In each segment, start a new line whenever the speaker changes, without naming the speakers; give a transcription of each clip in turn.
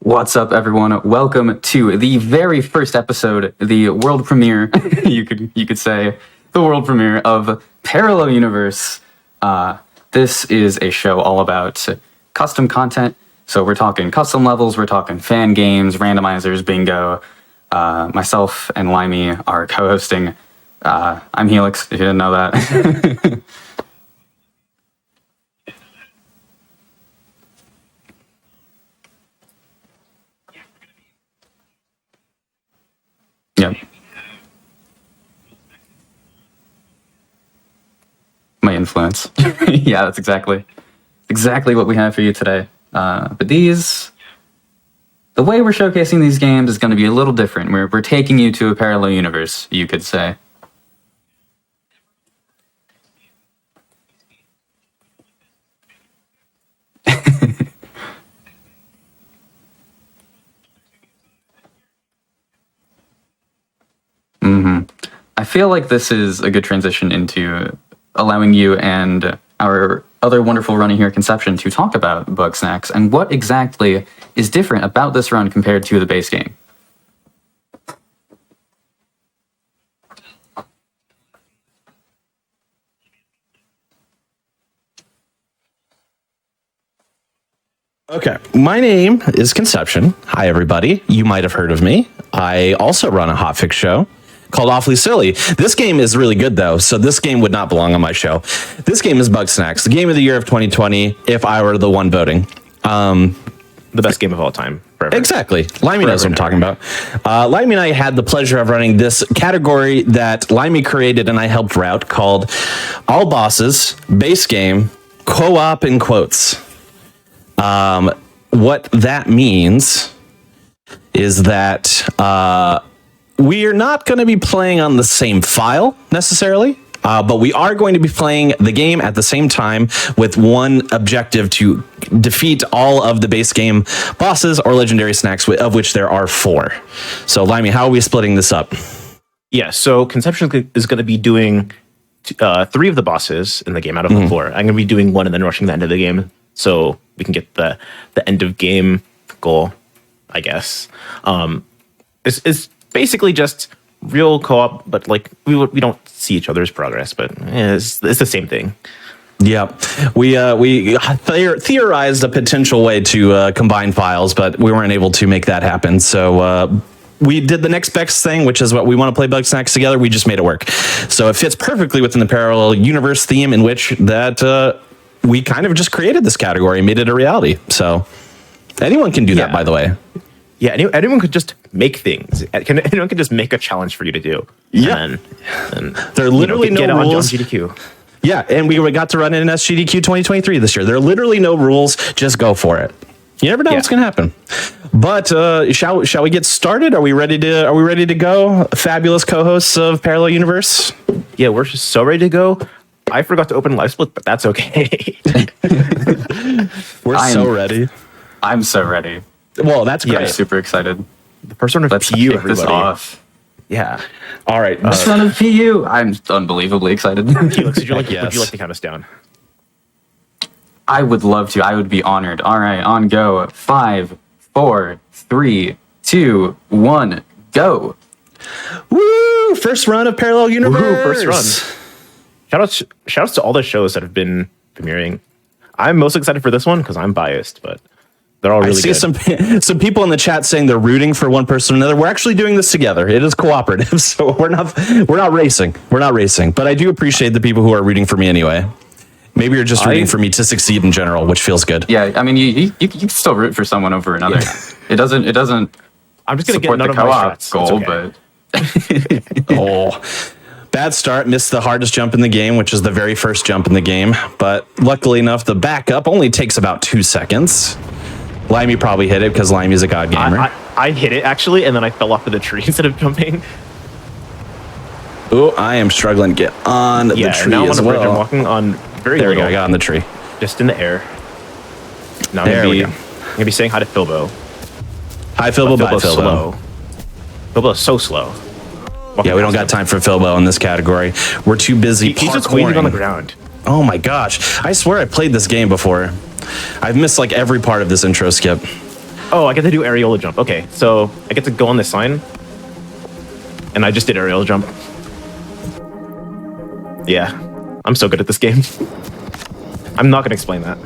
What's up, everyone? Welcome to the very first episode, the world premiere, you could say, the world premiere of Parallel Universe. This is a show all about custom content. So we're talking custom levels, we're talking fan games, randomizers, bingo. Myself and Limey are co-hosting. I'm Helix, if you didn't know that. Yep. My influence. Yeah, that's exactly what we have for you today. But the way we're showcasing these games is going to be a little different. We're taking you to a parallel universe, you could say. I feel like this is a good transition into allowing you and our other wonderful runner here, Conception, to talk about Bugsnax and what exactly is different about this run compared to the base game.
Okay, my name is Conception. Hi, everybody. You might have heard of me. I also run a hotfix show called Awfully Silly. This game is really good, though, so this game would not belong on my show. This game is Bugsnax, the game of the year of 2020, if I were the one voting.
The best game of all time. Forever.
Exactly. Limey knows what I'm talking about. Limey and I had the pleasure of running this category that Limey created and I helped route called All Bosses, Base Game, Co-op in quotes. What that means is that we are not going to be playing on the same file necessarily, but we are going to be playing the game at the same time with one objective to defeat all of the base game bosses or legendary snacks, of which there are 4. So, Limey, how are we splitting this up?
Yeah, so Conception is going to be doing 3 of the bosses in the game out of the 4. I'm going to be doing 1 and then rushing the end of the game so we can get the end of game goal, I guess. It's basically just real co-op, but like we don't see each other's progress, but it's the same thing.
Yeah, we theorized a potential way to combine files, but we weren't able to make that happen. So we did the next best thing, which is what we want to play Bugsnax together. We just made it work. So it fits perfectly within the parallel universe theme in which that we kind of just created this category and made it a reality. So anyone can do that, by the way.
Yeah, anyone could just make things. Anyone could just make a challenge for you to do.
Yeah. And there are literally no rules.
On GDQ.
Yeah, and we got to run it in SGDQ 2023 this year. There are literally no rules. Just go for it. You never know what's going to happen. But shall we get started? Are we ready to go? Fabulous co-hosts of Parallel Universe.
Yeah, we're just so ready to go. I forgot to open LiveSplit, but that's okay.
We're so ready.
I'm so ready.
Well, that's great.
I'm super excited.
The first one of
Let's
PU,
kick
everybody.
this off.
Yeah.
All right.
First one of PU. I'm unbelievably excited.
Felix, would you like to count us down?
I would love to. I would be honored. All right, on go. 5, 4, 3, 2, 1, go.
Woo! First run of Parallel Universe.
Woo, first run. Shoutouts to all the shows that have been premiering. I'm most excited for this one because I'm biased, but they're all really good.
I see some people in the chat saying they're rooting for one person or another. We're actually doing this together. It is cooperative, so we're not racing. We're not racing. But I do appreciate the people who are rooting for me anyway. Maybe you're just rooting for me to succeed in general, which feels good.
Yeah, I mean, you can still root for someone over another. Yeah. It doesn't.
I'm just gonna
support
get none
the
of my
co-op
shots.
goal,
Okay.
but
Bad start. Missed the hardest jump in the game, which is the very first jump in the game. But luckily enough, the backup only takes about 2 seconds. Limey probably hit it because Limey's a god gamer.
I hit it actually, and then I fell off of the tree instead of jumping.
Oh, I am struggling to get on the tree
now I'm
as
on the bridge.
well.
I'm walking on very
There we
little.
go. I got on the tree.
Just in the air. Now
There we go.
I'm gonna be saying hi to Philbo.
Hi, Philbo. Bye,
Philbo's
Philbo.
slow. Philbo's so slow.
Yeah, we don't got time for Philbo in this category. We're too busy
He's just waiting on the ground.
Oh my gosh. I swear I played this game before. I've missed like every part of this intro skip.
Oh, I get to do areola jump. Okay, so I get to go on this sign, and I just did areola jump. Yeah, I'm so good at this game. I'm not gonna explain that.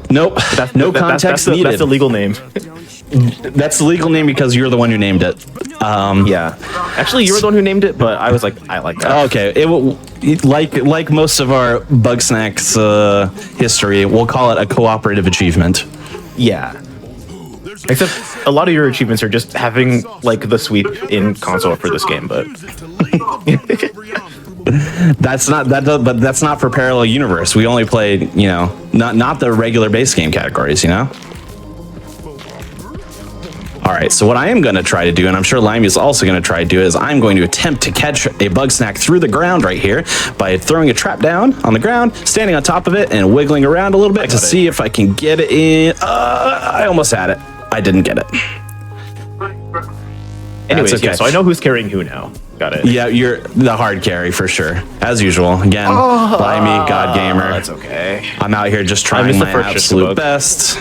Nope. No context needed.
That's the legal name.
That's the legal name because you're the one who named it.
Yeah. Actually, you were the one who named it, but I was like, I like that.
Okay. Like most of our Bugsnax history, we'll call it a cooperative achievement.
Yeah. Except a lot of your achievements are just having like the sweep in console for this game, but
that's not for Parallel Universe. We only play, not the regular base game categories, All right, so what I am going to try to do, and I'm sure Limey is also going to try to do, is I'm going to attempt to catch a Bugsnax through the ground right here by throwing a trap down on the ground, standing on top of it, and wiggling around a little bit to see if I can get it in. I almost had it. I didn't get it.
Anyways,
okay.
Yeah, so I know who's carrying who now. Got it.
Yeah, you're the hard carry for sure, as usual. Again, Limey, God Gamer.
That's okay.
I'm out here just trying my absolute best.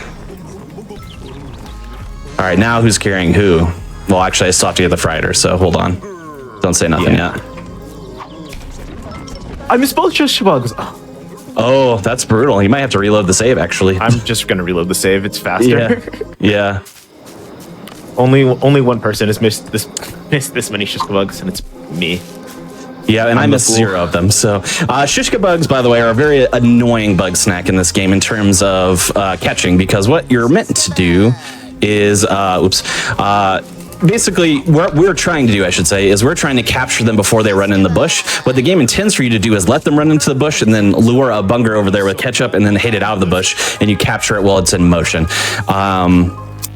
All right, now who's carrying who? Well, actually, I still have to get the Frieder, so hold on. Don't say nothing yet.
I missed both just bugs.
Oh, that's brutal. You might have to reload the save, actually.
I'm just gonna reload the save. It's faster.
Yeah.
Only one person has missed this many Shishka bugs, and it's me.
Yeah, and I missed 0 of them. So, Shishka bugs, by the way, are a very annoying bug snack in this game in terms of catching, because what you're meant to do is, basically, what we're trying to do, I should say, is we're trying to capture them before they run in the bush. What the game intends for you to do is let them run into the bush and then lure a bunger over there with ketchup and then hit it out of the bush, and you capture it while it's in motion.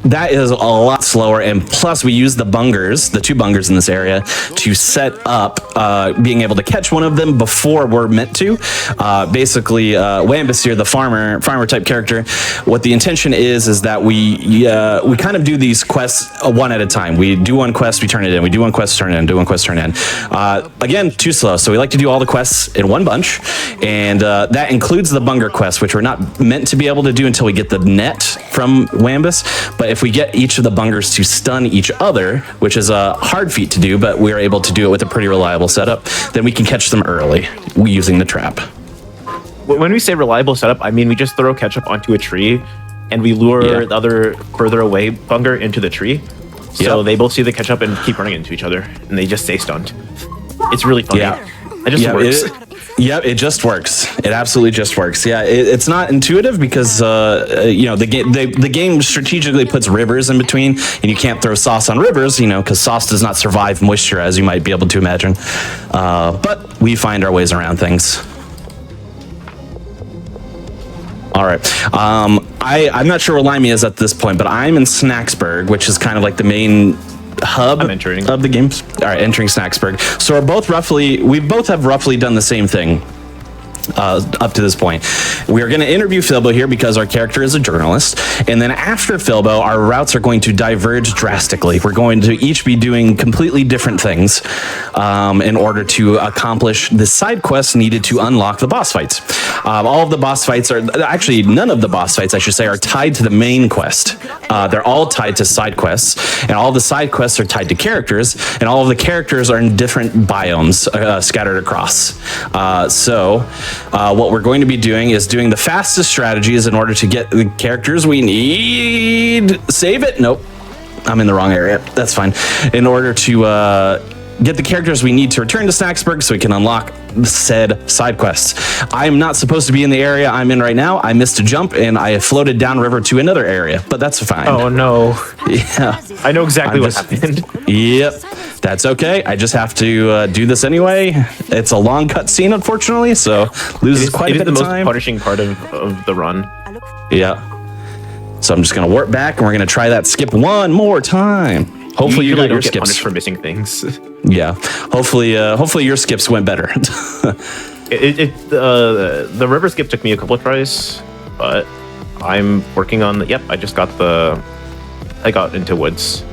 That is a lot slower, and plus we use the bungers, the 2 bungers in this area, to set up being able to catch one of them before we're meant to. Basically, Wambus here, the farmer type character, what the intention is that we kind of do these quests one at a time. We do one quest, we turn it in. We do one quest, turn it in. Do one quest, turn it in. Again, too slow. So we like to do all the quests in one bunch, and that includes the bunger quest, which we're not meant to be able to do until we get the net from Wambus. But if we get each of the bungers to stun each other, which is a hard feat to do, but we're able to do it with a pretty reliable setup, then we can catch them early using the trap.
When we say reliable setup, I mean we just throw ketchup onto a tree and we lure the other further away bunger into the tree. So they both see the ketchup and keep running into each other, and they just stay stunned. It's really funny. It just works.
It just works. It absolutely just works. Yeah, it's not intuitive because the game strategically puts rivers in between, and you can't throw sauce on rivers, because sauce does not survive moisture, as you might be able to imagine. But we find our ways around things. All right. I'm not sure where Limey is at this point, but I'm in Snacksburg, which is kind of like the main hub of the games. All right, entering Snacksburg. So we both have roughly done the same thing up to this point. We are going to interview Philbo here because our character is a journalist, and then after Philbo, our routes are going to diverge drastically. We're going to each be doing completely different things in order to accomplish the side quests needed to unlock the boss fights. All of the boss fights actually none of the boss fights, I should say, are tied to the main quest. They're all tied to side quests, and all the side quests are tied to characters, and all of the characters are in different biomes scattered across. So what we're going to be doing is doing the fastest strategies in order to get the characters we need. Save it? Nope. I'm in the wrong area. That's fine. In order to get the characters we need to return to Snacksburg so we can unlock said side quests. I'm not supposed to be in the area I'm in right now. I missed a jump and I floated downriver to another area, but that's fine.
Oh no.
Yeah.
I know exactly what happened.
Yep. That's okay. I just have to do this anyway. It's a long cutscene, unfortunately, so loses quite a bit of time. It is the most
punishing part of the run.
Yeah. So I'm just going to warp back and we're going to try that skip one more time. Hopefully you got your skips.
Punished for missing things.
Yeah. Hopefully your skips went better.
The river skip took me a couple of tries, but I'm working on the. Yep, I got into woods.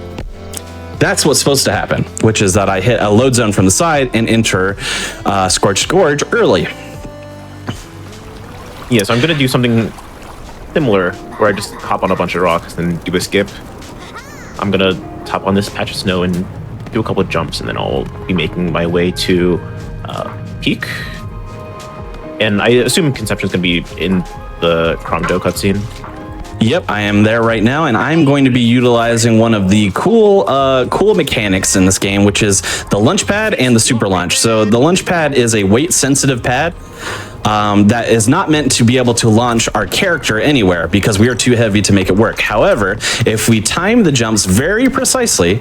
That's what's supposed to happen, which is that I hit a load zone from the side and enter Scorched Gorge early.
Yeah, so I'm gonna do something similar where I just hop on a bunch of rocks and do a skip. I'm gonna top on this patch of snow and do a couple of jumps, and then I'll be making my way to Peak. And I assume Conception's gonna be in the Cromdo cutscene.
Yep, I am there right now, and I'm going to be utilizing one of the cool mechanics in this game, which is the launch pad and the super launch. So the launch pad is a weight-sensitive pad that is not meant to be able to launch our character anywhere because we are too heavy to make it work. However, if we time the jumps very precisely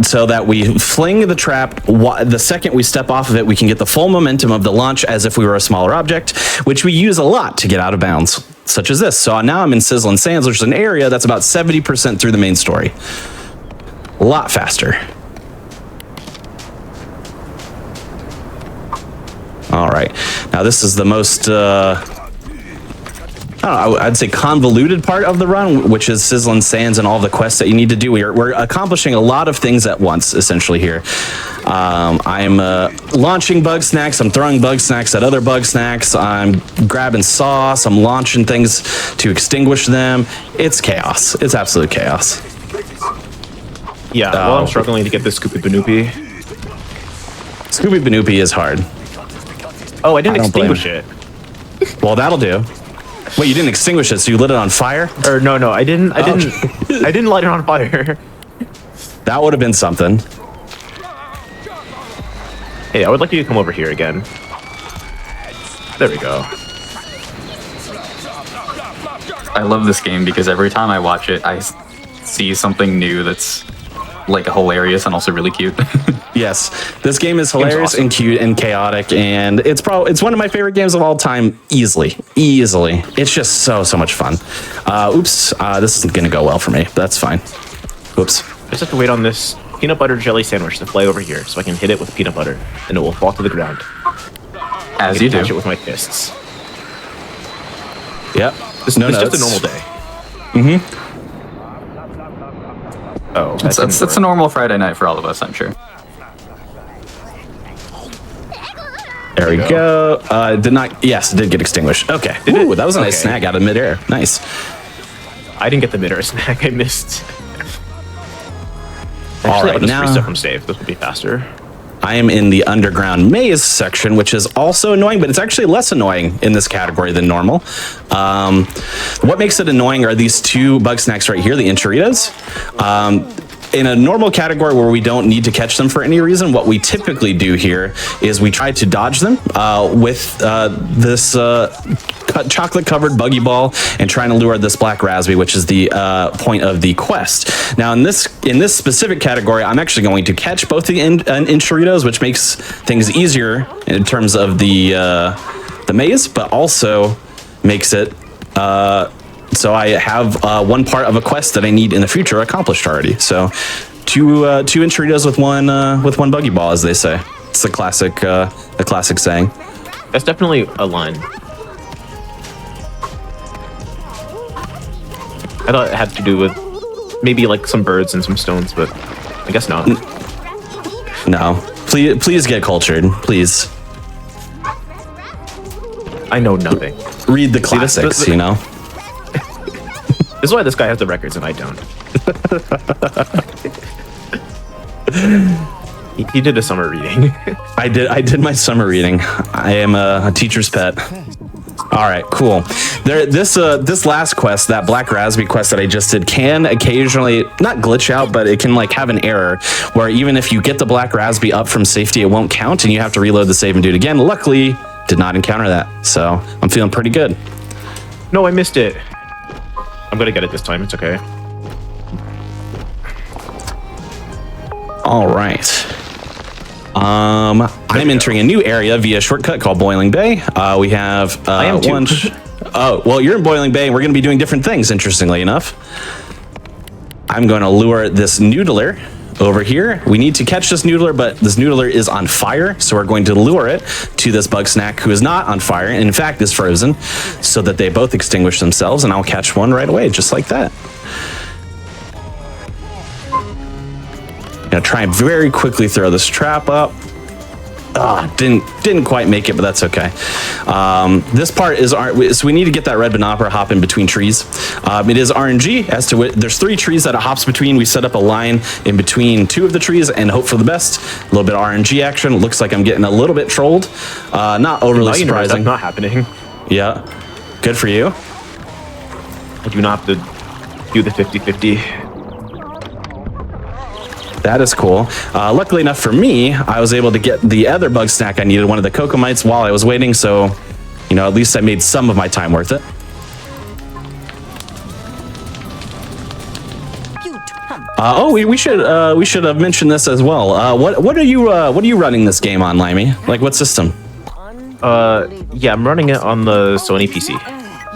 so that we fling the trap, the second we step off of it, we can get the full momentum of the launch as if we were a smaller object, which we use a lot to get out of bounds, such as this. So now I'm in Sizzling Sands, which is an area that's about 70% through the main story. A lot faster. All right, now this is the most, I don't know, I'd say convoluted part of the run, which is Sizzling Sands and all the quests that you need to do. We're accomplishing a lot of things at once, essentially here. I'm launching Bugsnax, I'm throwing Bugsnax at other Bugsnax, I'm grabbing sauce, I'm launching things to extinguish them. It's chaos. It's absolute chaos.
Yeah, well, I'm struggling to get this Scoopy Banoopy.
Scoopy Banoopy is hard.
Oh, I didn't extinguish it.
Well, that'll do. Wait, you didn't extinguish it, so you lit it on fire?
Or no, I didn't I didn't light it on fire.
That would have been something.
Hey, I would like you to come over here again. There we go.
I love this game because every time I watch it, I see something new that's like hilarious and also really cute.
Yes, this game is hilarious and cute and chaotic, and it's one of my favorite games of all time, easily. It's just so much fun. Oops, this isn't gonna go well for me, but that's fine. Oops.
I just have to wait on this peanut butter jelly sandwich to fly over here so I can hit it with peanut butter and it will fall to the ground.
As you do.
Catch it with my fists.
Yep.
It's just a normal day.
Mm-hmm.
Oh,
that's a normal Friday night for all of us, I'm sure.
There we go. Yes, it did get extinguished. Okay. Ooh, that was a nice snag out of midair. Nice.
I didn't get the midair snag. I missed. Actually,
All right,
I'll just
now
reset from save. This will be faster.
I am in the underground maze section, which is also annoying, but it's actually less annoying in this category than normal. What makes it annoying are these two Bugsnax right here, the Enchiritos. In a normal category where we don't need to catch them for any reason, what we typically do here is we try to dodge them with this chocolate-covered buggy ball and trying to lure this black raspberry, which is the point of the quest. Now, in this specific category, I'm actually going to catch both the Enchiritos, which makes things easier in terms of the maze, but also makes it so I have one part of a quest that I need in the future accomplished already. So two Enchiritos with one buggy ball, as they say. It's the classic saying.
That's definitely a line. I thought it had to do with maybe like some birds and some stones, but I guess not.
No, please get cultured, please.
I know nothing.
Read the classics, you know.
This is why this guy has the records and I don't. he did a summer reading.
I did my summer reading. I am a teacher's pet. All right, cool. This last quest, that Black Raspberry quest that I just did, can occasionally not glitch out, but it can like have an error where even if you get the Black Raspberry up from safety, it won't count, and you have to reload the save and do it again. Luckily, did not encounter that, so I'm feeling pretty good.
No, I missed it. I'm gonna get it this time. It's okay.
All right. I'm entering a new area via shortcut called Boiling Bay. We have
I am too.
Oh, well, you're in Boiling Bay, and we're going to be doing different things, interestingly enough. I'm going to lure this noodler over here. We need to catch this noodler, but this noodler is on fire, so we're going to lure it to this Bugsnax who is not on fire, and in fact is frozen, so that they both extinguish themselves, and I'll catch one right away, just like that. Gonna try and very quickly throw this trap up. Didn't quite make it, but that's okay. This part is so we need to get that red banana hop in between trees. It is RNG as to there's 3 trees that it hops between. We set up a line in between 2 of the trees and hope for the best. A little bit of RNG action. Looks like I'm getting a little bit trolled. Not overly surprising.
That's not happening.
Yeah, good for you.
I do not have to do the 50-50.
That is cool. Luckily enough for me, I was able to get the other bug snack I needed, one of the cocoa mites, while I was waiting. So, at least I made some of my time worth it. We should have mentioned this as well. What are you running this game on, Limey? Like, what system?
Yeah, I'm running it on the Sony PC.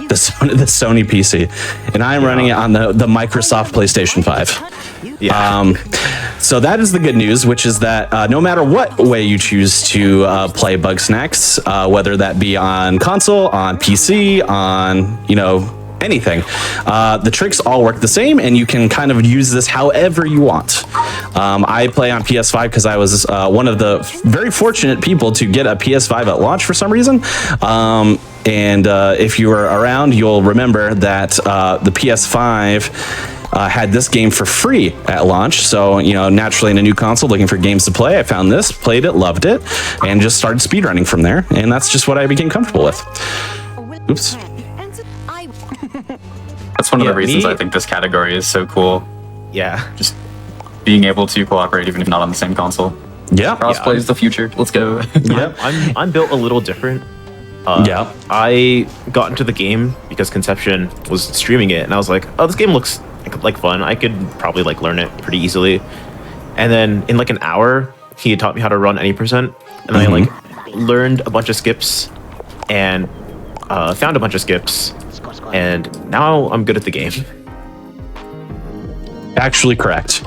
The Sony PC, and I'm running it on the Microsoft PlayStation 5.
Yeah.
So that is the good news, which is that no matter what way you choose to play Bugsnax, whether that be on console, on PC, on anything, the tricks all work the same, and you can kind of use this however you want. I play on PS5 because I was one of the very fortunate people to get a PS5 at launch for some reason. And if you were around, you'll remember that the PS5 had this game for free at launch. So, naturally in a new console looking for games to play, I found this, played it, loved it, and just started speedrunning from there. And that's just what I became comfortable with. Oops.
That's one of the reasons I think this category is so cool.
Yeah.
Just being able to cooperate even if not on the same console.
Yeah.
Crossplay is the future. Let's go.
Yeah. I'm built a little different.
Yeah.
I got into the game because Conception was streaming it, and I was like, oh, this game looks like fun. I could probably learn it pretty easily. And then in an hour, he had taught me how to run any percent, and then I learned a bunch of skips and found a bunch of skips, and now I'm good at the game.
Actually correct.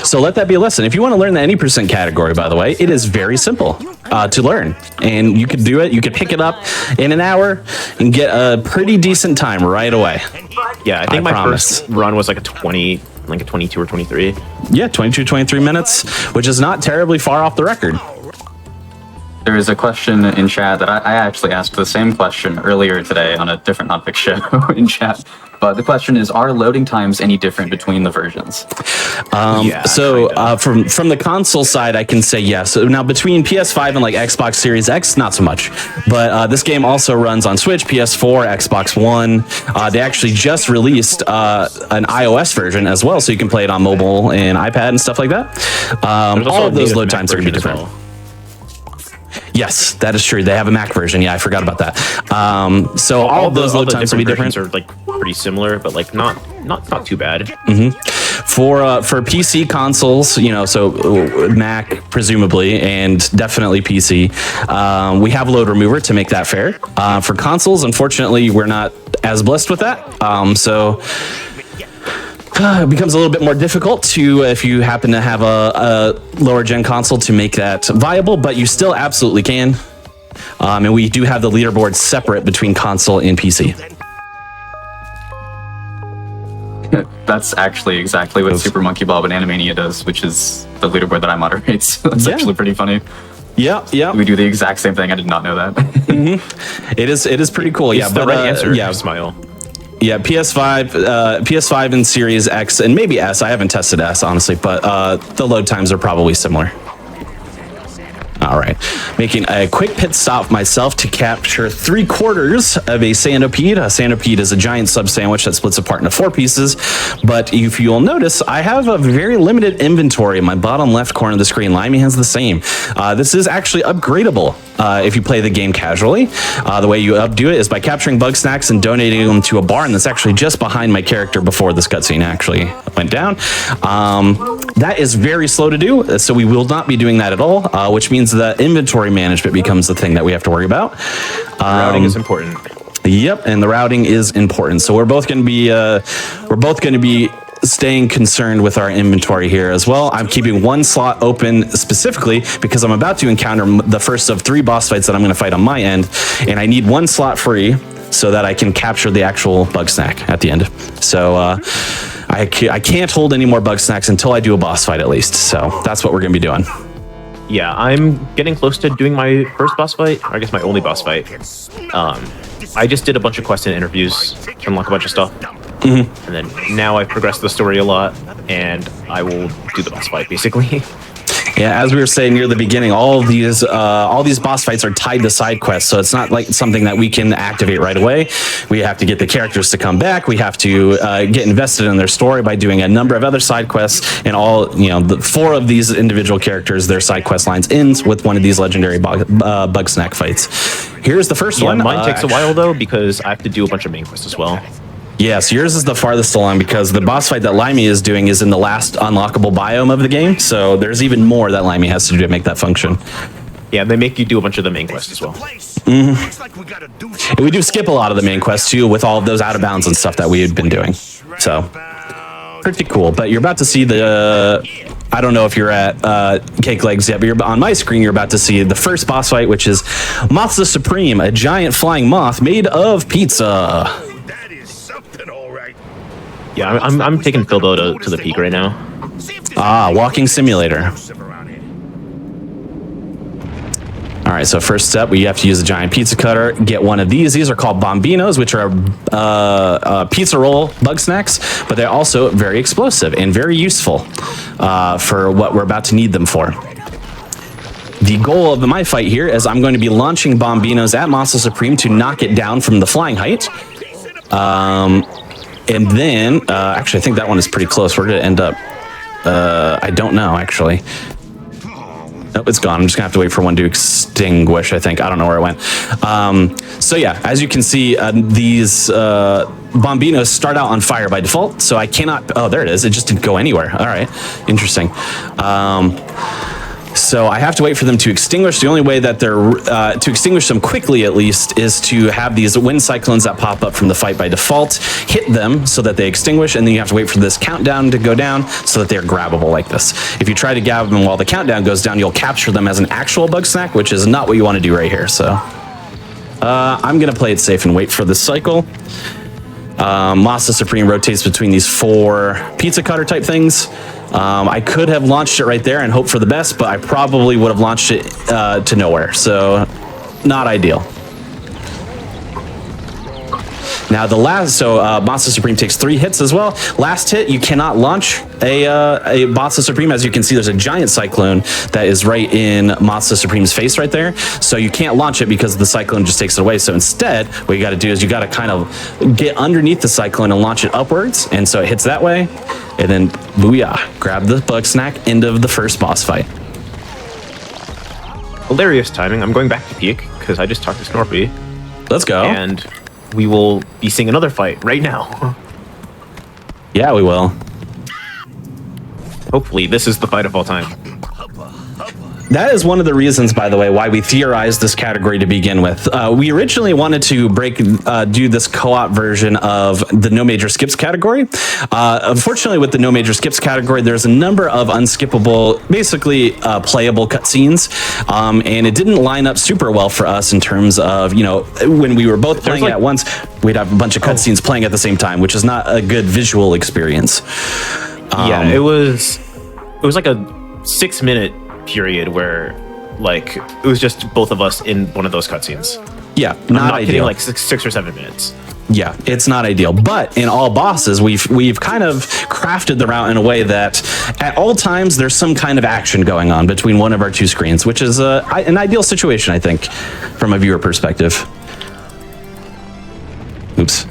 So let that be a lesson. If you want to learn the any percent category, by the way, it is very simple to learn, and you could do it. You could pick it up in an hour and get a pretty decent time right away.
Yeah, I think my first run was a 22 or 23.
Yeah, 22, 23 minutes, which is not terribly far off the record.
There is a question in chat that I actually asked the same question earlier today on a different Hotfix show in chat. But the question is, are loading times any different between the versions?
From the console side, I can say yes. So now between PS5 and Xbox Series X, not so much. But this game also runs on Switch, PS4, Xbox One. They actually just released an iOS version as well, so you can play it on mobile and iPad and stuff like that. All of those load times are going to be different.
Well.
Yes, that is true. They have a Mac version. Yeah, I forgot about that. So all of those load times will be different.
Are pretty similar, but not too bad.
For PC consoles, so Mac presumably, and definitely PC, we have load remover to make that fair. For consoles, unfortunately, we're not as blessed with that. So it becomes a little bit more difficult if you happen to have a lower gen console to make that viable, but you still absolutely can. And we do have the leaderboard separate between console and PC.
That's actually exactly what Super Monkey Ball and Animania does, which is the leaderboard that I moderate. So that's actually pretty funny.
Yeah.
We do the exact same thing. I did not know that.
It is pretty cool.
It's the right answer.
Yeah,
smile.
Yeah, PS5 and Series X, and maybe S. I haven't tested S, honestly, but the load times are probably similar. All right, making a quick pit stop myself to capture 3/4 of a centipede. A centipede is a giant sub sandwich that splits apart into 4 pieces. But if you'll notice, I have a very limited inventory in my bottom left corner of the screen. Limey has the same. This is actually upgradable if you play the game casually. The way you updo it is by capturing Bugsnax and donating them to a barn that's actually just behind my character before this cutscene actually went down. That is very slow to do, so we will not be doing that at all, which means that inventory management becomes the thing that we have to worry about.
Routing is important.
Yep, and the routing is important. So we're both going to be staying concerned with our inventory here as well. I'm keeping one slot open specifically because I'm about to encounter the first of 3 boss fights that I'm going to fight on my end, and I need one slot free so that I can capture the actual Bugsnax at the end. So I can't hold any more Bugsnax until I do a boss fight at least. So that's what we're going to be doing.
Yeah, I'm getting close to doing my first boss fight, or I guess my only boss fight. I just did a bunch of quests and interviews to unlock a bunch of stuff. And then now I've progressed the story a lot, and I will do the boss fight, basically.
Yeah, as we were saying near the beginning, all these boss fights are tied to side quests, so it's not like something that we can activate right away. We have to get the characters to come back. We have to get invested in their story by doing a number of other side quests, and the 4 of these individual characters, their side quest lines ends with one of these legendary Bugsnax fights. Here's the first one.
Mine takes a while though because I have to do a bunch of main quests as well.
Yes, yours is the farthest along because the boss fight that Limey is doing is in the last unlockable biome of the game, so there's even more that Limey has to do to make that function.
Yeah, they make you do a bunch of the main quests as well.
And we do skip a lot of the main quests too with all of those out of bounds and stuff that we had been doing. So, pretty cool. But you're about to see I don't know if you're at Cake Legs yet, but on my screen, you're about to see the first boss fight, which is Moth the Supreme, a giant flying moth made of pizza.
Yeah, I'm taking Philbo to the peak right now.
Walking simulator. All right, so first step, we have to use a giant pizza cutter, get one of these. These are called Bombinos, which are pizza roll Bugsnax, but they're also very explosive and very useful for what we're about to need them for. The goal of my fight here is I'm going to be launching Bombinos at Monster Supreme to knock it down from the flying height. And then, actually, I think that one is pretty close. We're going to end up, I don't know, actually. Nope, it's gone. I'm just going to have to wait for one to extinguish, I think. I don't know where it went. So yeah, as you can see, these Bombinos start out on fire by default, so I cannot... Oh, there it is. It just didn't go anywhere. All right. Interesting. So I have to wait for them to extinguish. The only way that they're to extinguish them quickly, at least, is to have these wind cyclones that pop up from the fight by default, hit them so that they extinguish, and then you have to wait for this countdown to go down so that they're grabbable like this. If you try to grab them while the countdown goes down, you'll capture them as an actual Bugsnax, which is not what you want to do right here. So I'm going to play it safe and wait for this cycle. Masa Supreme rotates between these 4 pizza cutter type things. I could have launched it right there and hoped for the best, but I probably would have launched it to nowhere. So, not ideal. Now the last, Monster Supreme takes 3 hits as well. Last hit, you cannot launch a Monster Supreme. As you can see, there's a giant cyclone that is right in Monster Supreme's face right there. So you can't launch it because the cyclone just takes it away. So instead, what you got to do is you got to kind of get underneath the cyclone and launch it upwards. And so it hits that way. And then, booyah, grab the Bugsnax, end of the first boss fight.
Hilarious timing. I'm going back to peak because I just talked to Snorpy.
Let's go.
And we will be seeing another fight right now.
Yeah, we will.
Hopefully, this is the fight of all time.
That is one of the reasons, by the way, why we theorized this category to begin with. We originally wanted to do this co-op version of the no major skips category. Unfortunately, with the no major skips category, there's a number of unskippable, basically playable cutscenes, and it didn't line up super well for us in terms of, when we were both playing at once, we'd have a bunch of cutscenes playing at the same time, which is not a good visual experience.
Yeah, it was like a 6-minute period where it was just both of us in one of those cutscenes.
Yeah,
not
ideal.
kidding, like 6 or 7 minutes.
Yeah, it's not ideal. But in all bosses, we've kind of crafted the route in a way that at all times there's some kind of action going on between one of our 2 screens, which is an ideal situation, I think, from a viewer perspective. Oops.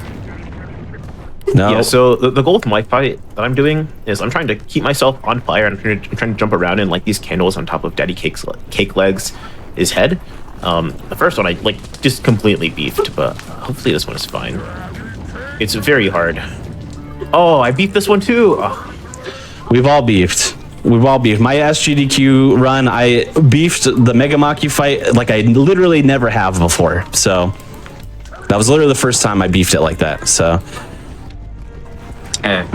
No.
Yeah, so the goal with my fight that I'm doing is I'm trying to keep myself on fire. I'm trying to jump around in these candles on top of Daddy Cake Legs' head. The first one I just completely beefed, but hopefully this one is fine. It's very hard. Oh, I beefed this one too. Oh.
We've all beefed. My SGDQ run, I beefed the Mega Maki fight like I literally never have before. So that was literally the first time I beefed it like that. So.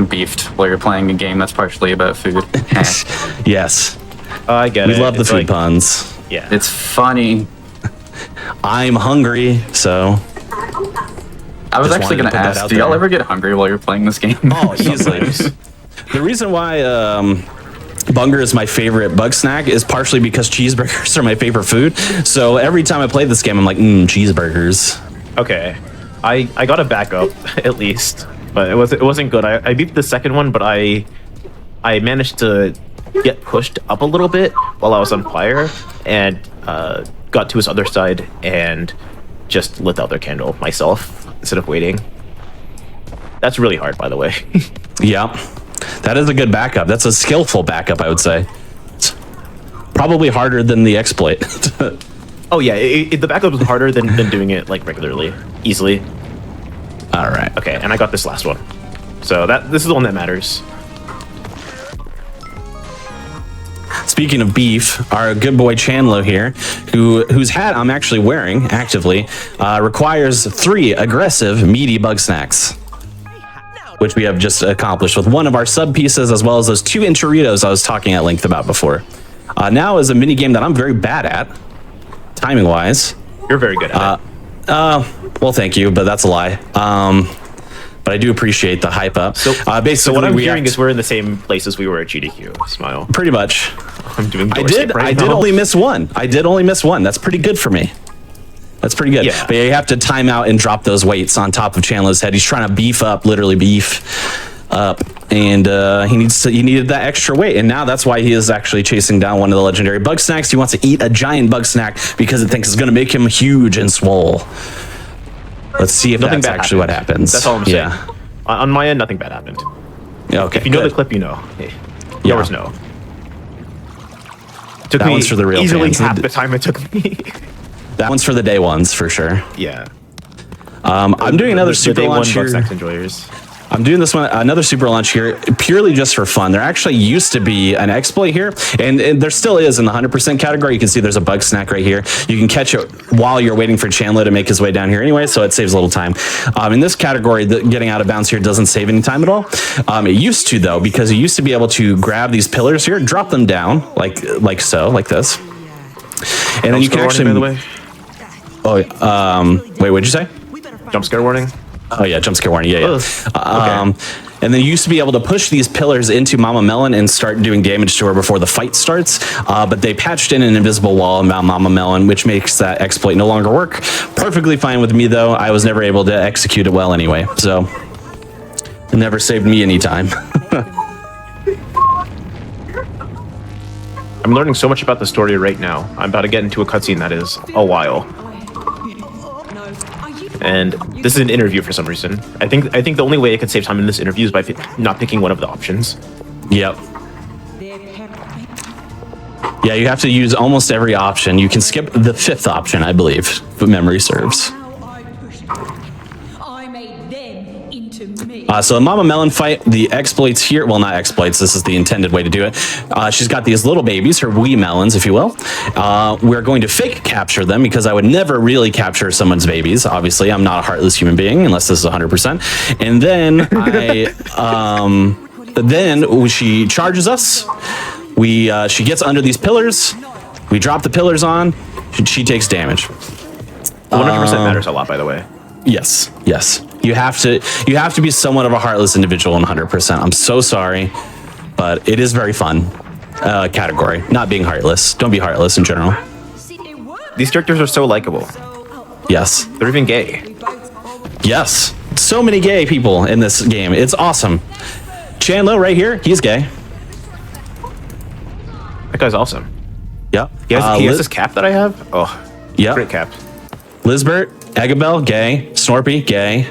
Beefed while you're playing a game that's partially about food.
Yes.
I get it.
We love the food puns.
Yeah.
It's funny.
I'm hungry, so.
I was actually going to ask, do y'all ever get hungry while you're playing this game?
Oh, easily. The reason why Bunger is my favorite bug snack is partially because cheeseburgers are my favorite food. So every time I play this game, I'm like, cheeseburgers.
Okay, I got a backup at least, but it wasn't good. I beat the second one, but I managed to get pushed up a little bit while I was on fire and got to his other side and just lit the other candle myself instead of waiting. That's really hard, by the way.
Yeah, that is a good backup. That's a skillful backup, I would say. It's probably harder than the exploit.
Oh yeah, the backup was harder than doing it like regularly, easily.
All right.
Okay, and I got this last one. So this is the one that matters.
Speaking of beef, our good boy Chandler here, whose hat I'm actually wearing actively, requires 3 aggressive, meaty bug snacks, which we have just accomplished with one of our sub pieces, as well as those 2 enchiritos I was talking at length about before. Now is a mini game that I'm very bad at, timing wise.
You're very good at it.
Well, thank you, but that's a lie. But I do appreciate the hype up.
So
basically,
what I'm hearing is we're in the same place as we were at GDQ. Smile.
Pretty much.
I'm doing.
I did only miss one. I did only miss one. That's pretty good for me. That's pretty good.
Yeah.
But you have to time out and drop those weights on top of Chandler's head. He's trying to beef up, literally beef up, and he needed that extra weight, and now that's why he is actually chasing down one of the legendary bug snacks. He wants to eat a giant bug snack because it thinks it's going to make him huge and swole. Let's see if that's actually what happens.
That's all I'm saying. Yeah. On my end, nothing bad happened.
Okay.
If you know the clip, you know. Hey, you always know. Took
that
me
one's for the real
easily
fans.
half the time it took me.
That one's for the day ones for sure.
Yeah.
I'm doing another super
day
launch
one
here.
Bugsnax enjoyers.
I'm doing this one, another super launch here, purely just for fun. There actually used to be an exploit here, and there still is in the 100% category. You can see there's a bug snack right here. You can catch it while you're waiting for Chandler to make his way down here anyway, so it saves a little time. In this category, getting out of bounds here doesn't save any time at all. It used to, though, because you used to be able to grab these pillars here, drop them down, like so, like this. And then you can actually...
Warning, by the way.
Oh, wait, what'd you say?
Jump scare warning.
Oh yeah, jump scare warning. Yeah.
Okay.
And then you used to be able to push these pillars into Mama Melon and start doing damage to her before the fight starts. But they patched in an invisible wall about Mama Melon, which makes that exploit no longer work. Perfectly fine with me though. I was never able to execute it well anyway, so it never saved me any time.
I'm learning so much about the story right now. I'm about to get into a cutscene that is a while. And this is an interview for some reason. I think the only way I could save time in this interview is by not picking one of the options.
Yep. Yeah, you have to use almost every option. You can skip the 5th option, I believe, if memory serves. So the Mama Melon fight, the exploits here, well, not exploits, this is the intended way to do it. She's got these little babies, her wee melons, if you will. We're going to fake capture them because I would never really capture someone's babies. Obviously, I'm not a heartless human being unless this is 100%. And then then she charges us. She gets under these pillars. We drop the pillars on. She takes damage.
100% matters a lot, by the way.
Yes, yes. You have to be somewhat of a heartless individual in 100%. I'm so sorry, but it is very fun. Category, not being heartless. Don't be heartless in general.
These characters are so likable.
Yes.
They're even gay.
Yes. So many gay people in this game. It's awesome. Chandler right here, he's gay.
That guy's awesome.
Yep.
He has this cap that I have. Oh,
yep.
Great cap.
Lisbert, Agabel, gay. Snorpy, gay.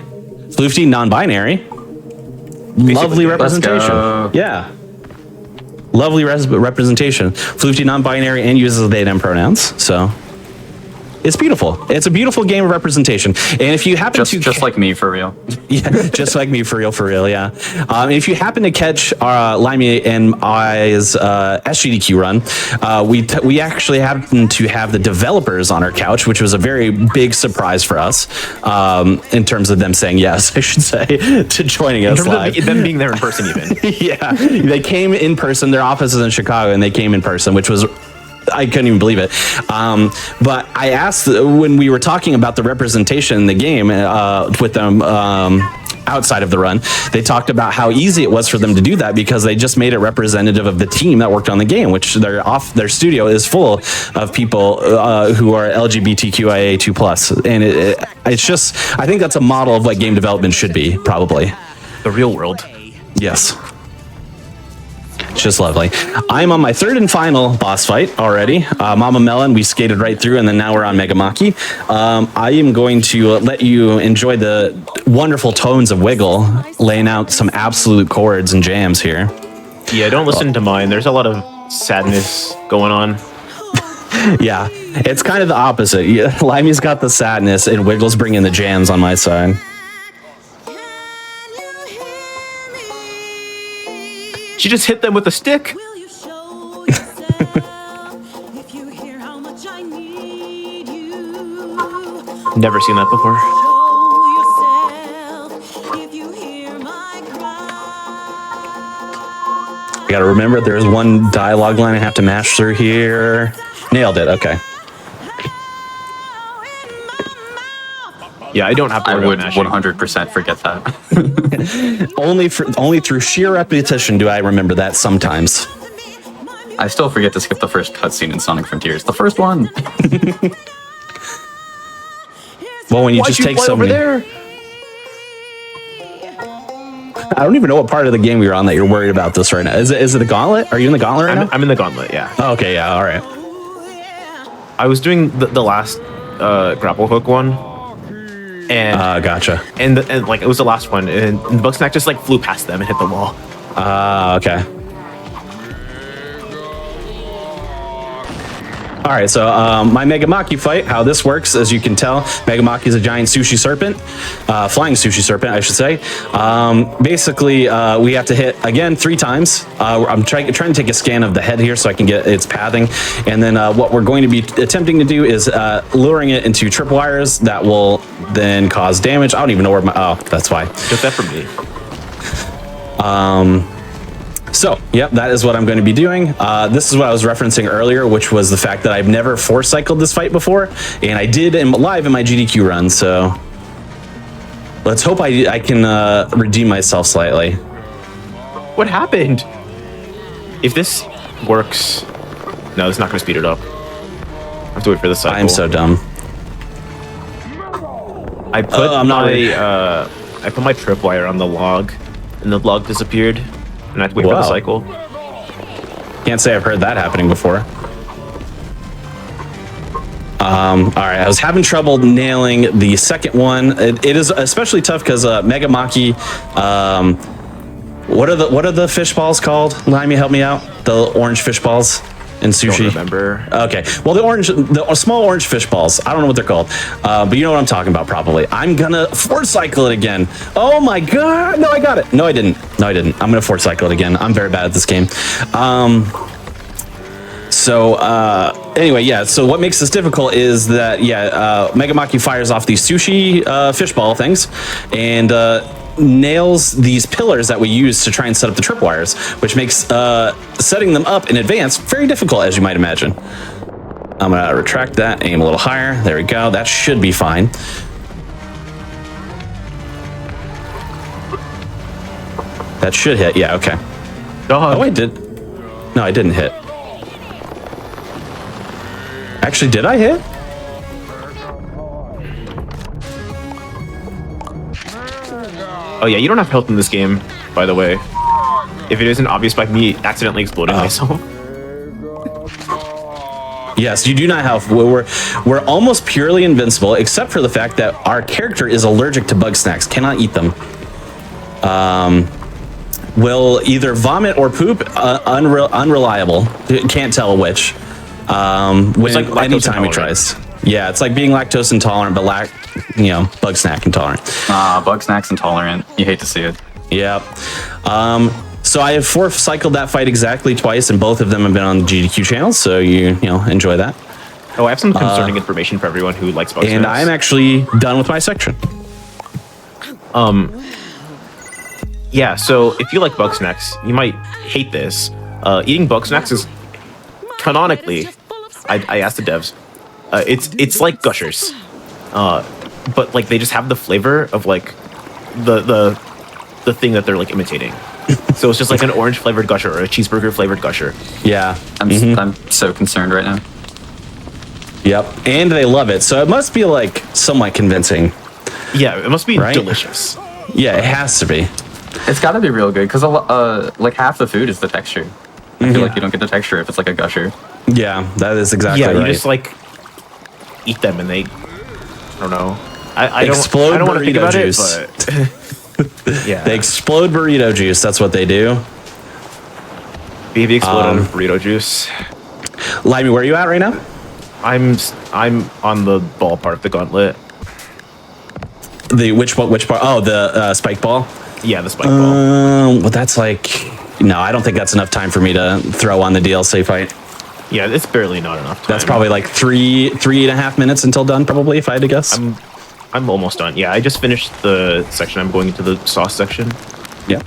Floofty, non-binary. Lovely representation. Yeah. Lovely representation. Floofty, non-binary, and uses they them pronouns. So it's beautiful. It's a beautiful game of representation. And if you happen to
just like me for real.
Yeah, just like me for real, yeah. If you happen to catch Limey and I's SGDQ run, we actually happened to have the developers on our couch, which was a very big surprise for us in terms of them saying yes, I should say, to joining us live.
Them being there in person even.
Yeah, they came in person. Their office is in Chicago, and they came in person, which was... I couldn't even believe it. But I asked when we were talking about the representation in the game with them outside of the run, they talked about how easy it was for them to do that because they just made it representative of the team that worked on the game, which their studio is full of people who are LGBTQIA2+. And it's just, I think that's a model of what game development should be, probably.
The real world.
Yes. It's just lovely. I'm on my third and final boss fight already. Mama Melon, we skated right through, and then now we're on Mega Maki. I am going to let you enjoy the wonderful tones of Wiggle, laying out some absolute chords and jams here.
Yeah, don't listen to mine. There's a lot of sadness going on.
Yeah, it's kind of the opposite. Yeah, Limey's got the sadness, and Wiggle's bringing the jams on my side.
She just hit them with a stick. Never seen that before.
I gotta remember there's one dialogue line I have to mash through here. Nailed it, okay.
Yeah, I don't have to
I
worry
would
about mashing.
100% forget that.
Only through sheer repetition do I remember that sometimes.
I still forget to skip the first cutscene in Sonic Frontiers. The first one.
Well, when you
Why'd
just
you
take
fly
so
over
many...
there?
I don't even know what part of the game you're on that you're worried about this right now. Is it the gauntlet? Are you in the gauntlet right now?
I'm in the gauntlet, yeah.
Oh, okay, yeah, all right.
I was doing the last grapple hook one. And
Gotcha.
and like it was the last one, and Bugsnax just like flew past them and hit the wall.
Okay. All right, so my Mega Maki fight, how this works, as you can tell, Mega Maki is a giant sushi serpent, flying sushi serpent, I should say. Basically, we have to hit, again, 3 times. I'm trying to take a scan of the head here so I can get its pathing. And then what we're going to be attempting to do is luring it into tripwires that will then cause damage. I don't even know where my... Oh, that's why.
Get that from me.
So, yep, that is what I'm going to be doing. This is what I was referencing earlier, which was the fact that I've never force cycled this fight before, and I did live in my GDQ run, so let's hope I can redeem myself slightly.
What happened? If this works... No, it's not going to speed it up. I have to wait for the cycle.
I'm so dumb.
I put I put my tripwire on the log, and the log disappeared, and I have to wait for the cycle.
Can't say I've heard that happening before. All right, I was having trouble nailing the second one. It is especially tough because Mega Maki. What are the fish balls called? Limey, help me out. The orange fish balls in sushi.
Don't remember.
Okay, well the small orange fish balls. I don't know what they're called, but you know what I'm talking about probably. I'm gonna force cycle it again. Oh my god! No, I got it. No, I didn't. No, I didn't. I'm gonna force cycle it again. I'm very bad at this game. Anyway, yeah, so what makes this difficult is that, Mega Maki fires off these sushi fishball things and nails these pillars that we use to try and set up the tripwires, which makes setting them up in advance very difficult, as you might imagine. I'm gonna retract that, aim a little higher. There we go, that should be fine. That should hit, yeah, okay.
Dog.
Oh, I did. No, I didn't hit. Actually, did I hit?
Oh yeah, you don't have health in this game, by the way. If it isn't obvious by me accidentally exploding myself.
Yes, you do not have. We're almost purely invincible, except for the fact that our character is allergic to Bugsnax, cannot eat them. Will either vomit or poop. Unreliable. Can't tell which. Anytime he tries. Yeah, it's like being lactose intolerant, but Bugsnax intolerant.
Bugsnax intolerant. You hate to see it.
Yep. So I have force cycled that fight exactly twice, and both of them have been on the GDQ channel. So you enjoy that.
Oh, I have some concerning information for everyone who likes Bugsnax.
And I'm actually done with my section.
Yeah, so if you like Bugsnax, you might hate this. Eating Bugsnax is canonically, I asked the devs, it's like Gushers, but like they just have the flavor of like the thing that they're like imitating. So it's just like an orange flavored gusher or a cheeseburger flavored gusher.
Yeah.
I'm so concerned right now.
Yep. And they love it. So it must be like somewhat convincing.
Yeah, it must be
Right?
delicious.
Yeah, it has to be.
It's got to be real good because like half the food is the texture. I feel like you don't get the texture if it's like a gusher.
Yeah, that is exactly
Yeah,
right.
you just like eat them and they, I don't know. I
Explode
don't want to think
burrito
about
juice.
it, but yeah.
They explode burrito juice. That's what they do.
Baby explode out of burrito juice.
Limey, where are you at right now?
I'm on the ball part of the gauntlet.
The which part? Oh, the spike ball.
Yeah, the spike ball.
Well, that's like no. I don't think that's enough time for me to throw on the DLC fight.
Yeah, it's barely not enough time.
That's probably like three and a half minutes until done. Probably, if I had to guess.
I'm almost done. Yeah, I just finished the section. I'm going into the sauce section.
Yeah.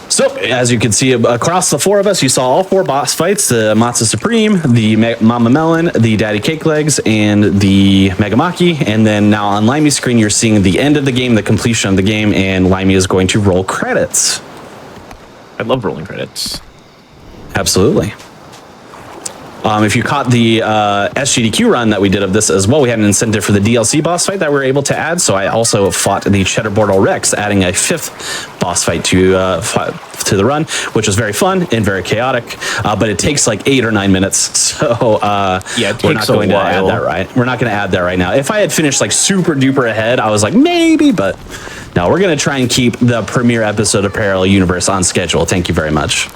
So, as you can see across the four of us, you saw all four boss fights: the Matza Supreme, the Mama Melon, the Daddy Cake Legs, and the Megamaki. And then now on Limey's screen, you're seeing the end of the game, the completion of the game, and Limey is going to roll credits.
I love rolling credits.
Absolutely. If you caught the SGDQ run that we did of this as well, we had an incentive for the DLC boss fight that we were able to add. So I also fought the Cheddar Bortle Rex, adding a fifth boss fight to the run, which was very fun and very chaotic. But it takes like 8 or 9 minutes, so
yeah, it
we're
takes
not going
a
to add
while.
that right. We're not going to add that right now. If I had finished like super duper ahead, I was like maybe, but no, we're going to try and keep the premiere episode of Parallel Universe on schedule. Thank you very much.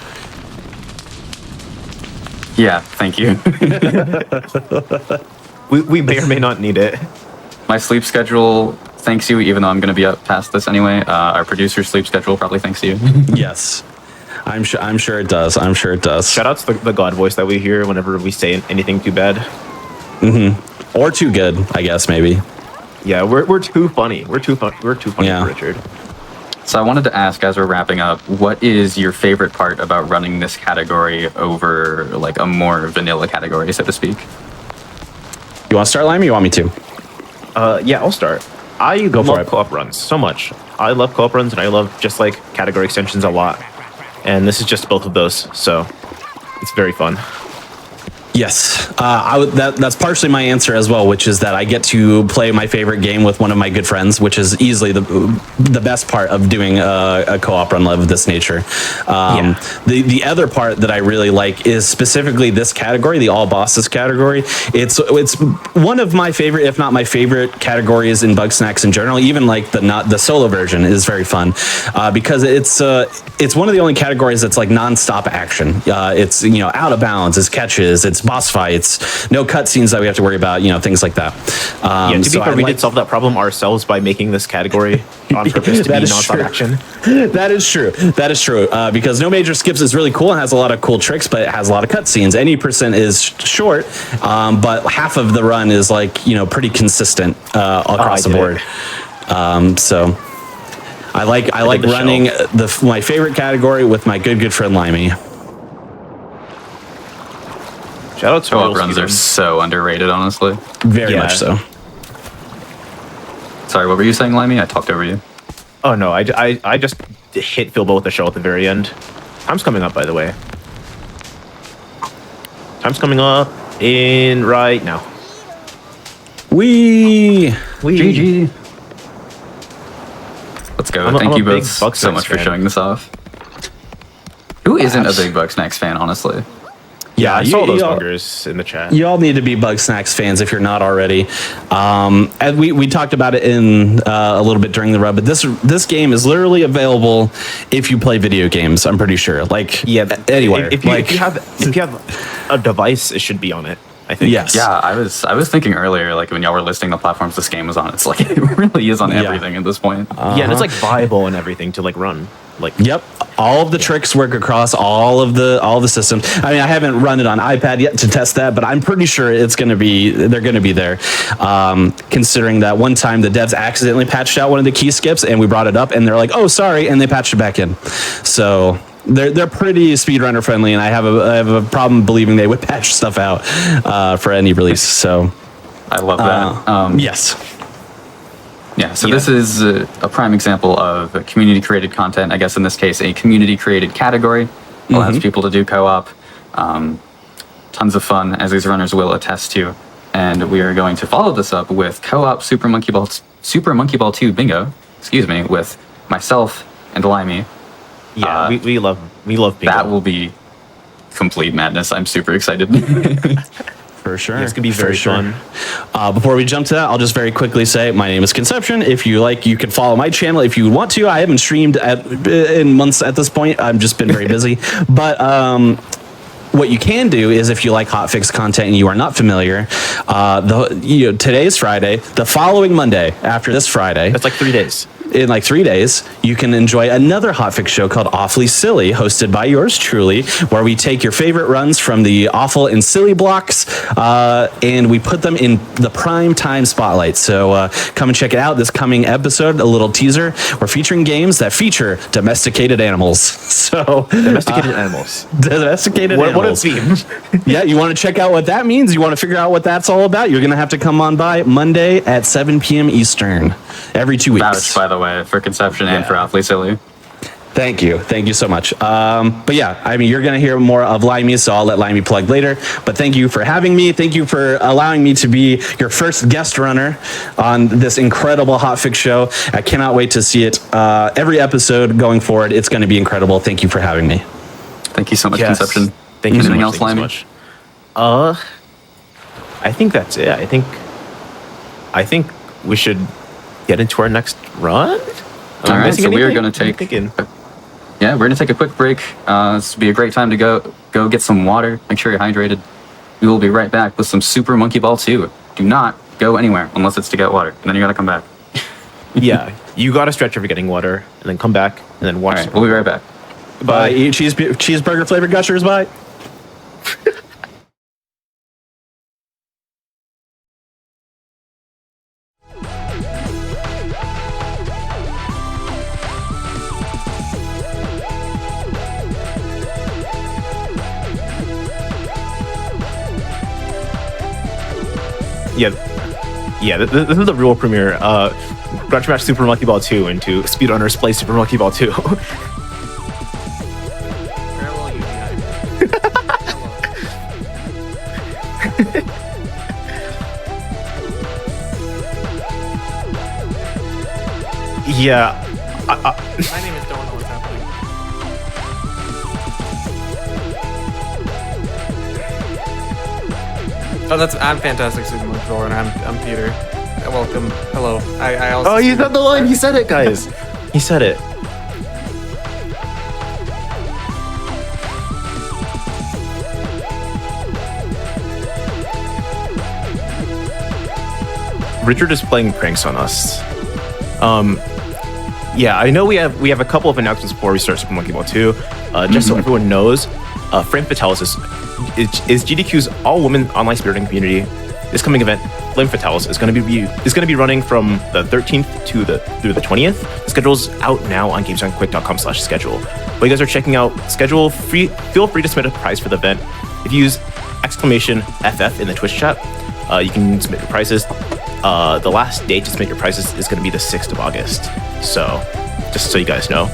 Yeah, thank you.
We may or may not need it.
My sleep schedule thanks you, even though I'm going to be up past this anyway. Our producer's sleep schedule probably thanks you.
Yes, I'm sure it does. I'm sure it does.
Shout out to the God voice that we hear whenever we say anything too bad.
Or too good, I guess maybe.
Yeah, we're too funny. We're too funny
Yeah.
for Richard.
So I wanted to ask, as we're wrapping up, what is your favorite part about running this category over like a more vanilla category, so to speak?
You want to start, Lime, or you want me to?
Yeah, I'll start. I
Go for
love
it.
co-op runs so much. I love co-op runs and I love just like category extensions a lot. And this is just both of those, so it's very fun.
Yes, that's partially my answer as well, which is that I get to play my favorite game with one of my good friends, which is easily the best part of doing a co-op run of this nature. The other part that I really like is specifically this category, the all bosses category. It's one of my favorite, if not my favorite, categories in Bugsnax in general. Even like the solo version is very fun because it's one of the only categories that's like nonstop action. It's out of bounds, it's catches, it's boss fights, no cutscenes that we have to worry about, things like that.
To be fair, we did solve that problem ourselves by making this category on purpose to be non-stop action.
That is true. That is true. Because No Major Skips is really cool and has a lot of cool tricks, but it has a lot of cutscenes. Any percent is short, but half of the run is like pretty consistent across the board. So I like running my favorite category with my good friend Limey.
Shout out to
Co-op runs are so underrated, honestly.
Very much so.
Sorry, what were you saying, Limey? I talked over you.
Oh no, I just hit Philbo with the shell at the very end. Time's coming up, by the way. Time's coming up in right now.
Wee.
GG. Let's go.
I'm
Thank
a
you
big
both
Bugsnax
so much for
fan.
showing this off. Who isn't a big Bugsnax fan, honestly?
Yeah, I saw those
y'all-
buggers in the chat.
You all need to be Bugsnax fans if you're not already. And we talked about it in a little bit during the rub, but this game is literally available if you play video games. I'm pretty sure. Like anywhere.
If you have a device, it should be on it. I think.
Yes.
Yeah, I was thinking earlier, like when y'all were listing the platforms this game was on, it's like it really is on everything at this point.
Yeah, and it's like viable and everything to like run. Like
Yep. All of the tricks work across all the systems. I mean, I haven't run it on iPad yet to test that, but I'm pretty sure they're going to be there. Considering that one time the devs accidentally patched out one of the key skips and we brought it up and they're like, "Oh, sorry," and they patched it back in. So they're pretty speedrunner friendly, and I have a problem believing they would patch stuff out for any release. So
I love that.
yes.
Yeah, so this is a prime example of community-created content. I guess in this case, a community-created category allows people to do co-op. Tons of fun, as these runners will attest to. And we are going to follow this up with co-op Super Monkey Ball 2 Bingo. Excuse me, with myself and Limey.
Yeah, we love bingo.
That will be complete madness. I'm super excited.
For sure.
Yeah, it's gonna be very fun.
Before we jump to that, I'll just very quickly say my name is Conception. If you like, you can follow my channel if you want to. I haven't streamed in months at this point. I've just been very busy. But what you can do is, if you like hotfix content and you are not familiar, today's Friday. The following Monday after this Friday,
That's like 3 days.
in like 3 days, you can enjoy another hotfix show called Awfully Silly, hosted by yours truly, where we take your favorite runs from the awful and silly blocks and we put them in the prime time spotlight. So come and check it out. This coming episode, a little teaser, we're featuring games that feature domesticated animals. So
Domesticated animals.
Domesticated animals.
What a theme.
Yeah, you want to check out what that means? You want to figure out what that's all about? You're going to have to come on by Monday at 7 p.m. Eastern every 2 weeks.
Vouch, by the way, for Conception and for Awfully Silly.
Thank you so much. But yeah, I mean, you're going to hear more of Limey, so I'll let Limey plug later. But thank you for having me. Thank you for allowing me to be your first guest runner on this incredible hotfix show. I cannot wait to see it. Every episode going forward, it's going to be incredible. Thank you for having me.
Thank you so much,
Yes.
Conception.
Thank you so
Anything
much.
else,
Thank you
Limey?
so much. I think that's it. I think we should get into our next run.
All right, so we are going to take...
Thinking.
Yeah, we're going to take a quick break. This will be a great time to go get some water. Make sure you're hydrated. We will be right back with some Super Monkey Ball 2. Do not go anywhere unless it's to get water, and then you got to come back.
Yeah, you got to stretch over getting water, and then come back, and then watch.
All right, we'll be right back.
Bye. Eat cheeseburger-flavored Gushers. Bye.
Yeah. This is the real premiere. Grudge Match Super Monkey Ball 2 into Speedrunners Play Super Monkey Ball 2. Yeah.
My name is Don't Know What's Happening. Oh, I'm Fantastic Super Monkey Ball, and I'm Peter. Welcome. Hello. I also.
Oh, you said the line. He said it, guys. He said it. Richard is playing pranks on us. Yeah, I know we have a couple of announcements before we start Super Monkey Ball 2. Just so everyone knows, Flame Fatalis is GDQ's all-women online speedrunning community. This coming event, Flame Fatalis, is going to be running from the 13th through the 20th. The schedule's out now on gamesdonequick.com/schedule. While you guys are checking out schedule, feel free to submit a prize for the event. If you use !FF in the Twitch chat, you can submit your prizes. The last date to submit your prizes is going to be the 6th of August. So, just so you guys know.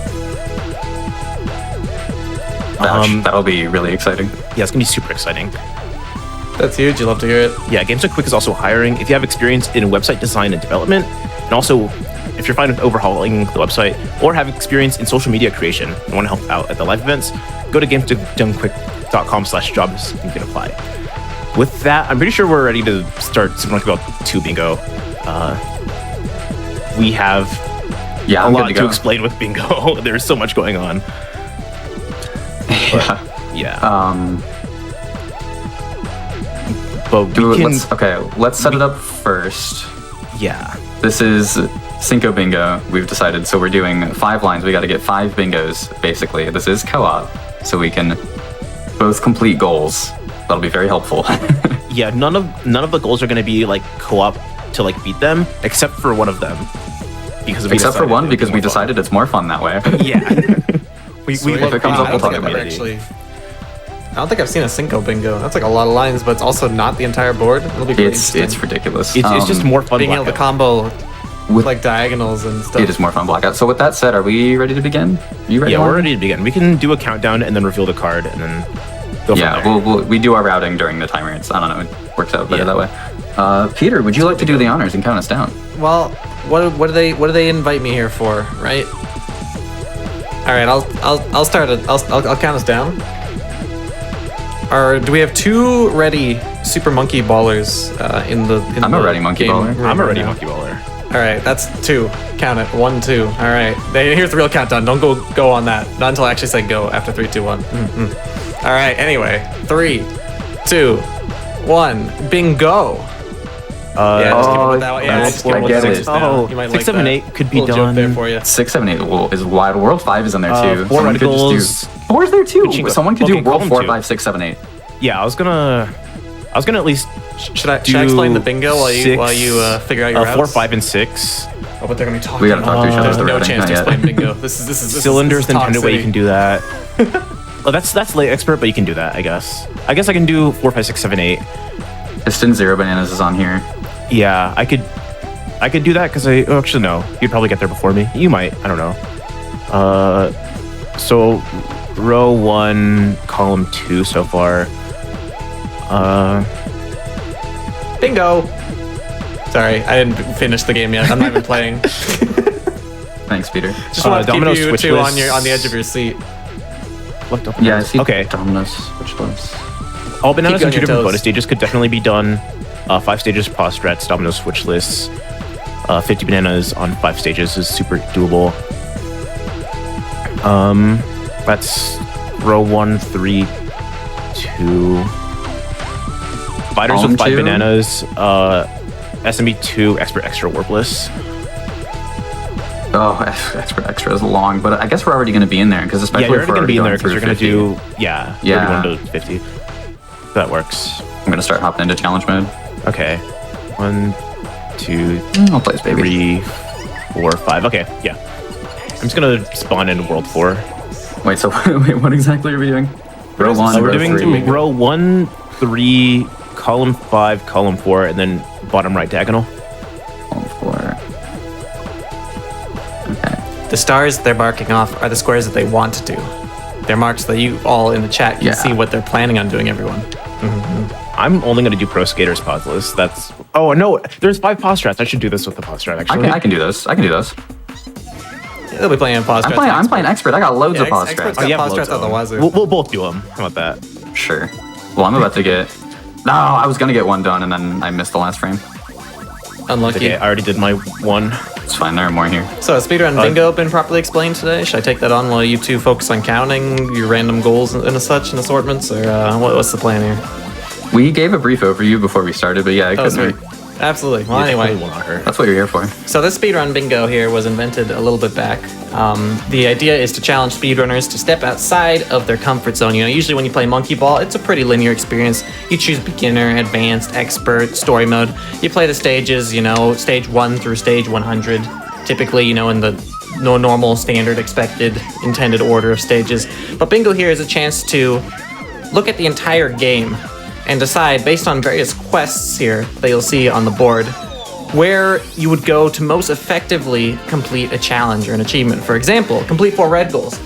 That'll be really exciting.
Yeah, it's going to be super exciting.
That's huge. You love to hear it.
Yeah, Games Done Quick is also hiring. If you have experience in website design and development, and also if you're fine with overhauling the website or have experience in social media creation and want to help out at the live events, go to gamesdonequick.com/jobs and you can apply. With that, I'm pretty sure we're ready to start Super Monkey Ball 2 Bingo. We have a lot to explain with Bingo. There's so much going on. But
let's set it up first.
Yeah.
This is Cinco Bingo, we've decided. So we're doing 5 lines. We got to get 5 bingos, basically. This is co-op, so we can both complete goals. That'll be very helpful.
Yeah, none of the goals are going to be like co-op to like beat them, except for one of them. Because we
decided it's more fun that way.
Yeah.
If it comes up, we'll talk about it.
I don't think I've seen a Cinco Bingo. That's like a lot of lines, but it's also not the entire board. It'll be pretty interesting.
It's ridiculous.
It's just more fun.
Being able to combo
With-
like diagonals and stuff.
It is more fun blackout. So with that said, are we ready to begin? Are you ready?
Yeah, we're
Lauren?
ready to begin. We can do a countdown and then reveal the card and then go from
Yeah,
there.
we do our routing during the timer. It's, I don't know, it works out better
Yeah.
that way. Peter, would you like to do the honors and count us down?
Well, what do they invite me here for, right? All right, I'll start it. I'll count us down. Or do we have 2 ready Super Monkey Ballers in the?
I'm a ready Monkey
game
Baller.
room
I'm
right
already
now?
Monkey Baller.
All right, that's 2. Count it. 1, 2. All right. Here's the real countdown. Don't go on that. Not until I actually say go after 3, 2, 1. All right. Anyway, 3, 2, 1. Bingo. Yeah, just keep it with that one. Yeah,
that's-
just keep it
I
with
get
the
it.
sixes down.
Oh,
You might
6,
like
7,
that.
8 could be
Little joke there
done.
for you.
6, 7, 8 is wide. World 5 is in there too.
4
Someone could just
reticles.
do. 4 is there too.
Pachinko.
Someone could
Okay,
do World
call
4,
them
5, 6, 7, 8.
Yeah, I was gonna at least
Should I explain the bingo while you figure out your
4,
routes?
5, and 6
Oh, but they're gonna be talking.
We gotta talk to each other.
There's
the
no
routing,
chance
not
to
yet.
explain bingo. This is
cylinders.
this is
Nintendo way you
toxicity.
can do that. Oh, that's late expert, but you can do that. I guess I can do 4, 5, 6, 7, 8.
Piston 0 bananas is on here.
Yeah, I could do that because actually no, you'd probably get there before me. You might, I don't know. So row 1, column 2 so far.
Bingo. Sorry, I didn't finish the game yet. I'm not even playing.
Thanks, Peter.
Just want to keep
Domino's
you
switch
2
lists.
on the edge of your seat.
Left up.
Yeah, I see.
Okay.
Domino's switch list.
All bananas
Keep
and
you
2
on your
different
toes.
bonus stages could definitely be done. 5 stages pause strats, domino switch lists. 50 bananas on 5 stages is super doable. That's row 1, 3, 2. Fighters
Column
with 5
2?
bananas. SMB 2, expert extra warpless.
Oh, extra is long, but I guess we're already going to be in there because
Yeah,
especially
you're
if
already
we're
gonna be in there
going
because
through
you're gonna
50.
do yeah,
Yeah.
31 to 50. That works.
I'm going to start hopping into challenge mode.
Okay. 1, 2,
I'll play this baby.
3, 4, 5. Okay, yeah. I'm just gonna spawn in World 4.
Wait, so wait, what exactly are we doing? Row 1,
So we're
row
doing
3.
row 1, 3, column 5, column 4, and then bottom right diagonal.
Column 4. Okay.
The stars they're marking off are the squares that they want to do. They're marked so that you all in the chat can
Yeah.
see what they're planning on doing, everyone.
I'm only gonna do Pro Skaters pause list. That's oh no, there's 5 pause strats. I should do this with the pause strat actually.
I can do this. I can do this.
Yeah, they'll be playing in pause.
I'm playing expert. I got loads of pause
Experts
strats.
got
yeah,
pause
loads
strats out the
of
wazoo.
them. We'll both do them. How about that?
Sure. Well, I'm about to get. No, I was gonna get one done and then I missed the last frame.
Unlucky.
Okay, I already did my one.
It's fine. There are more here.
So, has speedrun bingo been properly explained today? Should I take that on while you two focus on counting your random goals and such and assortments, or what's the plan here?
We gave a brief overview before we started, but yeah, it
Oh,
couldn't
sweet.
hurt.
Absolutely. Well,
Yeah,
anyway,
definitely will not hurt.
That's what you're here for.
so this speedrun bingo here was invented a little bit back. The idea is to challenge speedrunners to step outside of their comfort zone. You know, usually when you play Monkey Ball, it's a pretty linear experience. You choose beginner, advanced, expert, story mode. You play the stages, you know, stage 1 through stage 100. Typically, you know, in the normal, standard, expected, intended order of stages. But bingo here is a chance to look at the entire game and decide, based on various quests here that you'll see on the board, where you would go to most effectively complete a challenge or an achievement. For example, complete 4 red goals.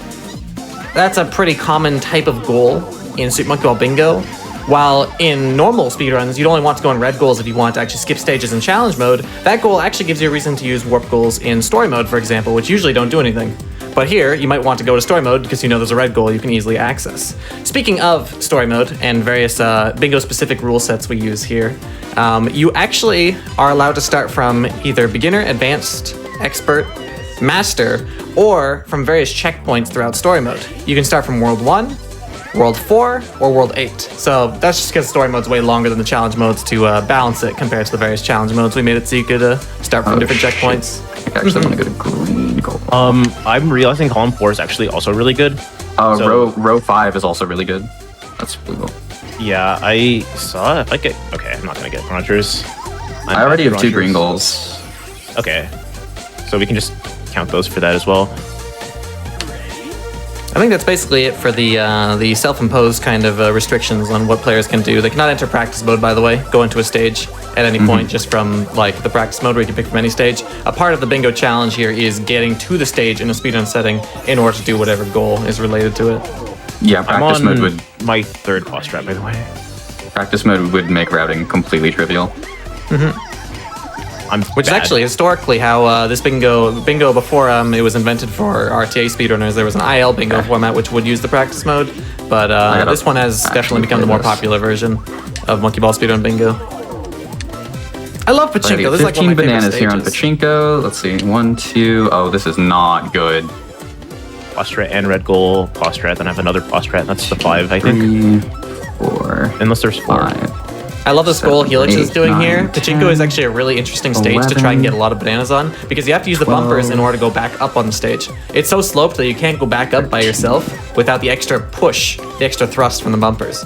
That's a pretty common type of goal in Super Monkey Ball Bingo. While in normal speedruns, you'd only want to go in red goals if you want to actually skip stages in challenge mode. That goal actually gives you a reason to use warp goals in story mode, for example, which usually don't do anything. But here, you might want to go to story mode because you know there's a red goal you can easily access. Speaking of story mode and various bingo-specific rule sets we use here, you actually are allowed to start from either beginner, advanced, expert, master, or from various checkpoints throughout story mode. You can start from World 1, World 4, or World 8. So that's just because story mode's way longer than the challenge modes to balance it compared to the various challenge modes. We made it so you could start from different
shit.
checkpoints.
I actually want to go to green goal.
I'm realizing column 4 is actually also really good. so-
row 5 is also really good. That's blue goal.
Yeah, I saw if I get okay, I'm not gonna get Rogers.
I already have 2 green goals.
Okay. So we can just count those for that as well.
I think that's basically it for the self-imposed kind of restrictions on what players can do. They cannot enter practice mode, by the way, go into a stage. at any point just from like the practice mode where you can pick from any stage. A part of the bingo challenge here is getting to the stage in a speedrun setting in order to do whatever goal is related to it.
Yeah,
I'm
practice
on
mode would
my third pause strat, by the way.
practice mode would make routing completely trivial.
Which is actually historically how this bingo before it was invented for RTA speedrunners. There was an IL bingo format which would use the practice mode, but this one has definitely become the more popular version of Monkey Ball Speedrun Bingo. I love Pachinko. This is like one
15
of my favorite
bananas here on
stages.
Pachinko. Let's see. 1, 2. Oh, this is not good.
Pause strat and red goal, pause strat, then I have another pause strat. That's the 5, I think.
3, 4,
Unless there's 4.
5.
I love this goal
7,
Helix is
8,
doing
9,
here.
10,
Pachinko is actually a really interesting stage to try and get a lot of bananas on because you have to use the bumpers in order to go back up on the stage. It's so sloped that you can't go back up by yourself without the extra push, the extra thrust from the bumpers,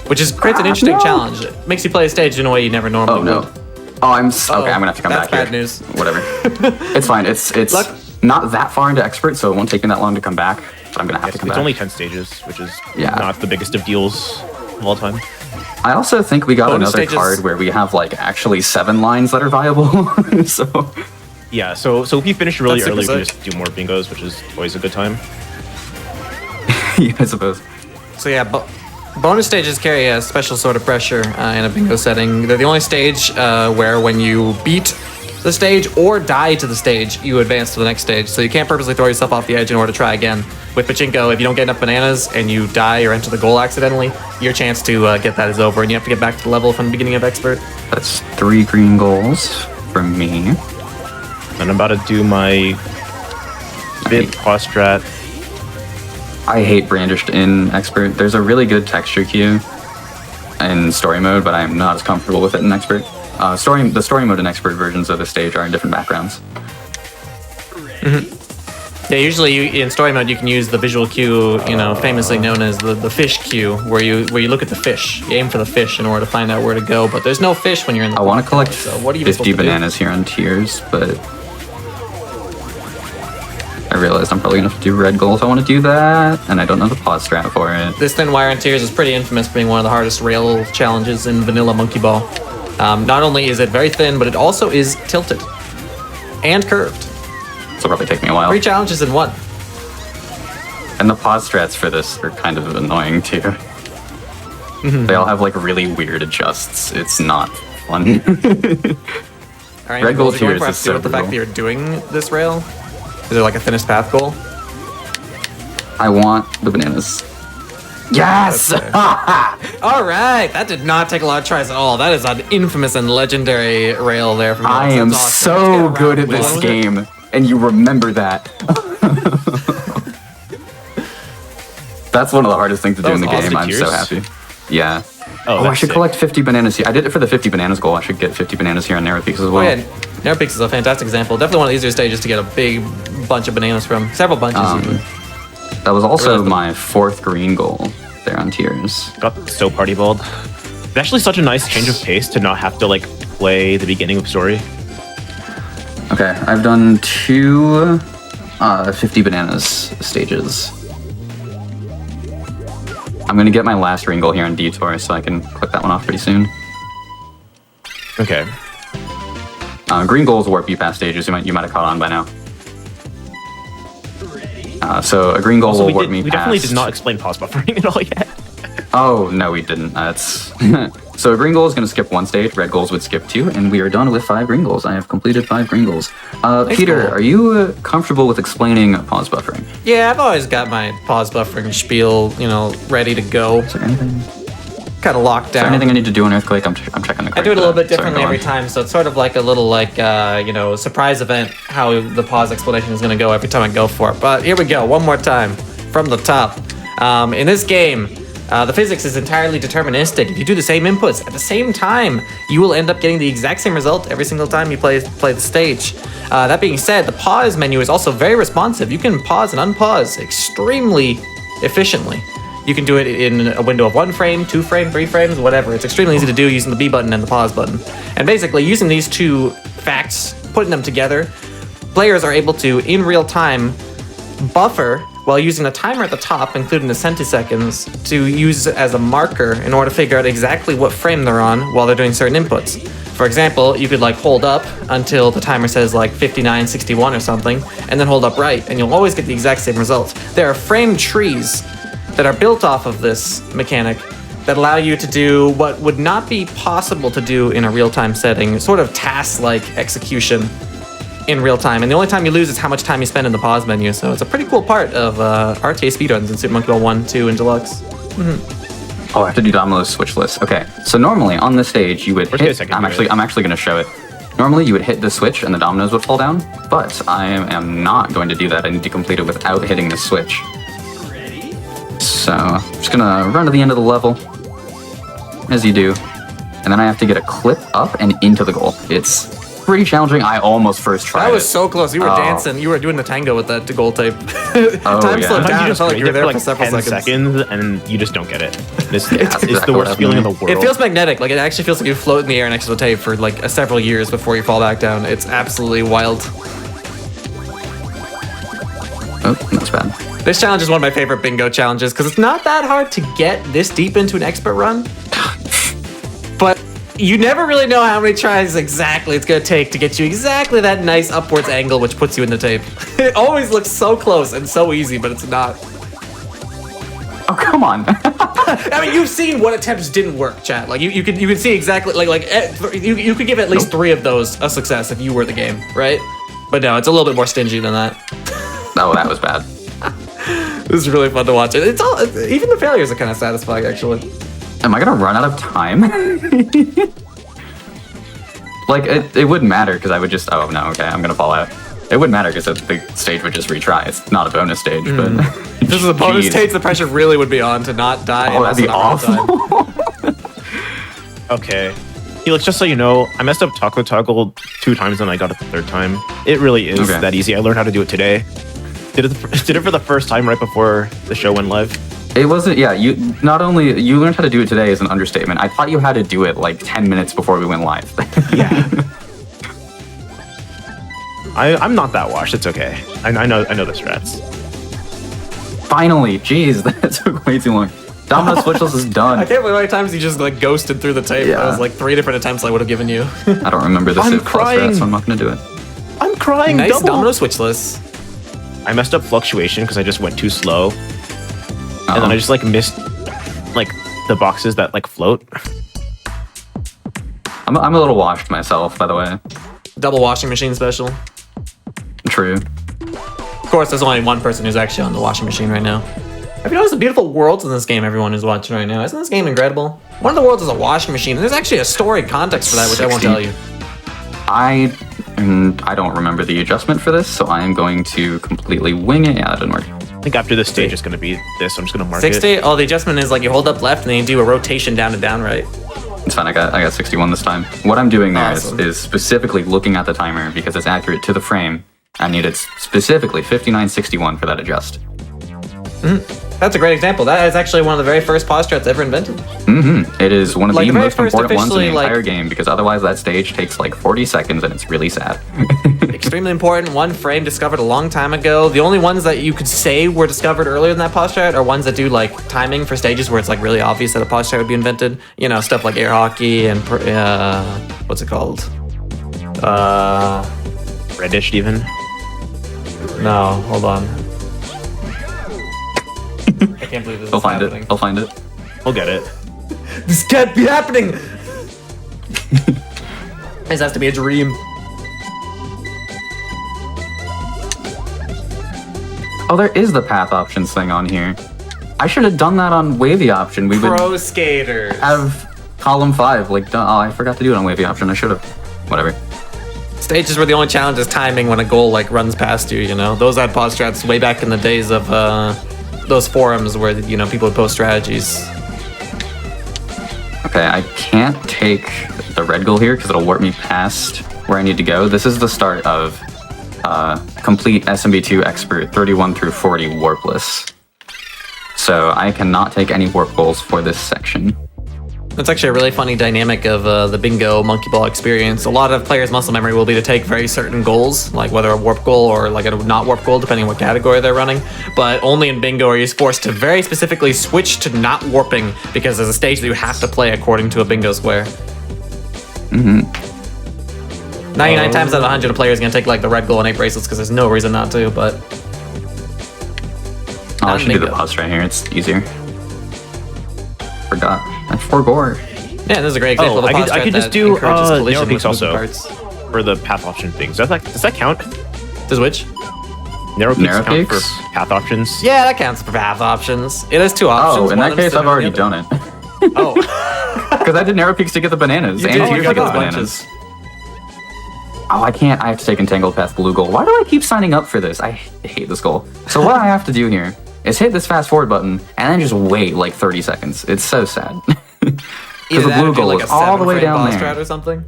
which creates an interesting challenge. It makes you play a stage in a way you never normally
Oh no.
would.
Oh, okay. I'm gonna have to come
That's
back
bad
here.
news.
Whatever. It's fine. It's
Luck-
not that far into expert, so it won't take me that long to come back. But I'm gonna have to come
It's
back.
only 10 stages, which is
Yeah.
not the biggest of deals of all time.
I also think we got
Bonus
another
stages-
card where we have like actually 7 lines that are viable. So
Yeah, so if you finish really
That's
early, you
super
can just do more bingos, which is always a good time.
yeah, I suppose.
So yeah, bonus stages carry a special sort of pressure in a bingo setting. They're the only stage where when you beat the stage or die to the stage, you advance to the next stage. So you can't purposely throw yourself off the edge in order to try again. With Pachinko, if you don't get enough bananas and you die or enter the goal accidentally, your chance to get that is over, and you have to get back to the level from the beginning of expert.
That's 3 green goals from me.
And I'm about to do my 5th pause strat.
I hate brandished in expert. There's a really good texture cue in story mode, but I'm not as comfortable with it in expert. The story mode and expert versions of the stage are in different backgrounds.
Yeah, usually in story mode you can use the visual cue, famously known as the fish cue, where you look at the fish, you aim for the fish in order to find out where to go. But there's no fish when you're in the.
I want to collect
So what are you
50
supposed to do?
bananas here on tiers, but I realized I'm probably gonna have to do red gold if I want to do that, and I don't know the pause strat for it.
This thin wire in tiers is pretty infamous for being one of the hardest rail challenges in vanilla Monkey Ball. Not only is it very thin, but it also is tilted and curved.
So it'll probably take me a while.
3 challenges in 1.
And the pause strats for this are kind of annoying too. They all have like really weird adjusts. It's not fun.
All right,
Red
goals
gold
are going
tiers
for
is
us to do with the
so
fact that
brutal.
you're doing this rail. Is there like a thinnest path goal?
I want the bananas. Yes!
Okay. All right, that did not take a lot of tries at all. That is an infamous and legendary rail there from
I
Alex.
am
That's awesome. Let's
so
get
good at
around. What
this
was it?
game, and you remember that. That's one of the hardest things to do in the
was
game.
awesome.
I'm so happy. Yeah.
Oh,
I
that's
should
sick.
collect 50 bananas here. I did it for the 50 bananas goal. I should get 50 bananas here on Narrow Peaks as
Oh
well.
yeah, Narrow is a fantastic example. Definitely one of the easier stages to get a big bunch of bananas from. Several bunches. even.
That was also
realized
my 4th green goal there on tiers.
Got so party balled. It's actually such a nice change of pace to not have to like play the beginning of story.
Okay, I've done 2 50 bananas stages. I'm gonna get my last green goal here on Detour, so I can click that one off pretty soon.
Okay.
Green goals warp you past stages. You might have caught on by now. So a green goal
Also,
will warp me
we
past.
definitely did not explain pause buffering at all yet.
Oh no, we didn't. That's so a green goal is going to skip 1 stage. Red goals would skip 2, and we are done with 5 green goals. I have completed 5 green goals. Peter,
goal.
are you comfortable with explaining pause buffering?
Yeah, I've always got my pause buffering spiel, ready to go.
Is there anything?
Kind of locked
Is there
down.
anything I need to do on Earthquake? I'm checking the.
I do it a little bit
Sorry,
differently
go on.
every time, so it's sort of like a little surprise event how the pause explanation is going to go every time I go for it. But here we go, one more time from the top. In this game, the physics is entirely deterministic. If you do the same inputs at the same time, you will end up getting the exact same result every single time you play the stage. That being said, the pause menu is also very responsive. You can pause and unpause extremely efficiently. You can do it in a window of 1 frame, 2 frame, 3 frames, whatever. It's extremely easy to do using the B button and the pause button. And basically, using these 2 facts, putting them together, players are able to, in real time, buffer while using a timer at the top, including the centiseconds, to use as a marker in order to figure out exactly what frame they're on while they're doing certain inputs. For example, you could like hold up until the timer says like 59:61 or something, and then hold up right, and you'll always get the exact same result. There are frame trees that are built off of this mechanic that allow you to do what would not be possible to do in a real-time setting, sort of task-like execution in real time. And the only time you lose is how much time you spend in the pause menu. So it's a pretty cool part of RTA speedruns in Super Monkey Ball 1, 2, and Deluxe.
Oh, I have to do Domino's switch list. Okay, so normally on this stage you would
Where's the
hit.
second
I'm
unit?
actually going to show it. Normally you would hit the switch and the dominoes would fall down, but I am not going to do that. I need to complete it without hitting the switch. So I'm just gonna run to the end of the level, as you do, and then I have to get a clip up and into the goal. It's pretty challenging. I almost first tried
That was
it.
so close. You were
Oh.
dancing. You were doing the tango with that goal tape.
Oh,
Time
yeah.
slowed
Sometimes
down.
You
It
just
felt like
wait
you were there for
like
several
10
seconds.
and you just don't get it. It's
that's
the
exactly
worst
what
feeling in the
happened.
world.
It feels magnetic. Like it actually feels like you float in the air next to the tape for like several years before you fall back down. It's absolutely wild.
Oh, that's bad.
This challenge is one of my favorite bingo challenges because it's not that hard to get this deep into an expert run. But you never really know how many tries exactly it's going to take to get you exactly that nice upwards angle which puts you in the tape. It always looks so close and so easy, but it's not.
Oh, come on.
I mean, you've seen what attempts didn't work, chat. Like you could see exactly you could give at least 3 of those a success if you were the game, right? But no, it's a little bit more stingy than that.
Oh, that was bad.
This is really fun to watch. It's all even the failures are kind of satisfying, actually.
Am I gonna run out of time? Like, it wouldn't matter because I would just, oh no, okay, I'm gonna fall out. It wouldn't matter because the stage would just retry. It's not a bonus stage, but...
If this is a bonus
Jeez.
stage, the pressure really would be on to not die.
Oh,
and
that'd be
also not run out of
awful.
time.
Okay. Felix, just so you know, I messed up Taco Toggle 2 times and I got it the 3rd time. It really is
Okay.
that easy. I learned how to do it today. Did it for the first time right before the show went live.
It wasn't, yeah, you learned how to do it today is an understatement. I thought you had to do it like 10 minutes before we went live.
Yeah. I'm not that washed. It's okay. I know the strats.
Finally, jeez, that took way too long. Domino's switchless is
I
done.
can't believe how many times you just like ghosted through the tape.
Yeah.
That was like 3 different attempts I would have given you.
I don't remember the
I'm
Civ Plus
crying.
strat, so I'm not gonna do it.
I'm crying.
Nice
double.
domino switchless.
I messed up fluctuation because I just went too slow, and then I just like missed like the boxes that like float.
I'm a little washed myself, by the way.
Double washing machine special.
True.
Of course, there's only one person who's actually on the washing machine right now. Have you noticed the beautiful worlds in this game everyone is watching right now? Isn't this game incredible? One of the worlds is a washing machine, and there's actually a story context for that, which I won't
60.
tell you.
I don't remember the adjustment for this, so I am going to completely wing it. Yeah, that didn't work.
I think after this stage it's gonna be this. So I'm just gonna mark it.
60? Oh, the adjustment is like you hold up left and then you do a rotation down to down right.
It's fine, I got 61 this time. What I'm doing there
Awesome.
is specifically looking at the timer because it's accurate to the frame. I needed specifically 59:61 for that adjust.
That's a great example. That is actually one of the very first pause strats ever invented.
It is one of
Like
the
the very
most
first
important ones in the
officially, like-
entire game because otherwise that stage takes like 40 seconds and it's really sad.
Extremely important. One frame discovered a long time ago. The only ones that you could say were discovered earlier than that pause strat are ones that do like timing for stages where it's like really obvious that a pause strat would be invented. You know, stuff like air hockey and what's it called?
Reddish even.
No, hold on. I can't believe this
I'll
is
find
happening.
it. I'll find it.
We'll get it.
This can't be happening. This has to be a dream.
Oh, there is the path options thing on here. I should have done that on wavy option. We would
Pro skaters.
have column 5 like done. Oh, I forgot to do it on wavy option. I should have. Whatever.
Stages where the only challenge is timing when a goal like runs past you, you know? Those had pause strats way back in the days of those forums where, you know, people would post strategies.
Okay, I can't take the red goal here because it'll warp me past where I need to go. This is the start of complete SMB2 expert 31 through 40 warpless. So I cannot take any warp goals for this section.
That's actually a really funny dynamic of the bingo monkey ball experience. A lot of players' muscle memory will be to take very certain goals, like whether a warp goal or like a not warp goal, depending on what category they're running. But only in bingo are you forced to very specifically switch to not warping because there's a stage that you have to play according to a bingo square. 99 times out of 100, a player is going to take like the red goal and 8 bracelets because there's no reason not to, but...
Oh, I should do the
bingo.
pause right here. It's easier. Forgot. I forgot.
Yeah, this is a great example of a
I
pause
could
strat
just
that
do
encourages collision
narrow
with
peaks
moving
also
parts.
for the path option things. Does that count?
Does which?
Narrow peaks
Narrow
count
peaks?
for path options?
Yeah, that counts for path options. It has 2 options.
Oh, in
one
that
of them's
case, I've
different
already
than
done it.
the other. Oh,
Because I did narrow peaks to get the bananas.
you
and
did.
tears
You
to get
got
the
bunches.
bananas. Oh, I can't. I have to take entangled path blue goal. Why do I keep signing up for this? I hate this goal. So what I have to do here is hit this fast forward button and then just wait like 30 seconds. It's so sad. Because
Either
the
that
blue
or do
goal
like
is
a
all the way
7-frame
down
boss
there.
strat or something.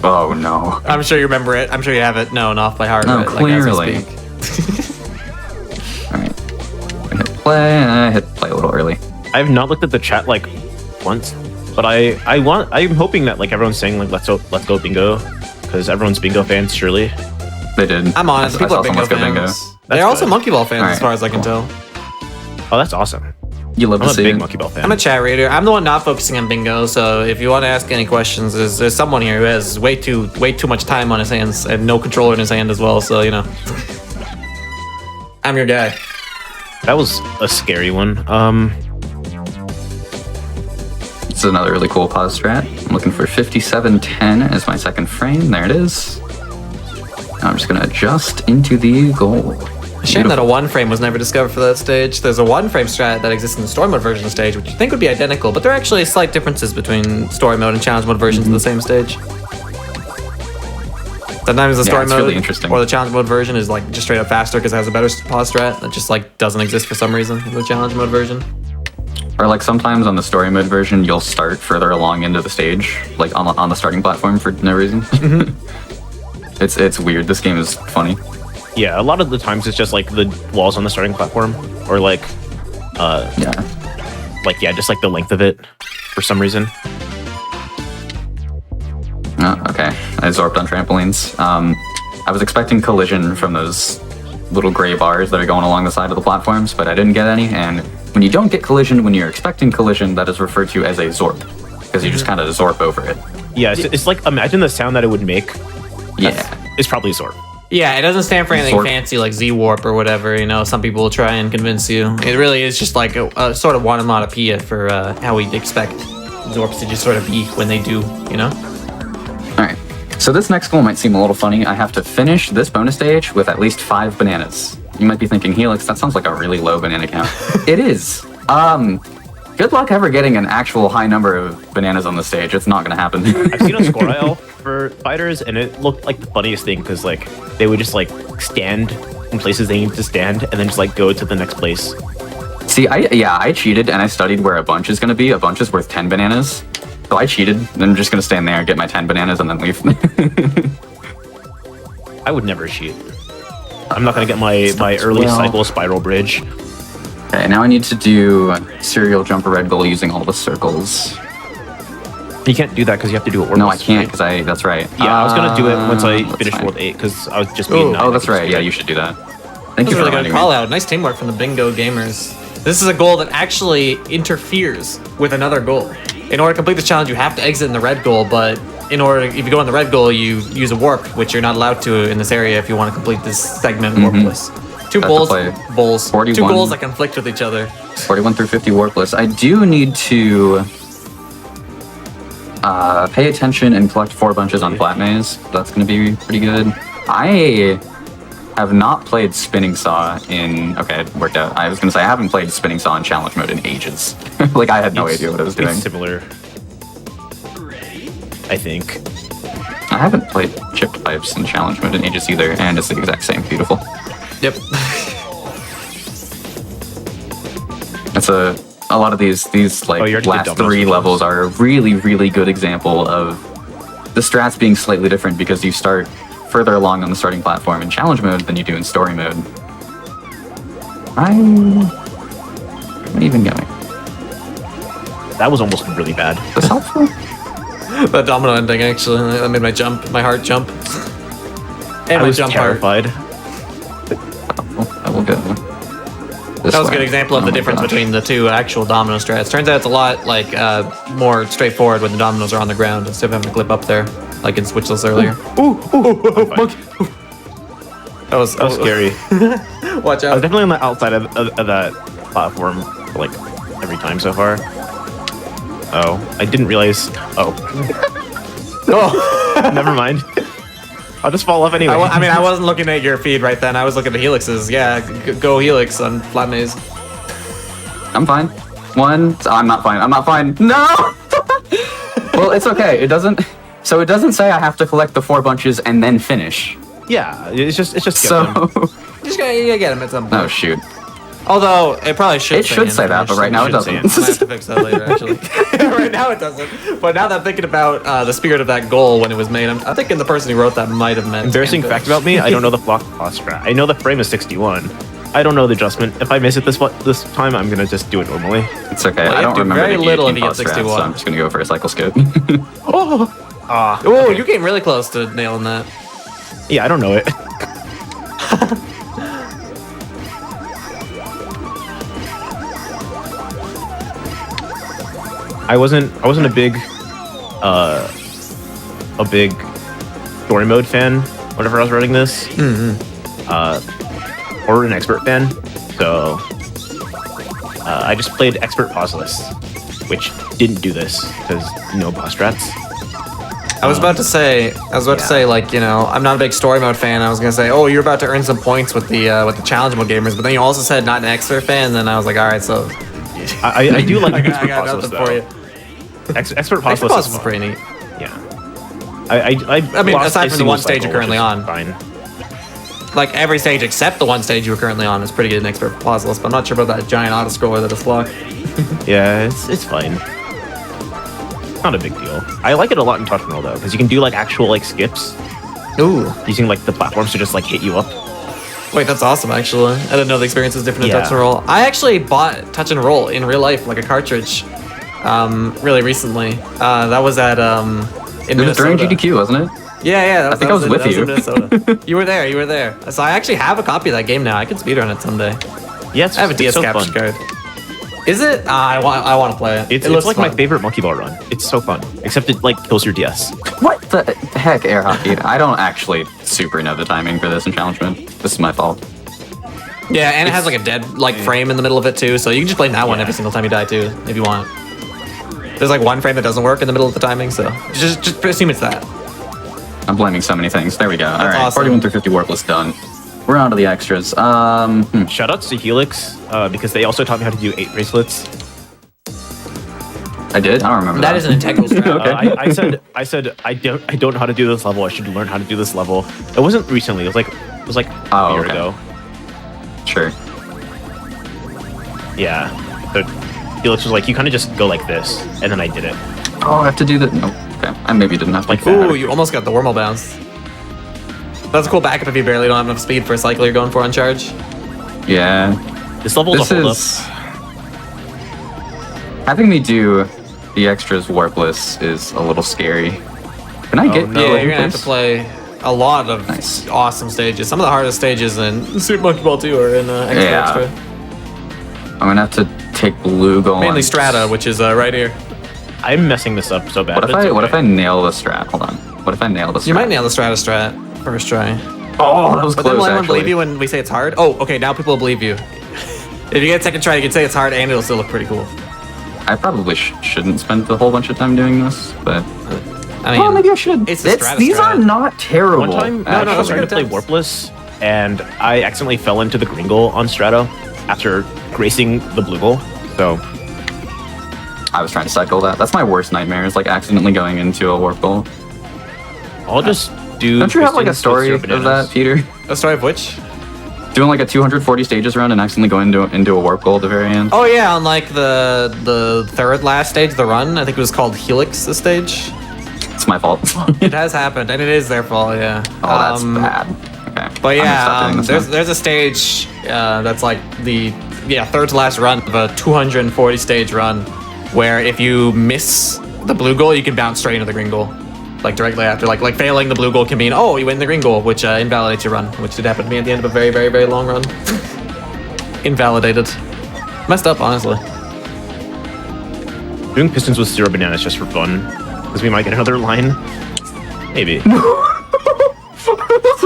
Oh no.
I'm sure you remember it. I'm sure you have it known off by heart.
No,
but, like, as we
clearly.
speak.
All right. I hit play. I hit play a little early.
I have not looked at the chat like once, but I'm hoping that like everyone's saying like let's go bingo, because everyone's bingo fans surely.
They did.
I'm honest.
I
People
saw
are bingo
someone go
fans.
That's
They're also
good.
monkey ball fans, as
Alright,
far as I can
cool.
tell.
Oh, that's awesome.
You love
I'm
to
a
see
big
it.
monkey ball fan.
I'm a chat reader. I'm the one not focusing on bingo. So if you want to ask any questions, there's someone here who has way too much time on his hands and no controller in his hand as well. So I'm your guy.
That was a scary one.
This is another really cool pause strat. I'm looking for 5710 as my second frame. There it is. Now I'm just going to adjust into the goal.
Shame that a 1-frame was never discovered for that stage. There's a 1-frame strat that exists in the story mode version of the stage, which you think would be identical, but there are actually slight differences between story mode and challenge mode versions of the same stage. Sometimes the story
it's
mode
really interesting.
or the challenge mode version is like just straight up faster because it has a better pause strat that just like doesn't exist for some reason in the challenge mode version.
Or like sometimes on the story mode version, you'll start further along into the stage, like on the starting platform for no reason. It's weird. This game is funny.
Yeah, a lot of the times it's just like the walls on the starting platform, or like,
Yeah.
just like the length of it for some reason.
Oh, okay. I zorped on trampolines. I was expecting collision from those little gray bars that are going along the side of the platforms, but I didn't get any. And when you don't get collision when you're expecting collision, that is referred to as a zorp, because you just kind of zorp over it.
Yeah, it's like, imagine the sound that it would make.
Yeah.
It's probably Zorp.
Yeah, it doesn't stand for anything
Zorp.
fancy like Z-Warp or whatever, some people will try and convince you. It really is just like a sort of onomatopoeia for how we'd expect Zorps to just sort of be when they do,
All right. So this next goal might seem a little funny. I have to finish this bonus stage with at least 5 bananas. You might be thinking, Helix, that sounds like a really low banana count. It is. Good luck ever getting an actual high number of bananas on the stage. It's not going to happen.
I've seen a score aisle for fighters, and it looked like the funniest thing because like they would just like stand in places they need to stand, and then just like go to the next place.
See, I cheated and I studied where a bunch is going to be. A bunch is worth 10 bananas. So I cheated. And I'm just going to stand there and get my 10 bananas and then leave.
I would never cheat. I'm not gonna get my early
well.
cycle spiral bridge.
Okay, now I need to do serial jumper red goal using all the circles.
You can't do that because you have to do it.
No, I can't because that's right.
Yeah, I was gonna do it once I
that's
finish
fine.
World 8 because I was just being.
Oh, that's right. Yeah, you should do that. Thank
That's
you
a
for
really good
reminding
call
me.
out. Nice teamwork from the bingo gamers. This is a goal that actually interferes with another goal. In order to complete this challenge, you have to exit in the red goal, but if you go in the red goal, you use a warp, which you're not allowed to in this area if you want to complete this segment warpless. Two
Have to
bowls,
play
bowls,
41.
two goals that conflict with each other.
41 through 50 warpless. I do need to pay attention and collect 4 bunches on flat maze. That's going to be pretty good. I have not played Spinning Saw in... Okay, it worked out. I was going to say I haven't played Spinning Saw in challenge mode in ages. Like, I had no idea what I was doing.
It's similar. I think.
I haven't played Chipped Pipes in challenge mode in ages either, and it's the exact same. Beautiful.
Yep.
It's a lot of these like
you already did
last
dominoes
3
with
levels
those.
are a really, really good example of the strats being slightly different because you start further along on the starting platform in challenge mode than you do in story mode. I'm not even going.
That was almost really bad.
Is this helpful?
That domino ending actually, that made my heart jump. And
I
my
was
jump
terrified.
Helpful. I will go
That was a
way.
good example of
Oh
the
my
difference
gosh.
between the two actual domino strats. Turns out it's a lot like more straightforward when the dominoes are on the ground instead of having to clip up there, like in Switchless earlier. That was
Scary.
Watch
I was
out.
definitely on the outside of that platform for like every time so far. Oh, I didn't realize. Oh,
Oh.
never mind. I'll just fall off anyway.
I mean, I wasn't looking at your feed right then. I was looking at Helix's. Yeah, go Helix on Flat Maze.
I'm fine. I'm not fine. I'm not fine. No! Well, it's okay. It doesn't say I have to collect the 4 bunches and then finish.
Yeah, it's just get them.
So,
Just gotta get him at some point.
oh shoot.
Although it probably should.
It should say that, but right now it
should say
doesn't.
I have to fix that later, actually. Right now it doesn't. But now that I'm thinking about the spirit of that goal when it was made, I'm thinking the person who wrote that might have meant.
Embarrassing fact about me: I don't know the block strat. I know the frame is 61. I don't know the adjustment. If I miss it this time, I'm gonna just do it normally.
It's okay.
Well, you
I
have
don't
to do
remember
very
the
little if
guillotine
you get
pause strat,
61.
so I'm just gonna go for a cycle skip.
Oh, you came really close to nailing that.
Yeah, I don't know it. I wasn't a big story mode fan whenever I was running this, or an expert fan. So I just played expert pauseless, which didn't do this because no boss strats.
I was about to say, like, you know, I'm not a big story mode fan. I was gonna say, oh, you're about to earn some points with the challenge mode gamers, but then you also said not an expert fan. And then I was like, all right, so
I do like
I
expert
got
pauseless
nothing for you.
though. Expert
Expert
pauseless
Boss
is
is
fun.
pretty neat.
Yeah. I
mean,
lost
aside
a
from the
single
one stage you're
cycle,
currently
which is
on.
fine.
Like every stage except the one stage you were currently on is pretty good in expert pauseless, but I'm not sure about that giant auto scroller that it's locked.
Yeah, it's fine. Not a big deal. I like it a lot in Touch and Roll though, because you can do like actual like skips
Ooh,
using like the platforms to just like hit you up.
wait, that's awesome. Actually, I didn't know the experience was different in
Yeah.
Touch and Roll. I actually bought Touch and Roll in real life, like a cartridge, really recently. That was at in
It was during
Minnesota.
GDQ, wasn't it?
Yeah, that
I think I was
in-
with
that
you.
in Minnesota. You were there. So I actually have a copy of that game now. I can speedrun it someday.
Yeah, it's,
I have a
it's
DS
so
capture
fun.
card. Is it? I want to play it.
It's
it looks
like
fun.
my favorite monkey ball run. It's so fun, except it like kills your DS.
What the heck, air hockey? I don't actually super know the timing for this in challenge mode. This is my fault.
Yeah, and it has like a dead frame in the middle of it too, so you can just play that one
Yeah.
every single time you die too, if you want. There's like one frame that doesn't work in the middle of the timing, so just assume it's that.
I'm blaming so many things. There we go. All right,
awesome.
41 through 50 warp list done. We're on to the extras.
Shoutouts to Helix because they also taught me how to do 8 bracelets.
I did. I don't remember that.
That is an integral strat.
Okay.
I said I don't know how to do this level. I should learn how to do this level. It wasn't recently. It was like
Oh,
a year
okay.
ago.
Sure.
Yeah. So Felix was like, you kind of just go like this, and then I did it.
Oh, I have to do that. No. Okay. I maybe didn't have to.
Like
do that.
Ooh, you almost got the wormhole bounce. That's a cool backup if you barely don't have enough speed for a cycle you're going for on charge.
Yeah.
This level's
This
a hold
is having me do the extras warpless is a little scary. Can I get?
no.
Yeah,
the
you're gonna have to
please?
play a lot of
Nice.
awesome stages. Some of the hardest stages in Super Monkey Ball 2 are in extra
Yeah.
extra.
I'm gonna have to take blue goal.
Mainly Strata, which is right here.
up. I'm messing this up so bad.
What if
but it's
what if I
okay.
nail the strat? Hold on. What if I nail the strat?
You might nail the Strata strat first try.
Oh, that was
But then
close.
will anyone
Actually.
believe you when we say it's hard? Oh, okay, now people will believe you. If you get a second try, you can say it's hard and it'll still look pretty cool.
I probably shouldn't spend a whole bunch of time doing this, but
I mean,
well, maybe I should.
It's the Strata
These
strat.
are not terrible.
One time,
no,
I
those
was
are
trying to
good
play
attempts.
warpless, and I accidentally fell into the green goal on Strato after gracing the blue goal. So
I was trying to cycle that. That's my worst nightmare, is like accidentally going into a warp goal.
I'll just do.
Don't you have like a
Pistons,
story
Toaster
of
Bananas.
that, Peter?
A story of which?
Doing like a 240 stages run and accidentally going into a warp goal at the very end.
Oh yeah, on like the third last stage of the run, I think it was called Helix, the stage.
It's my fault.
It has happened, and it is their fault, yeah.
Oh, that's bad. Okay.
But
I'm gonna stop doing
yeah,
this now.
there's a stage that's like the third to last run of a 240 stage run, where if you miss the blue goal, you can bounce straight into the green goal, like directly after. Like failing the blue goal can mean, oh, you win the green goal, which invalidates your run, which did happen to me at the end of a very, very, very long run. invalidated. Messed up, honestly.
Doing pistons with 0 bananas just for fun, because we might get another line. Maybe.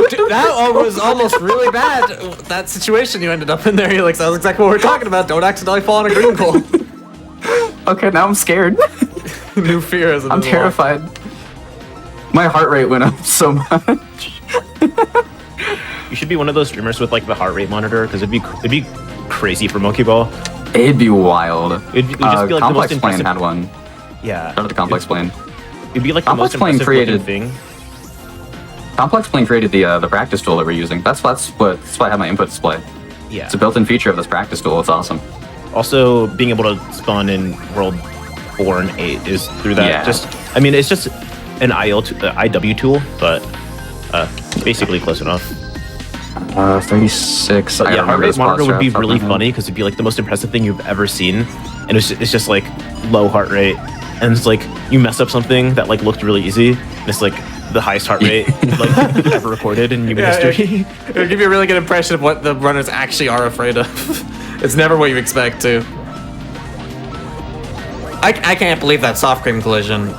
Dude, that was almost really bad. That situation you ended up in there, Helix. That was exactly what we're talking about. Don't accidentally fall on a green goal.
Okay, now I'm scared.
New fear as
I'm terrified. My heart rate went up so much.
You should be one of those streamers with like the heart rate monitor, because it'd be crazy for Monkey Ball.
It'd be wild.
It'd just be like the most
Complex Plane
impressive.
had one.
Yeah.
Shout out to Complex Plane.
It'd be like the
Complex
most
Plane
impressive looking
created-
thing.
Complex Plane created the practice tool that we're using. That's why I have my input display.
Yeah.
It's a built-in feature of this practice tool. It's awesome.
Also, being able to spawn in World 4 and 8 is through that.
Yeah.
I mean, it's just an IW tool, but basically close enough.
36.
But
I
yeah, heart
remember
rate
this
monitor would be
posture off the
really
top of my
funny, because it'd be like the most impressive thing you've ever seen, and it's just like low heart rate, and it's like you mess up something that like looked really easy, and it's like the highest heart rate like ever recorded in human history.
It'll give you a really good impression of what the runners actually are afraid of. It's never what you expect, too. I can't believe that soft cream collision.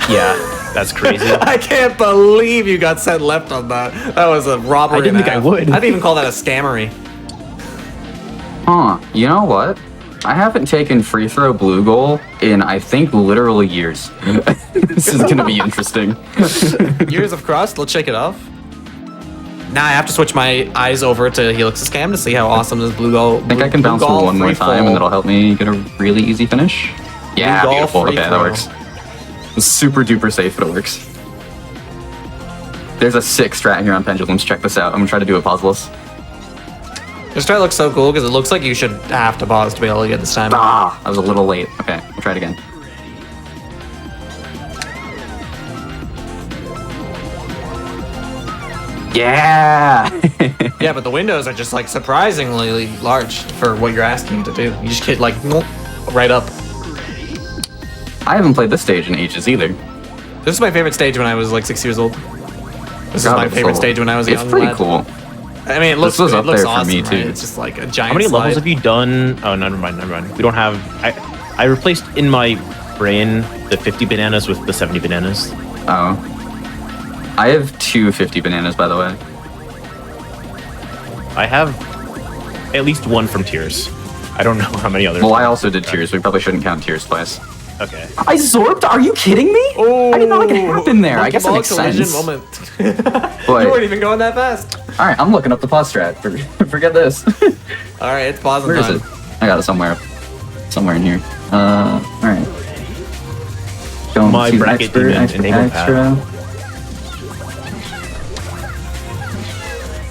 Yeah, that's crazy.
I can't believe you got sent left on that. That was a robbery.
I didn't
and a
think I
half.
would.
I'd even call that a scammery.
Huh. You know what? I haven't taken free throw blue goal in, I think, literally years. This is going to be interesting.
Years of crust. Let's shake it off. Now I have to switch my eyes over to Helix's cam to see how awesome this blue goal.
I think I can bounce through one more time, and that'll help me get a really easy finish. Yeah,
Blue goal,
beautiful.
free
Okay, that
throw.
works. It's super duper safe, but it works. There's a sick strat here on pendulums. Check this out. I'm gonna try to do it pauseless.
This try looks so cool because it looks like you should have to pause to be able to get this time.
Ah, I was a little late. Okay, we'll try it again. Yeah.
Yeah, but the windows are just like surprisingly large for what you're asking to do. You just get like right up.
I haven't played this stage in ages either.
This is my favorite stage when I was like 6 years old. This is my favorite stage when I was a
It's
young
pretty
lad.
cool.
I mean, it looks,
This was
it
up
looks
there for
awesome,
me,
right?
too.
It's just like a giant
How many
slide.
levels have you done? Oh, never mind. We don't have. I replaced in my brain the 50 bananas with the 70 bananas.
Oh. I have 250 bananas, by the way.
I have at least one from Tears. I don't know how many others.
Well, I also did Tears. We probably shouldn't count Tears twice.
Okay.
I zorped? Are you kidding me?
Oh,
I didn't know it could happen there. I
monkey
guess that
ball
makes
collision
sense.
Moment.
Boy.
You weren't even going that fast.
All right, I'm looking up the pause strat. Forget this.
All right, it's pausing
Where is
time.
it? I got it somewhere. Somewhere in here. All right. Going
My
to
bracket
expert,
demon
expert,
enable
extra.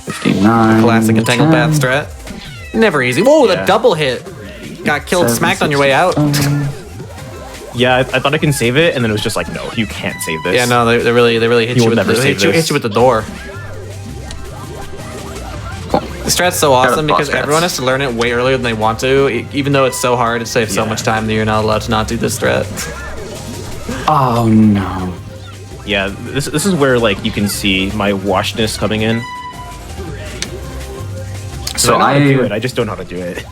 59.
Classic entangled
10,
path strat. Never easy. Whoa, the
Yeah.
double hit. Got killed,
7,
smacked on your way out.
Yeah, I thought I can save it, and then it was just like, no, you can't save this.
Yeah, no, they really hit
You
you.
will
With
never
the,
save
hit you
this.
with the door. The strat's so awesome
boss
because
strats.
everyone has to learn it way earlier than they want to, even though it's so hard. It saves so
Yeah.
much time that you're not allowed to not do this strat.
Oh no.
Yeah, this is where like you can see my washness coming in.
So
I know how to do it.
I
I just don't know how to do it.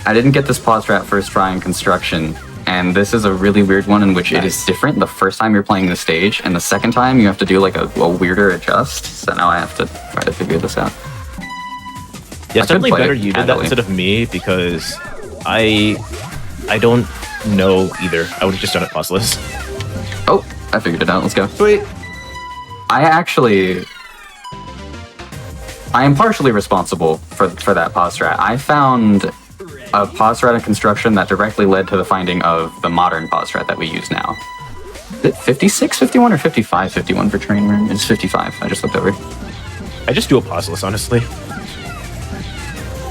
didn't get this pause strat first try in construction, and this is a really weird one in which it is different the first time you're playing the stage, and the second time you have to do like a weirder adjust. So now I have to try to figure this out.
Yeah, it's
I could
definitely
play
better
it
you did that
casually.
instead of me, because I don't know either. I would have just done it pauseless.
Oh, I figured it out. Let's go.
Sweet.
I am partially responsible for that pause strat. I found a pause strat in construction that directly led to the finding of the modern pause strat that we use now. Is it 56, 51, or 55, 51 for train room? It's 55. I just looked over.
I just do a pauseless, honestly.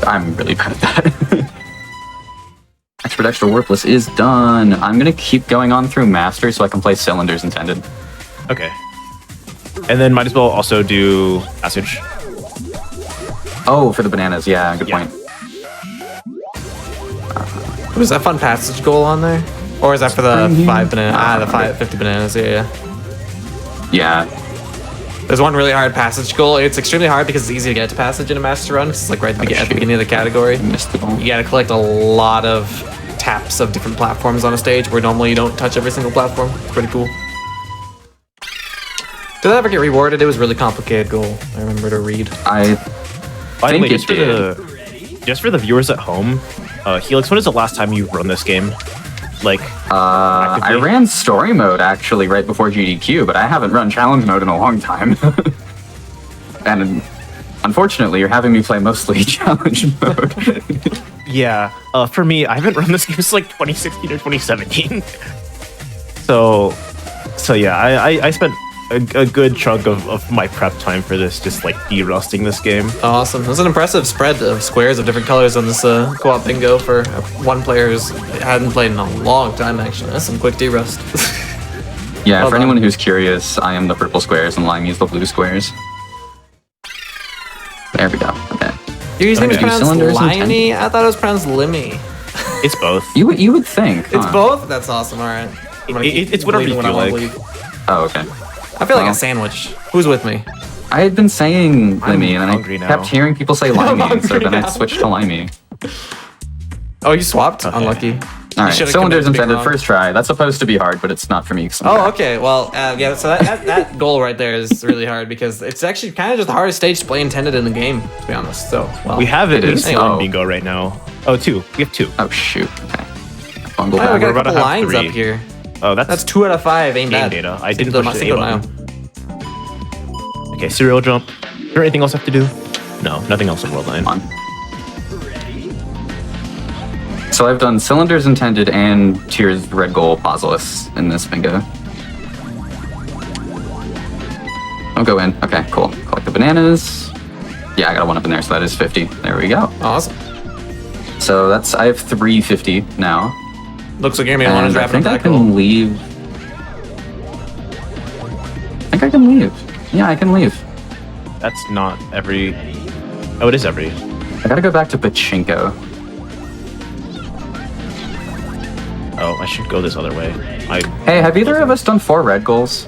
I'm really bad at that. Expert Extra Warpless is done. I'm going to keep going on through Master so I can play Cylinders Intended.
Okay. And then might as well also do Passage.
Oh, for the bananas. Yeah, good
Yeah.
point.
Was that fun passage goal on there? Or is that for the
Spring
5 banana?
here.
The 50 bananas, yeah.
Yeah.
There's one really hard passage goal. It's extremely hard because it's easy to get to passage in a master run. 'Cause it's like right at the beginning of the category.
Missed the goal.
You gotta collect a lot of taps of different platforms on a stage where normally you don't touch every single platform. It's pretty cool. Did that ever get rewarded? It was a really complicated goal. I remember to read.
By the way,
think it
just for the viewers at home, Helix, when is the last time you've run this game? Like,
I
actively?
ran story mode actually right before GDQ, but I haven't run challenge mode in a long time. And unfortunately, you're having me play mostly challenge mode.
Yeah, for me, I haven't run this game since like 2016 or 2017. So yeah, I spent a good chunk of my prep time for this, just like de-rusting this game.
Awesome. There's an impressive spread of squares of different colors on this co-op bingo for one player who hadn't played in a long time, actually. That's some quick de-rust.
Yeah,
Well
for
done.
anyone who's curious, I am the purple squares and Limey's the blue squares. There we go. Okay.
Your name is
Okay.
pronounced
Cylinders and
Limey? I thought it was pronounced Limmy.
It's both.
You would think.
It's
huh?
both? That's awesome. All right. I'm gonna keep
It's whatever you
believing what I
feel
wanna
like.
believe.
Oh, okay.
I feel like
Well.
a sandwich. Who's with me?
I had been saying
I'm
Limey, and then
hungry
I
now.
kept hearing people say Limey, so
hungry
then I
now.
switched to Limey.
Oh, you swapped? Unlucky.
All right,
should've
cylinders
committed to being
intended,
wrong.
first try. That's supposed to be hard, but it's not for me. 'cause I'm
Oh,
bad.
okay. Well, yeah. So that goal right there is really hard because it's actually kind of just the hardest stage to play intended in the game, to be honest. So, well,
We have it
It
in
is.
one
Oh.
bingo right now. Oh, two. We have two.
Oh shoot. Okay. Bungled
Oh, we
that.
got a
about to
couple
have
lines
three.
up here.
Oh,
That's 2 out of 5. Ain't
game
bad.
data. I didn't
Single-
push the A
single
button. Okay, serial jump. Is there anything else I have to do? No, nothing else in World 9.
on. So I've done cylinders intended and Tears red goal pauseless in this bingo. I'll go in. Okay, cool. Collect the bananas. Yeah, I got a 1 up in there, so that is 50. There we go.
Awesome.
So I have 350 now.
Looks like Amy one is
And I
wrapping
think
up
I
that goal.
can leave. I think I can leave. Yeah, I can leave.
That's not every. Oh, it is every.
I gotta go back to Pachinko.
Oh, I should go this other way.
Hey, have either of us done 4 red goals?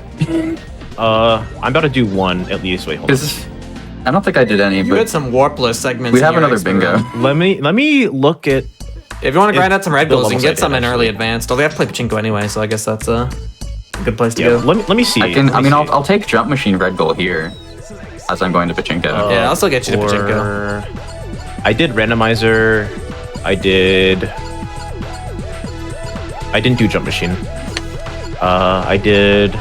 I'm about to do one at least. Wait, hold on.
Because I don't think I did any,
You
but
had some warpless segments.
we
in
have
your
another
expert
bingo.
run.
Let me look at.
If you want to grind out some red
the
goals, you can
levels I
get some
did,
in early
actually.
advanced. Although they have to play Pachinko anyway, so I guess that's a good place to
Yeah,
go.
let me see.
I'll take jump machine red goal here, as I'm going to Pachinko.
Yeah, I'll still get you to Pachinko.
Or- I did randomizer. I didn't do jump machine. I did.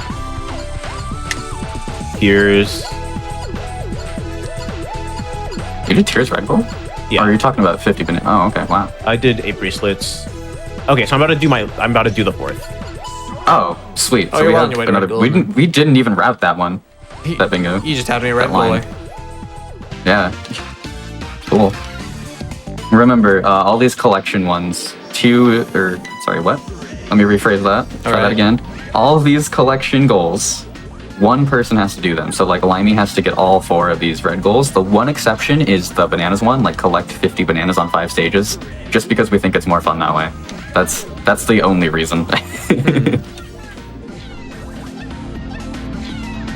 Here's.
You did Tears red goal?
Yeah.
Or are you talking about 50 minutes? Oh, okay. Wow.
I did 8 bracelets. Okay, so I'm about to do the 4th.
Oh, sweet.
Oh,
So
you're
we
well on
have
your way to
another.
red goal,
We
then.
didn't even route that one. That bingo.
You just have me a red
That line.
boy.
Yeah. Cool. Remember, all these collection ones, what? Let me rephrase that. Try
Alright.
that again. All these collection goals, one person has to do them. So like Limey has to get all 4 of these red goals. The one exception is the bananas one, like collect 50 bananas on 5 stages, just because we think it's more fun that way. That's the only reason.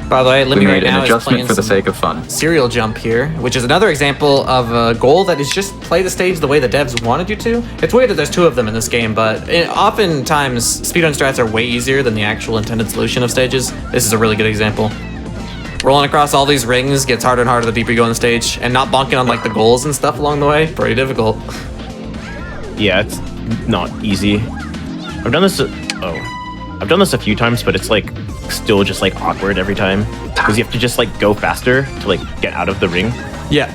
By the way,
We
Limmy right
made an
now is
adjustment
playing
for the
some
sake of fun.
serial jump here, which is another example of a goal that is just play the stage the way the devs wanted you to. It's weird that there's 2 of them in this game, but oftentimes speedrun strats are way easier than the actual intended solution of stages. This is a really good example. Rolling across all these rings gets harder and harder the deeper you go on the stage, and not bonking on like the goals and stuff along the way, pretty difficult.
Yeah, it's not easy. I've done this. I've done this a few times, but it's like still just like awkward every time because you have to just like go faster to like get out of the ring.
Yeah.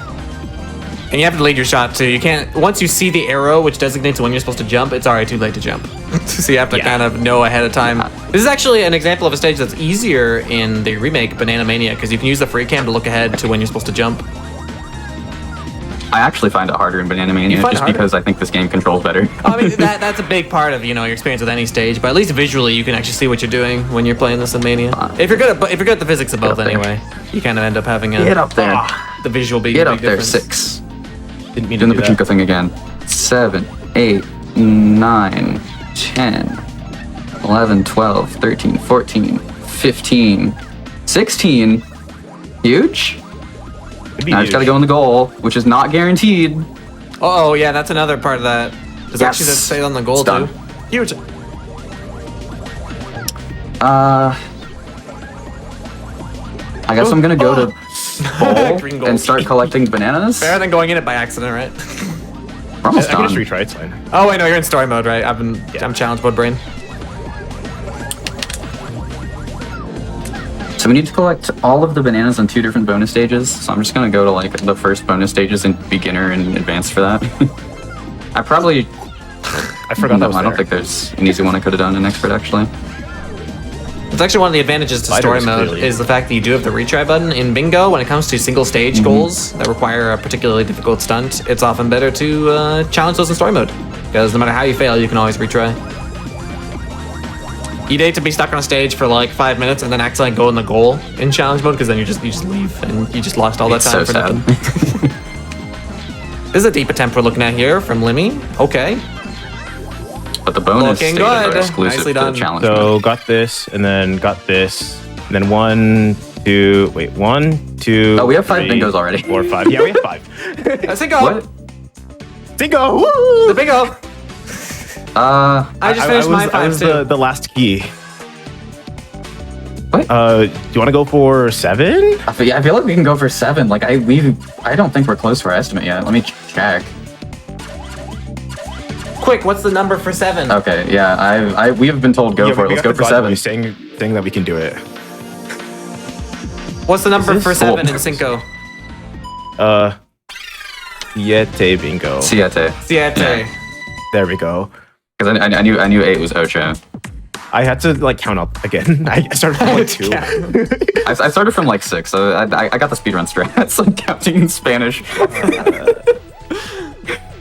And you have to lead your shot too. You can't, once you see the arrow which designates when you're supposed to jump, it's already too late to jump. So you have to
Yeah.
kind of know ahead of time. This is actually an example of a stage that's easier in the remake Banana Mania because you can use the free cam to look ahead to when you're supposed to jump.
I actually find it harder in Banana Mania
You find it
just
harder?
because I think this game controls better.
I mean, that's a big part of your experience with any stage, but at least visually you can actually see what you're doing when you're playing this in Mania. If you're good at the physics of both
up there.
anyway, you kind of end up having a
Get up there.
the visual being
Get
a
up
big
there.
difference.
6.
Didn't mean to
Doing the
do that.
Pachinko thing again. 7, 8, 9, 10, 11, 12, 13, 14, 15, 16. Huge.
It'd be
Now I just gotta go in the goal, which is not guaranteed.
Oh, yeah, that's another part of that. Does
Yes.
actually just say on the goal,
It's done.
too? Huge.
I guess I'm gonna go to bowl
Green goal.
and start collecting bananas.
Better than going in it by accident, right?
We're almost
I can
done.
just retry. It's fine.
Oh, wait, no, you're in story mode, right? I'm challenge mode brain.
So we need to collect all of the bananas on 2 different bonus stages. So I'm just gonna go to like the first bonus stages in beginner and advanced for that. I probably
I forgot that was
I don't
there.
think there's an easy one I could have done in expert actually.
It's actually one of the advantages to story
Spiders,
mode
clearly.
is the fact that you do have the retry button. In bingo, when it comes to single stage goals that require a particularly difficult stunt, it's often better to challenge those in story mode. Because no matter how you fail, you can always retry. You'd hate to be stuck on a stage for like 5 minutes and then accidentally go in the goal in challenge mode because then you just leave and you just lost all that
It's
time
so
for
sad.
nothing. This is a deep attempt we're looking at here from Limmy. Okay.
But the bonus
Looking
stages are
good.
exclusive
Nicely
to
done.
the challenge.
So
mode.
got this, and then got this, and then 1, 2. Wait, 1, 2.
Oh, we have 5
3,
bingos already.
4, 5. Yeah, we have 5.
That's it, go.
What?
Bingo! Woo!
The bingo. I just finished my
I
5
was
too.
the last key.
What?
Do you want to go for 7?
I feel like we can go for 7. Like I don't think we're close to our estimate yet. Let me check.
Quick, what's the number for 7?
Okay, yeah, we have been told go for it. Let's go for 7.
Saying that we can do it.
What's the number
this
for 7
full?
in Cinco?
Yete bingo.
Siete.
Siete.
There we go.
Because I knew 8 was Ocho.
I had to like count up again. I started from like 2.
I started from like 6, so I got the speedrun strats, like counting in Spanish.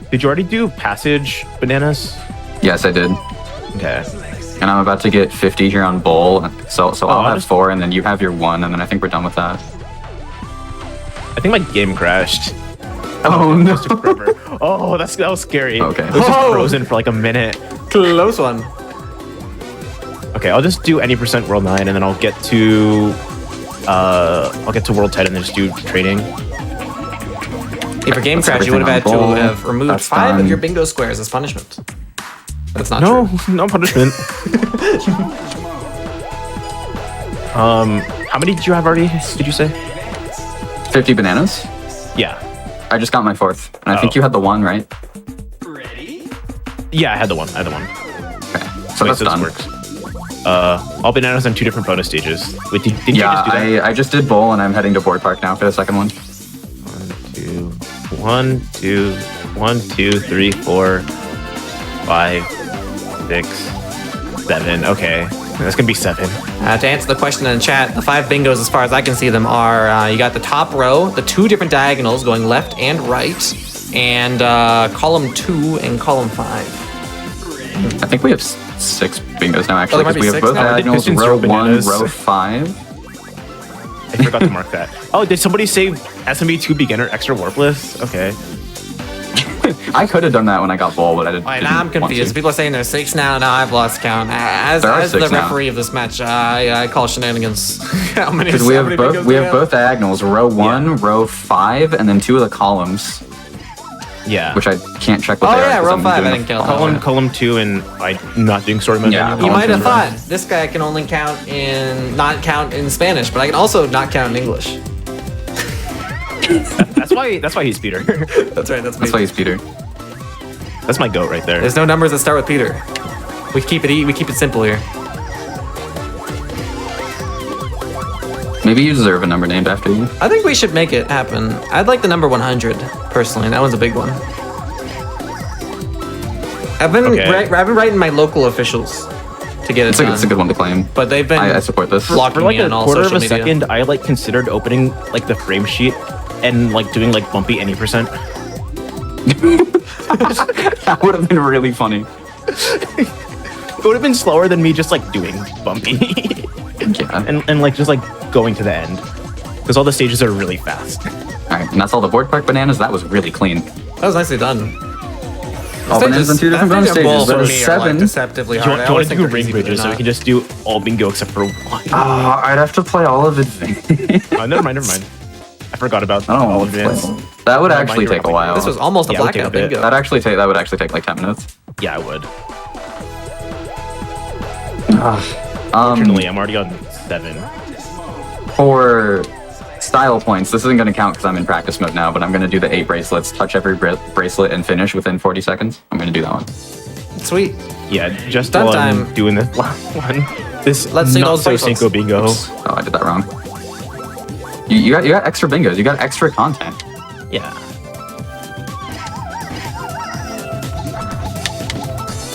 Did you already do passage bananas?
Yes, I did.
Okay.
And I'm about to get 50 here on bowl. So I'll
I'll
have
just-
4, and then you have your 1, and then I think we're done with that.
I think my game crashed.
Oh no.
Forever. Oh, that was scary.
Okay.
It was just
Oh.
frozen for like a minute.
Close one.
Okay, I'll just do any percent world 9, and then I'll get to world 10, and then just do training.
If your game
That's
crashed, you would have had
everything on
to
bowl.
have removed
That's
5 of
done.
your bingo squares as punishment. That's not
No,
true.
no punishment. How many did you have already? Did you say?
50 bananas?
Yeah.
I just got my 4th. And I think
Oh.
you had the 1, right?
Yeah, I had the one.
Okay. So
Wait,
that's
so
done.
this works. All bananas on 2 different bonus stages. Wait, didn't you
Yeah,
just do that?
I just did bowl, and I'm heading to board park now for the second one.
1, 2, 3, 4, 5, 6, 7. Okay, that's gonna be 7.
To answer the question in the chat, the 5 bingos, as far as I can see them, are you got the top row, the 2 different diagonals going left and right, and column 2 and column 5.
I think we have 6 bingos now, actually,
there might
because
be
we have
6
both
now?
diagonals,
Pistons,
row
zero
1,
bananas.
row 5.
I forgot to mark that. Oh, did somebody say SMB2 beginner extra warpless? Okay.
I could have done that when I got bowl, but I didn't.
All right,
didn't
now I'm
want
confused.
to.
People are saying there's 6 now. Now I've lost count. As
There are
the
6 now.
referee of this match, I call shenanigans. How many?
Because we
how
have
many
both
bingos
we
do
have both diagonals, row 1, row 5, and then 2 of the columns,
Yeah.
which I can't check what
Oh,
they are.
yeah,
'cause
row
I'm
5, I
doing
didn't
the
count that
column.
one.
Column 2, and I'm not doing story mode
Yeah,
anymore.
You might have
Column
thought this guy can only count not count in Spanish, but I can also not count in English.
That's why he's Peter.
That's right. That's
That's why he's Peter.
That's my goat right there.
There's no numbers that start with Peter. We keep it simple here.
Maybe you deserve a number named after you.
I think we should make it happen. I'd like the number 100 personally. That one's a big one. I've been
Okay.
I've been writing my local officials to get it
It's
done.
a good one to claim.
But they've been
I support this.
blocking
For like
me
a
on all
quarter of
social
a
media.
second, I like considered opening like the frame sheet and like doing like bumpy any percent.
That would have been really funny.
It would have been slower than me just like doing bumpy
Yeah.
and like just like going to the end because all the stages are really fast.
All right, and that's all the board park bananas. That was really clean.
That was nicely done.
All bananas on 2 different bonus stages.
For
There's
me are,
7.
like, deceptively
Do
hard.
you
I
want
always
to
think
do
they're
ring
easy, but
bridges so
they're
we can
not.
just do all bingo except for one?
I'd have to play all of it.
Never mind. I forgot about
I don't
all
want to
advance.
play. That would
Never
actually
mind,
take a
you're
while.
This was almost a
Yeah, it would take a
blackout
bit.
bingo.
That would actually take like 10 minutes.
Yeah, I would.
Um,
Fortunately, I'm already on 7.
for style points, this isn't going to count because I'm in practice mode now, but I'm going to do the 8 bracelets, touch every bracelet, and finish within 40 seconds. I'm going to do that one.
Sweet.
Yeah, just
That
while
time-
I'm doing this last one. This
Let's see
not
those
so
bracelets.
Cinco bingo.
Oh, I did that wrong. You got extra bingos. You got extra content.
Yeah.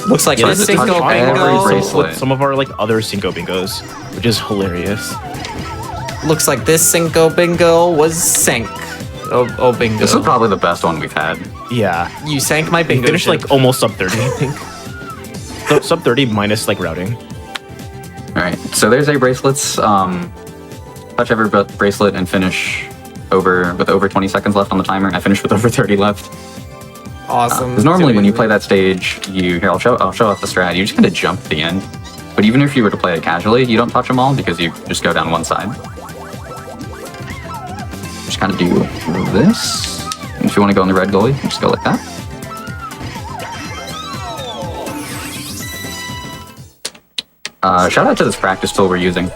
Looks like
Yeah,
this
this
Cinco
is touch every
bingo.
bracelet.
With some of our like other Cinco bingos, which is hilarious.
Looks like this Cinco bingo was sank. Oh bingo.
This is probably the best one we've had.
Yeah.
You sank my
We
bingo.
finished
ship.
like almost sub 30, I think. So, sub 30 minus like routing.
All right, so there's 8 bracelets. Touch every bracelet and finish with over 20 seconds left on the timer. I finished with over 30 left.
Awesome.
Because normally
Too
when you
easy.
play that stage, I'll show off the strat. You just kind of jump at the end. But even if you were to play it casually, you don't touch them all because you just go down one side. Just kind of do this. And if you want to go in the red goalie, just go like that. Shout out to this practice tool we're using.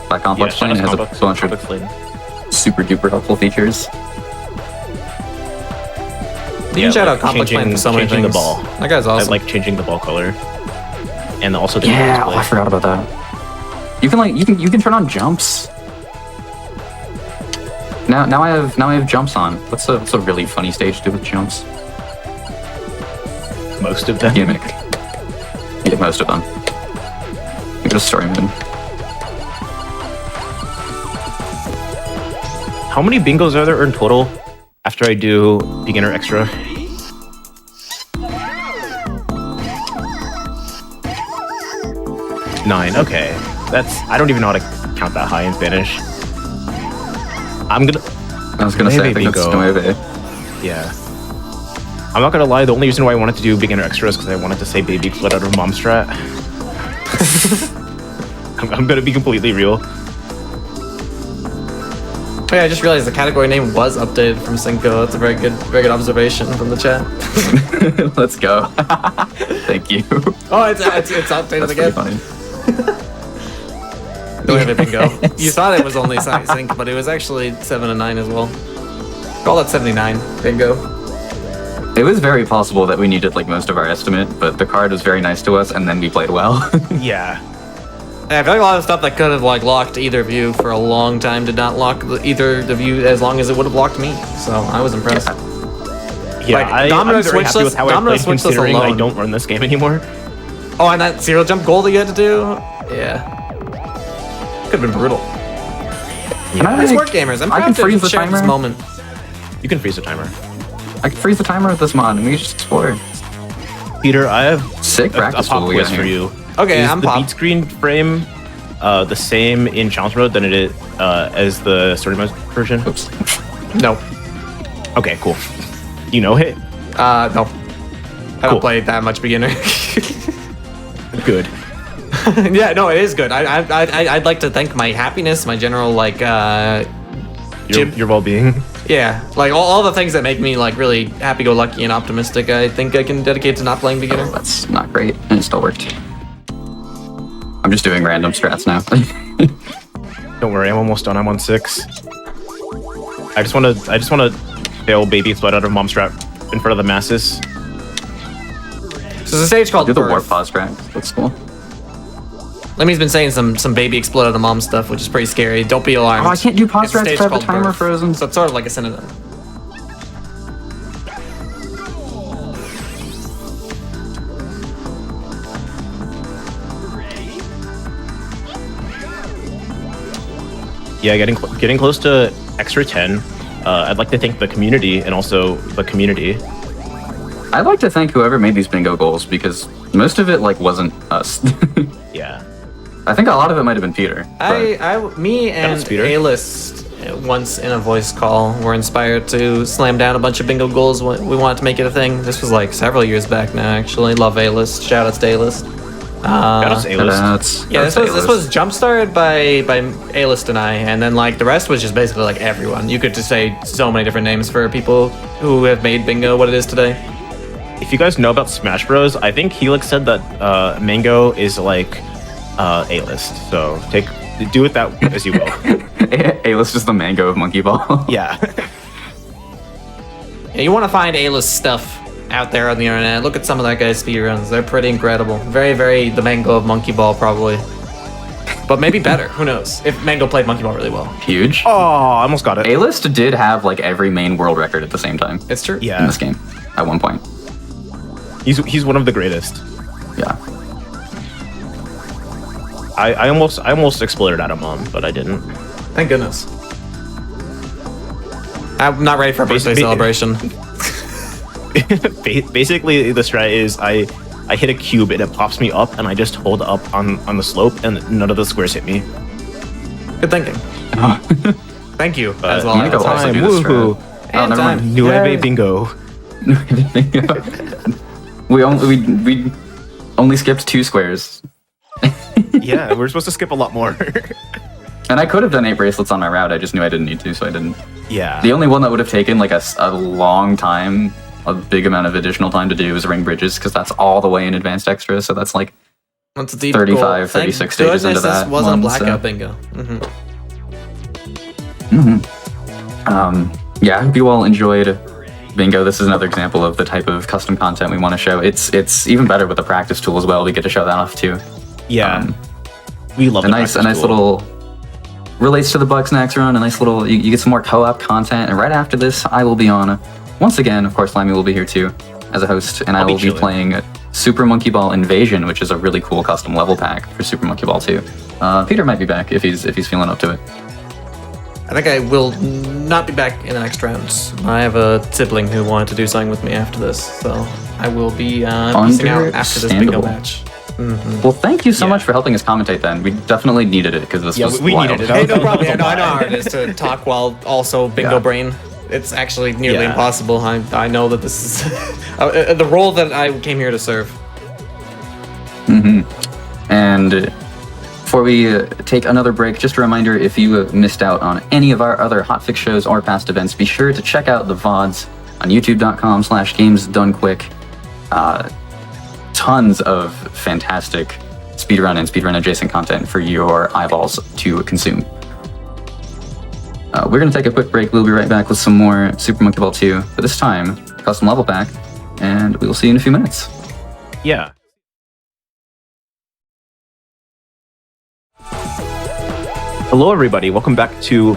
That complex plane, it has a bunch of super duper helpful features.
You can shout out complex plan for so many
changing
things.
the ball.
That guy's awesome.
I like changing the ball color. And also the
Yeah,
display.
I forgot about that. You can turn on jumps. Now I have jumps on. What's a really funny stage to do with jumps?
Most of them.
Gimmick. Yeah, most of them. You just story mode.
How many bingos are there in total after I do beginner extra? Nine. Okay, I don't even know how to count that high in Spanish. I'm gonna.
I was gonna say, I think that's
Nueve
Nueve.
Yeah. I'm not gonna lie. The only reason why I wanted to do beginner extra is because I wanted to say baby split out of mom strat. I'm gonna be completely real.
Oh, yeah, I just realized the category name was updated from Cinco. That's a very good observation from the chat.
Let's go. Thank you.
Oh, it's updated
That's
again.
pretty funny.
Nueve bingo. You thought it was only sync, but it was actually 7 and 9 as well. Call that 79 bingo.
It was very possible that we needed like most of our estimate, but the card was very nice to us, and then we played well.
Yeah.
Yeah, I feel like a lot of stuff that could have like locked either of you for a long time did not lock either of you as long as it would have locked me. So I was impressed.
Yeah,
Like,
I'm
Domino
very happy with how I
Domino
played
switched us
considering I
alone.
don't run this game anymore.
Oh, and that zero jump goal that you had to do? Yeah. Could have been brutal.
Can I,
Nice work, gamers. I'm
I
proud
can
to
freeze the
share this
timer.
moment.
You can freeze the timer.
I can freeze the timer with this mod, and we just explore.
Peter, I have
Sick
a
practice
pop
tool we
quiz
got
for
here.
you.
Okay,
Is
I'm
the
pop.
beat screen frame the same in challenge mode than it is as the story mode version?
Oops.
No.
Okay, cool. You know it?
No. I don't
Cool.
play that much beginner.
Good.
Yeah, no, it is good. I'd like to thank my happiness, my general like
Your well-being.
yeah, like all the things that make me like really happy-go-lucky and optimistic. I think I can dedicate to not playing beginner.
That's not great, and it still worked. I'm just doing random strats now.
Don't worry, I'm almost done. I'm on 6. I just wanna fail baby split out of mom strap in front of the masses.
So there's a stage called
Do the
Birth.
warp pause strat. That's cool.
Lemmy's been saying some baby explode out of mom stuff, which is pretty scary. Don't be alarmed.
Oh, I can't do pause
It's a
strats
stage
because I have the
called
timer
Birth.
frozen.
So it's sort of like a synonym.
Yeah, getting close to extra 10. I'd like to thank the community and also the community.
I'd like to thank whoever made these bingo goals because most of it like wasn't us.
Yeah.
I think a lot of it might have been Peter.
Me and
was Peter.
A-List once in a voice call were inspired to slam down a bunch of bingo goals. We wanted to make it a thing. This was like several years back now, actually. Love A-List. Shout outs to A-List.
Shout out to A-List.
Yeah,
This was jump started by A-List and I, and then like the rest was just basically like everyone. You could just say so many different names for people who have made bingo what it is today.
If you guys know about Smash Bros, I think Helix said that Mango is like A-List. So do with that as you will.
A-List is the mango of Monkey Ball.
Yeah.
Yeah, you want to find A-List stuff out there on the internet. Look at some of that guy's speedruns. They're pretty incredible. Very, very the Mango of Monkey Ball, probably. But maybe better. Who knows? If Mango played Monkey Ball really well.
Huge.
Oh, I almost got it.
A-List did have like every main world record at the same time
It's true.
in
Yeah.
this game at one point.
He's one of the greatest.
Yeah.
I almost exploded at him, but I didn't.
Thank goodness. I'm not ready for a birthday celebration.
Basically, the strat is I hit a cube and it pops me up, and I just hold up on the slope, and none of the squares hit me.
Good thinking. Thank you. As well.
I'm gonna go also
Time,
do this
woohoo!
strat.
And
never mind.
time.
Nueve bingo.
we only skipped 2 squares.
Yeah, we're supposed to skip a lot more.
And I could have done 8 bracelets on my route. I just knew I didn't need to, so I didn't.
Yeah.
The only one that would have taken like a long time, a big amount of additional time to do is ring bridges, because that's all the way in advanced extra. So that's like
That's a deep
35,
goal.
36
Thank
stages into
goodness
that
This wasn't
one,
a blackout
so-
bingo.
Yeah, I hope you all enjoyed bingo. This is another example of the type of custom content we want to show. It's even better with the practice tool as well. We get to show that off too.
Yeah. We love
A nice little relates to the Bugsnax run. A nice little you get some more co-op content. And right after this, I will be on once again. Of course, Limey will be here too as a host, and I will be
chilling.
playing Super Monkey Ball Invasion, which is a really cool custom level pack for Super Monkey Ball 2. Peter might be back if he's feeling up to it.
I think I will not be back in the next round. I have a sibling who wanted to do something with me after this, so I will be peacing out after this bingo
Understandable.
match.
Well, thank you so
Yeah.
much for helping us commentate. Then we definitely needed it because this
Yeah,
was
we
wild.
needed it.
Hey, no problem. Yeah, no, I know how it is to talk while also bingo
Yeah.
brain. It's actually nearly
Yeah.
impossible. I know that this is the role that I came here to serve.
And before we take another break, just a reminder, if you missed out on any of our other Hotfix shows or past events, be sure to check out the VODs on youtube.com/gamesdonequick. Tons of fantastic speedrun and speedrun adjacent content for your eyeballs to consume. We're going to take a quick break. We'll be right back with some more Super Monkey Ball 2, but this time, custom level pack, and we will see you in a few minutes.
Yeah. Hello, everybody. Welcome back to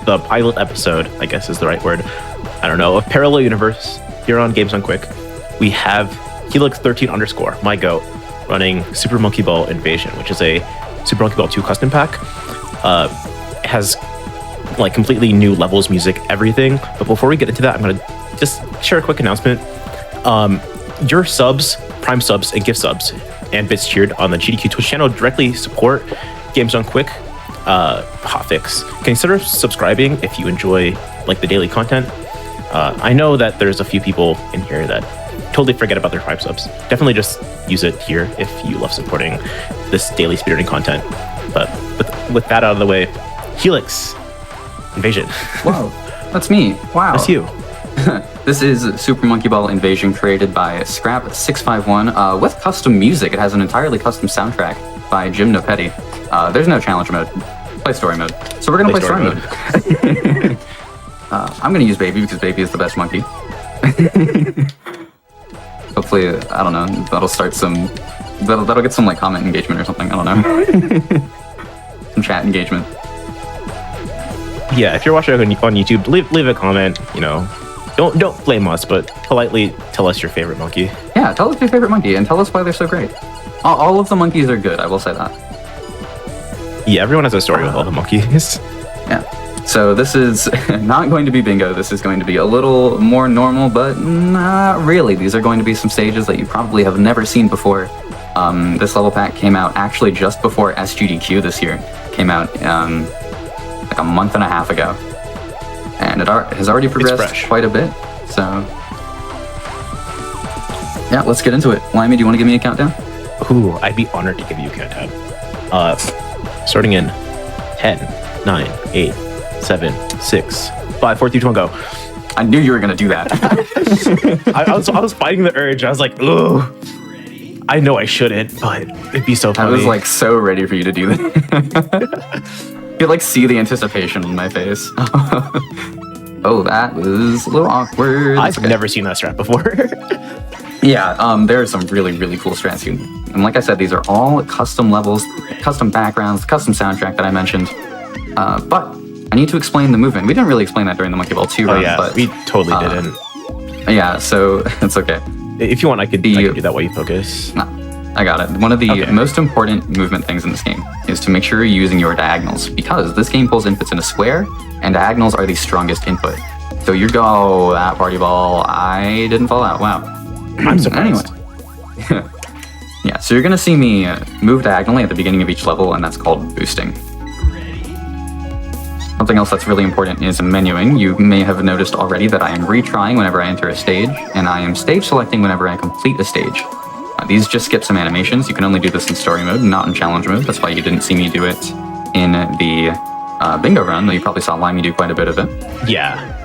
the pilot episode, I guess is the right word. I don't know, of Parallel Universe here on Games on Quick. We have Helix13_, my goat, running Super Monkey Ball Invasion, which is a Super Monkey Ball 2 custom pack. It has like completely new levels, music, everything. But before we get into that, I'm going to just share a quick announcement. Your subs, Prime subs, and gift subs, and bits cheered on the GDQ Twitch channel directly support Games on Quick hotfix. Consider subscribing if you enjoy like the daily content. I know that there's a few people in here that totally forget about their Prime subs. Definitely just use it here if you love supporting this daily speedrunning content. But with that out of the way, Helix Invasion.
Whoa, that's me. Wow.
That's you.
This is Super Monkey Ball Invasion, created by Scrap651 with custom music. It has an entirely custom soundtrack by Jim Nopetti. There's no challenge mode. Play story mode. So we're gonna play story mode. I'm gonna use Baby because Baby is the best monkey. Hopefully, I don't know, that'll start some... That'll get some like comment engagement or something. I don't know. Some chat engagement.
Yeah, if you're watching on YouTube, leave a comment. You know, don't blame us, but politely tell us your favorite monkey.
Yeah, tell us your favorite monkey and tell us why they're so great. All of the monkeys are good, I will say that.
Yeah, everyone has a story with all the monkeys.
Yeah. So this is not going to be bingo. This is going to be a little more normal, but not really. These are going to be some stages that you probably have never seen before. This level pack came out actually just before SGDQ this year. Came out like a month and a half ago. And it has already progressed quite a bit. So, yeah, let's get into it. Limey, do you want to give me a countdown?
Ooh, I'd be honored to give you a countdown. Starting in 10, 9, 8, 7, 6, 5, 4, 3, 2, 1, go.
I knew you were going to do that.
I was fighting the urge. I was like, ugh. I know I shouldn't, but it'd be so funny.
I was like so ready for you to do that. You could like see the anticipation in my face. Oh, that was a little awkward.
I've never seen that strat before.
Yeah, there are some really, really cool strats here. And like I said, these are all custom levels, custom backgrounds, custom soundtrack that I mentioned. But I need to explain the movement. We didn't really explain that during the Monkey Ball 2 run.
Yeah,
but,
we totally didn't.
Yeah, so it's okay.
If you want, I could do that while you focus.
No, I got it. One of the most important movement things in this game is to make sure you're using your diagonals, because this game pulls inputs in a square, and diagonals are the strongest input. So you go, that party ball, I didn't fall out. Wow.
I'm surprised.
Anyway. Yeah, so you're going to see me move diagonally at the beginning of each level, and that's called boosting. Something else that's really important is menuing. You may have noticed already that I am retrying whenever I enter a stage, and I am stage selecting whenever I complete a stage. These just skip some animations. You can only do this in story mode, not in challenge mode. That's why you didn't see me do it in the bingo run. You probably saw Limey do quite a bit of it.
Yeah.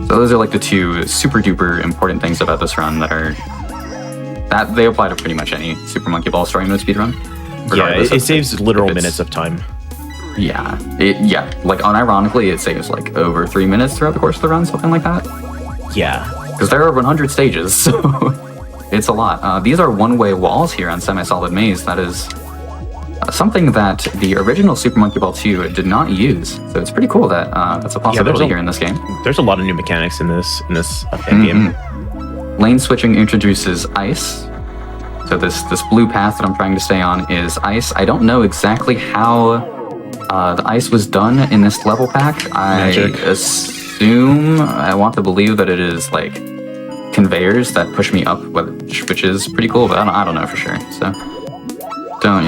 So those are like the two super duper important things about this run that they apply to pretty much any Super Monkey Ball story mode speedrun.
Yeah, it saves literal minutes of time.
Yeah, like unironically, it saves like over 3 minutes throughout the course of the run, something like that.
Yeah.
Because there are 100 stages, so it's a lot. These are one-way walls here on Semi-Solid Maze. That is something that the original Super Monkey Ball 2 did not use. So it's pretty cool that that's a possibility here in this game.
There's a lot of new mechanics in this game.
Lane switching introduces ice. So this blue path that I'm trying to stay on is ice. I don't know exactly how the ice was done in this level pack.
Magic.
I want to believe that it is like conveyors that push me up, which is pretty cool, but I don't know for sure. So don't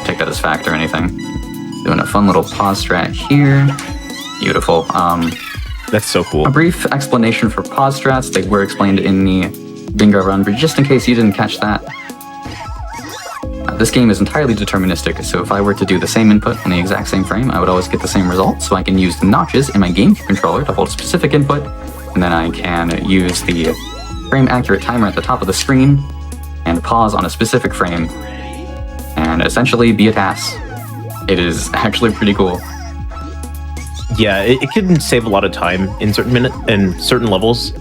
take that as fact or anything. Doing a fun little pause strat here. Beautiful.
That's so cool.
A brief explanation for pause strats. They were explained in the bingo run, but just in case you didn't catch that, this game is entirely deterministic, so if I were to do the same input in the exact same frame, I would always get the same result, so I can use the notches in my GameCube controller to hold a specific input, and then I can use the frame-accurate timer at the top of the screen, and pause on a specific frame, and essentially be a TAS. It is actually pretty cool.
Yeah, it can save a lot of time in certain levels,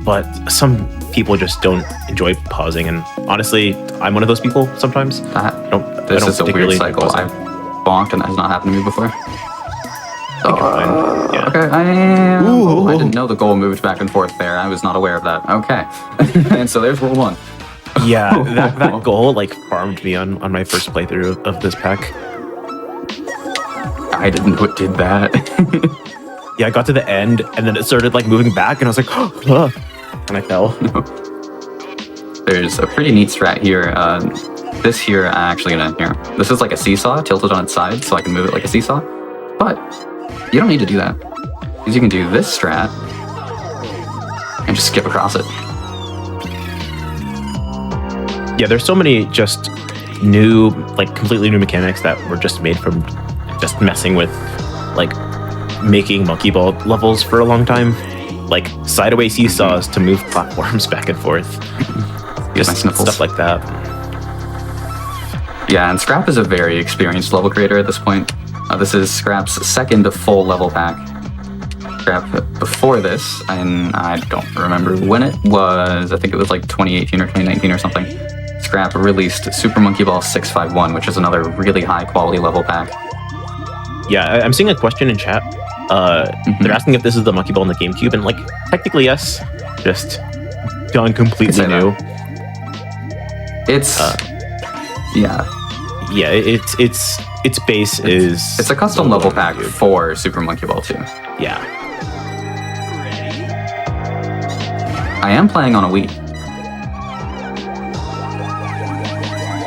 but some people just don't enjoy pausing, and honestly, I'm one of those people sometimes.
This is a weird cycle. I've bonked and that has not happened to me before. Okay, I didn't know the goal moved back and forth there. I was not aware of that. Okay. And so there's rule one.
Yeah, that goal like farmed me on my first playthrough of this pack.
I did that.
Yeah, I got to the end and then it started like moving back and I was like, oh, and I fell.
There's a pretty neat strat here. This here, this is like a seesaw tilted on its side, so I can move it like a seesaw. But you don't need to do that, because you can do this strat and just skip across it.
Yeah, there's so many just new, like completely new mechanics that were just made from just messing with, like making Monkey Ball levels for a long time. Like sideways seesaws to move platforms back and forth. Just stuff like that.
Yeah, and Scrap is a very experienced level creator at this point. This is Scrap's second full level pack. Scrap before this, and I don't remember when it was. I think it was like 2018 or 2019 or something. Scrap released Super Monkey Ball 651, which is another really high quality level pack.
Yeah, I'm seeing a question in chat. They're asking if this is the Monkey Ball in the GameCube, and like technically yes, just done completely new.
It's
its base is
it's a custom level pack for Super Monkey Ball 2.
Yeah.
I am playing on a Wii.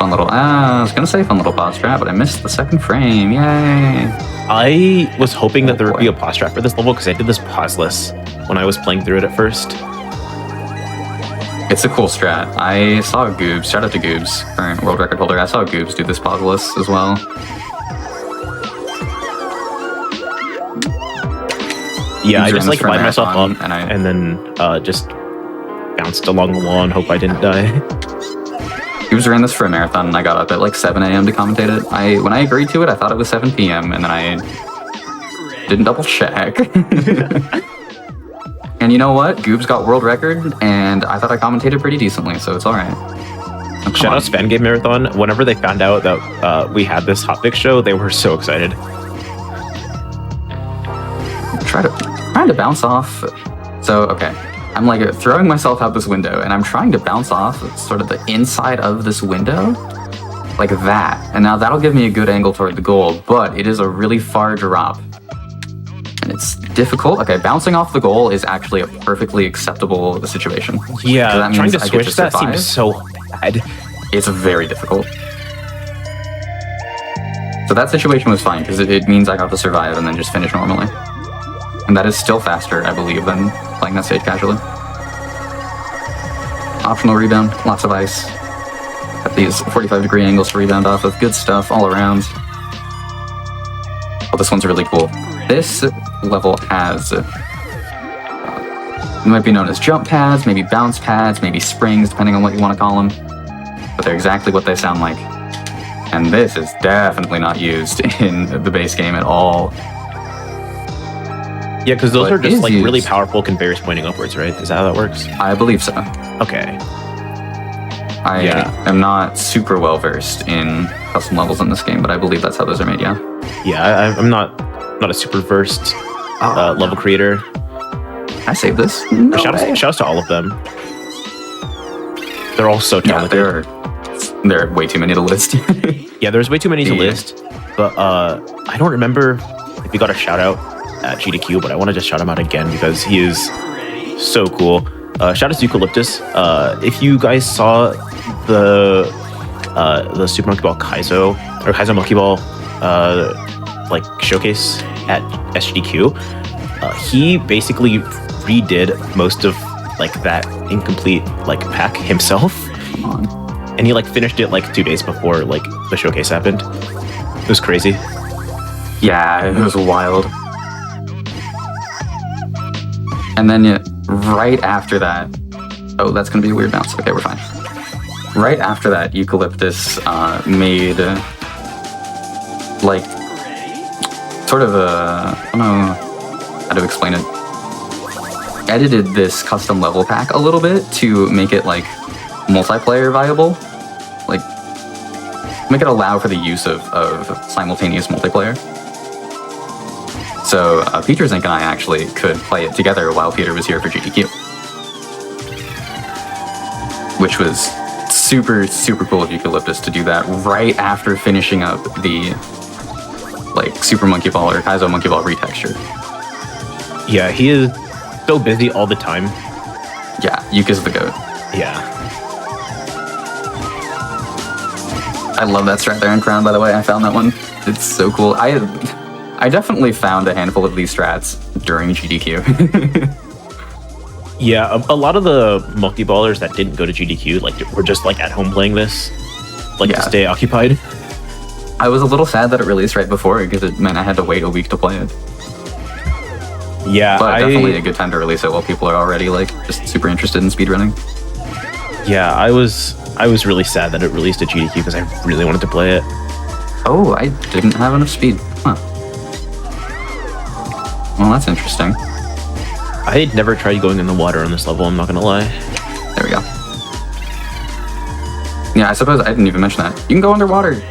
Fun little, I was gonna say fun little pause strat, but I missed the second frame. Yay!
I was hoping that there would be a pause strat for this level because I did this pauseless when I was playing through it at first.
It's a cool strat. I saw Goobs, shout out to Goobs, current world record holder. I saw Goobs do this pauseless as well.
Yeah,
Goobs
I just
ran this
like
for a
lined myself
marathon,
up
and
then just bounced along the wall and hope I didn't die.
Goobs ran this for a marathon, and I got up at like 7 a.m. to commentate it. When I agreed to it, I thought it was 7 p.m., and then I didn't double check. And you know what? Goobs got world record, and I thought I commentated pretty decently, so it's all right. Oh,
Shout out Fangame Marathon. Whenever they found out that we had this hotfix show, they were so excited.
Trying to bounce off. So, okay. I'm like throwing myself out this window, and I'm trying to bounce off sort of the inside of this window, like that. And now that'll give me a good angle toward the goal, but it is a really far drop. And it's difficult. Okay, bouncing off the goal is actually a perfectly acceptable situation.
Yeah,
that
trying
means
to
I get
switch that
survive.
seems so bad.
It's very difficult. So that situation was fine, because it means I got to survive and then just finish normally. And that is still faster, I believe, than playing that stage casually. Optional rebound, lots of ice. Got these 45-degree angles to rebound off of. Good stuff all around. Oh, this one's really cool. This level has, might be known as jump pads, maybe bounce pads, maybe springs, depending on what you want to call them. But they're exactly what they sound like. And this is definitely not used in the base game at all.
Yeah, because those
But
are just
is
like really
used.
powerful conveyors pointing upwards, right? Is that how that works?
I believe so.
Okay.
I am not super well versed in custom levels in this game, but I believe that's how those are made, yeah.
Yeah, I'm not a super versed level creator.
I saved this. No way.
Shouts to all of them. They're all so
Yeah,
talented.
there are way too many to list.
Yeah, there's way too many to
Yeah.
list, but I don't remember if we got a shout out at GDQ, but I want to just shout him out again because he is so cool. Shout out to Eucalyptus. If you guys saw the Super Monkey Ball Kaizo or Kaizo Monkey Ball like showcase at SGDQ, he basically redid most of like that incomplete like pack himself.
Come on.
And he like finished it like 2 days before like the showcase happened. It was crazy.
Yeah, it was wild. And then right after that, oh, that's gonna be a weird bounce. Okay, we're fine. Right after that, Eucalyptus made like sort of a, I don't know how to explain it. Edited this custom level pack a little bit to make it like multiplayer viable, like make it allow for the use of simultaneous multiplayer. So Peter Zink and I actually could play it together while Peter was here for GDQ, which was super, super cool of Eucalyptus to do that right after finishing up the like Super Monkey Ball or Kaizo Monkey Ball retexture.
Yeah, he is so busy all the time.
Yeah, Yuka's the GOAT.
Yeah.
I love that strat there in Crown, by the way. I found that one. It's so cool. I definitely found a handful of these strats during GDQ.
Yeah, a lot of the monkey ballers that didn't go to GDQ like were just like at home playing this, like
Yeah.
to stay occupied.
I was a little sad that it released right before because it meant I had to wait a week to play it.
Yeah,
But definitely a good time to release it while people are already like just super interested in speedrunning.
Yeah, I was really sad that it released at GDQ because I really wanted to play it.
Oh, I didn't have enough speed. Huh. Well, that's interesting.
I had never tried going in the water on this level, I'm not gonna lie.
There we go. Yeah, I suppose I didn't even mention that. You can go underwater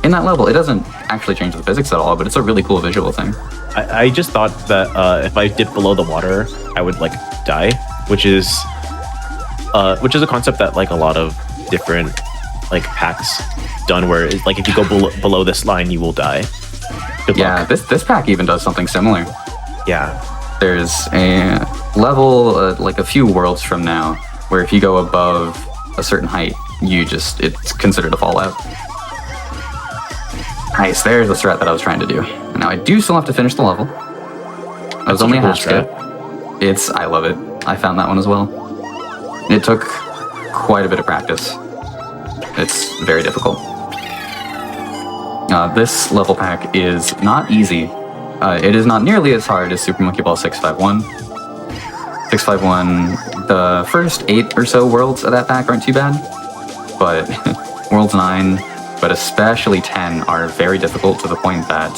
in that level. It doesn't actually change the physics at all, but it's a really cool visual thing.
I just thought that if I dipped below the water, I would like die, which is a concept that like a lot of different like packs done where it's like if you go below this line, you will die. Good
Yeah,
luck.
this pack even does something similar.
Yeah.
There's a level like a few worlds from now where if you go above a certain height, it's considered a fallout. Nice, there's the strat that I was trying to do. And now I do still have to finish the level. It was only a half skip. I love it. I found that one as well. It took quite a bit of practice. It's very difficult. This level pack is not easy. It is not nearly as hard as Super Monkey Ball 651. 651, the first 8 or so worlds of that pack aren't too bad, but worlds 9, but especially 10 are very difficult to the point that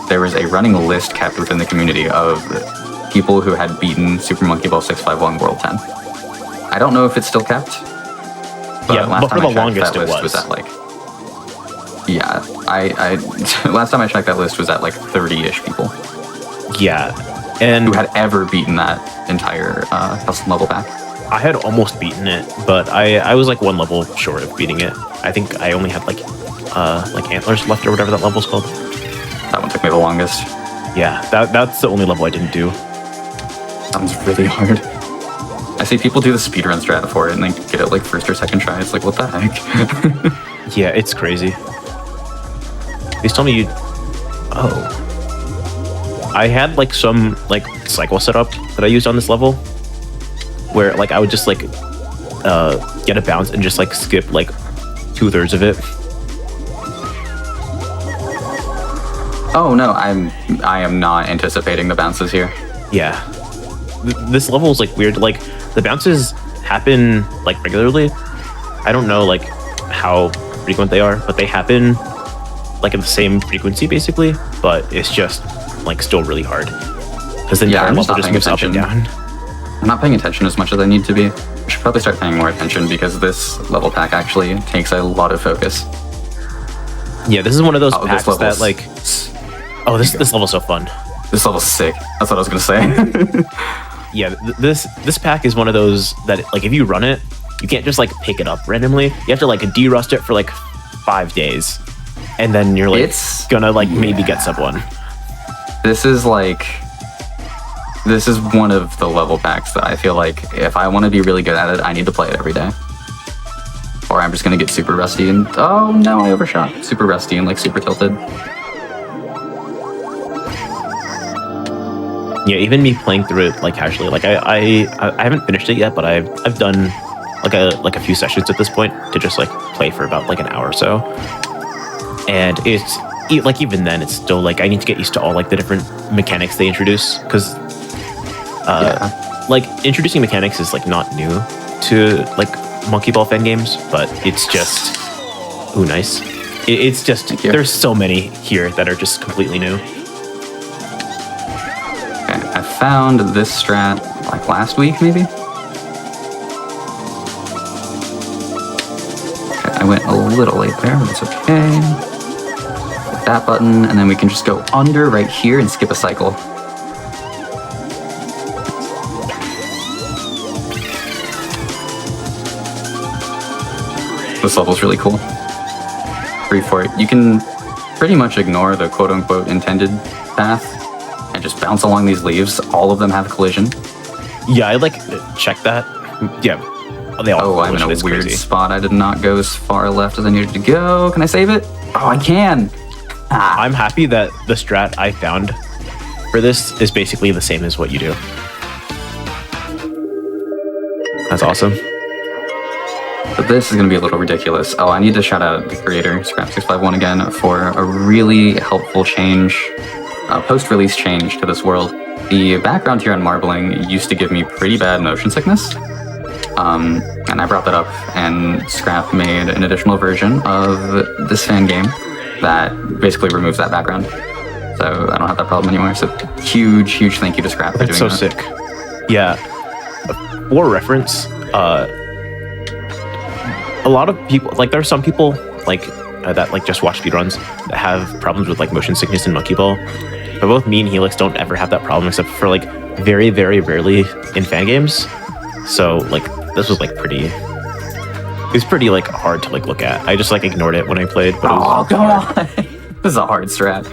there was a running list kept within the community of people who had beaten Super Monkey Ball 651 World 10. I don't know if it's still kept, but last time I checked, that list was at like... Yeah, I last time I checked, that list was at like 30-ish people.
Yeah, and
who had ever beaten that entire custom level pack.
I had almost beaten it, but I was like one level short of beating it. I think I only had like antlers left or whatever that level's called.
That one took me the longest.
Yeah, that's the only level I didn't do.
Sounds really hard. I see people do the speedrun strat for it and they get it like first or second try. It's like, what the heck?
Yeah, it's crazy. Please tell me you... Oh. I had like some like cycle setup that I used on this level where like I would just like get a bounce and just like skip like 2/3 of it.
Oh no, I am not anticipating the bounces here.
Yeah. This level is like weird. Like the bounces happen like regularly. I don't know like how frequent they are, but they happen like in the same frequency basically, but it's just like still really hard because the entire level just moves up and down.
I'm not paying attention as much as I need to be. I should probably start paying more attention because this level pack actually takes a lot of focus.
Yeah, this is one of those packs that like... Oh, this level's so fun.
This level's sick. That's what I was gonna say.
Yeah, this pack is one of those that like if you run it, you can't just like pick it up randomly. You have to like derust it for like 5 days, and then you're like gonna like maybe get sub 1.
This is one of the level packs that I feel like if I want to be really good at it, I need to play it every day. Or I'm just gonna get super rusty and oh no, I overshot. Super rusty and like super tilted.
Yeah, even me playing through it like casually, like I haven't finished it yet, but I've done like a few sessions at this point to just like play for about like an hour or so, and it's like even then it's still like I need to get used to all like the different mechanics they introduce because like introducing mechanics is like not new to like Monkey Ball fan games, but it's just nice. It's just there's so many here that are just completely new.
I found this strat like last week, maybe? Okay, I went a little late there, but it's okay. Hit that button, and then we can just go under right here and skip a cycle. This level's really cool. Free for it. You can pretty much ignore the quote-unquote intended path and just bounce along these leaves. All of them have collision.
Yeah, I like check that. Yeah, they all.
Oh, I'm in a weird spot. I did not go as far left as I needed to go. Can I save it? Oh, I can.
I'm happy that the strat I found for this is basically the same as what you do. That's awesome.
But this is going to be a little ridiculous. Oh, I need to shout out the creator, Scrap651 again, for a really helpful change, post-release change to this world. The background here on Marbling used to give me pretty bad motion sickness. And I brought that up, and Scrap made an additional version of this fan game that basically removes that background. So I don't have that problem anymore. So huge thank you to Scrap for doing that.
That's so sick. Yeah. For reference, a lot of people, like there are some people like that like just watch speedruns that have problems with like motion sickness in Monkey Ball. But both me and Helix don't ever have that problem except for like very, very rarely in fan games. So like this was like pretty, it was pretty like hard to like look at. I just like ignored it when I played. But it was
come on. This is a hard strat.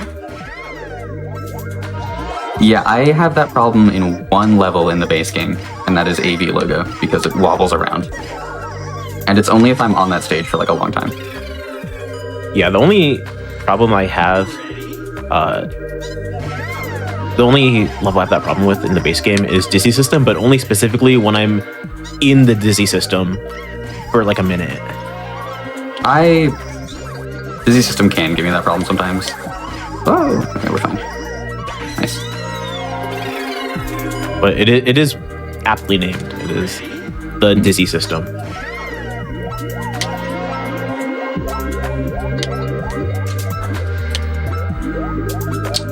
Yeah, I have that problem in one level in the base game, and that is AV logo because it wobbles around. And it's only if I'm on that stage for like a long time.
Yeah, the only problem I have, the only level I have that problem with in the base game is Dizzy System, but only specifically when I'm in the Dizzy System for like a minute.
Dizzy System can give me that problem sometimes. Oh, okay, we're fine. Nice.
But it is aptly named. It is the Dizzy System.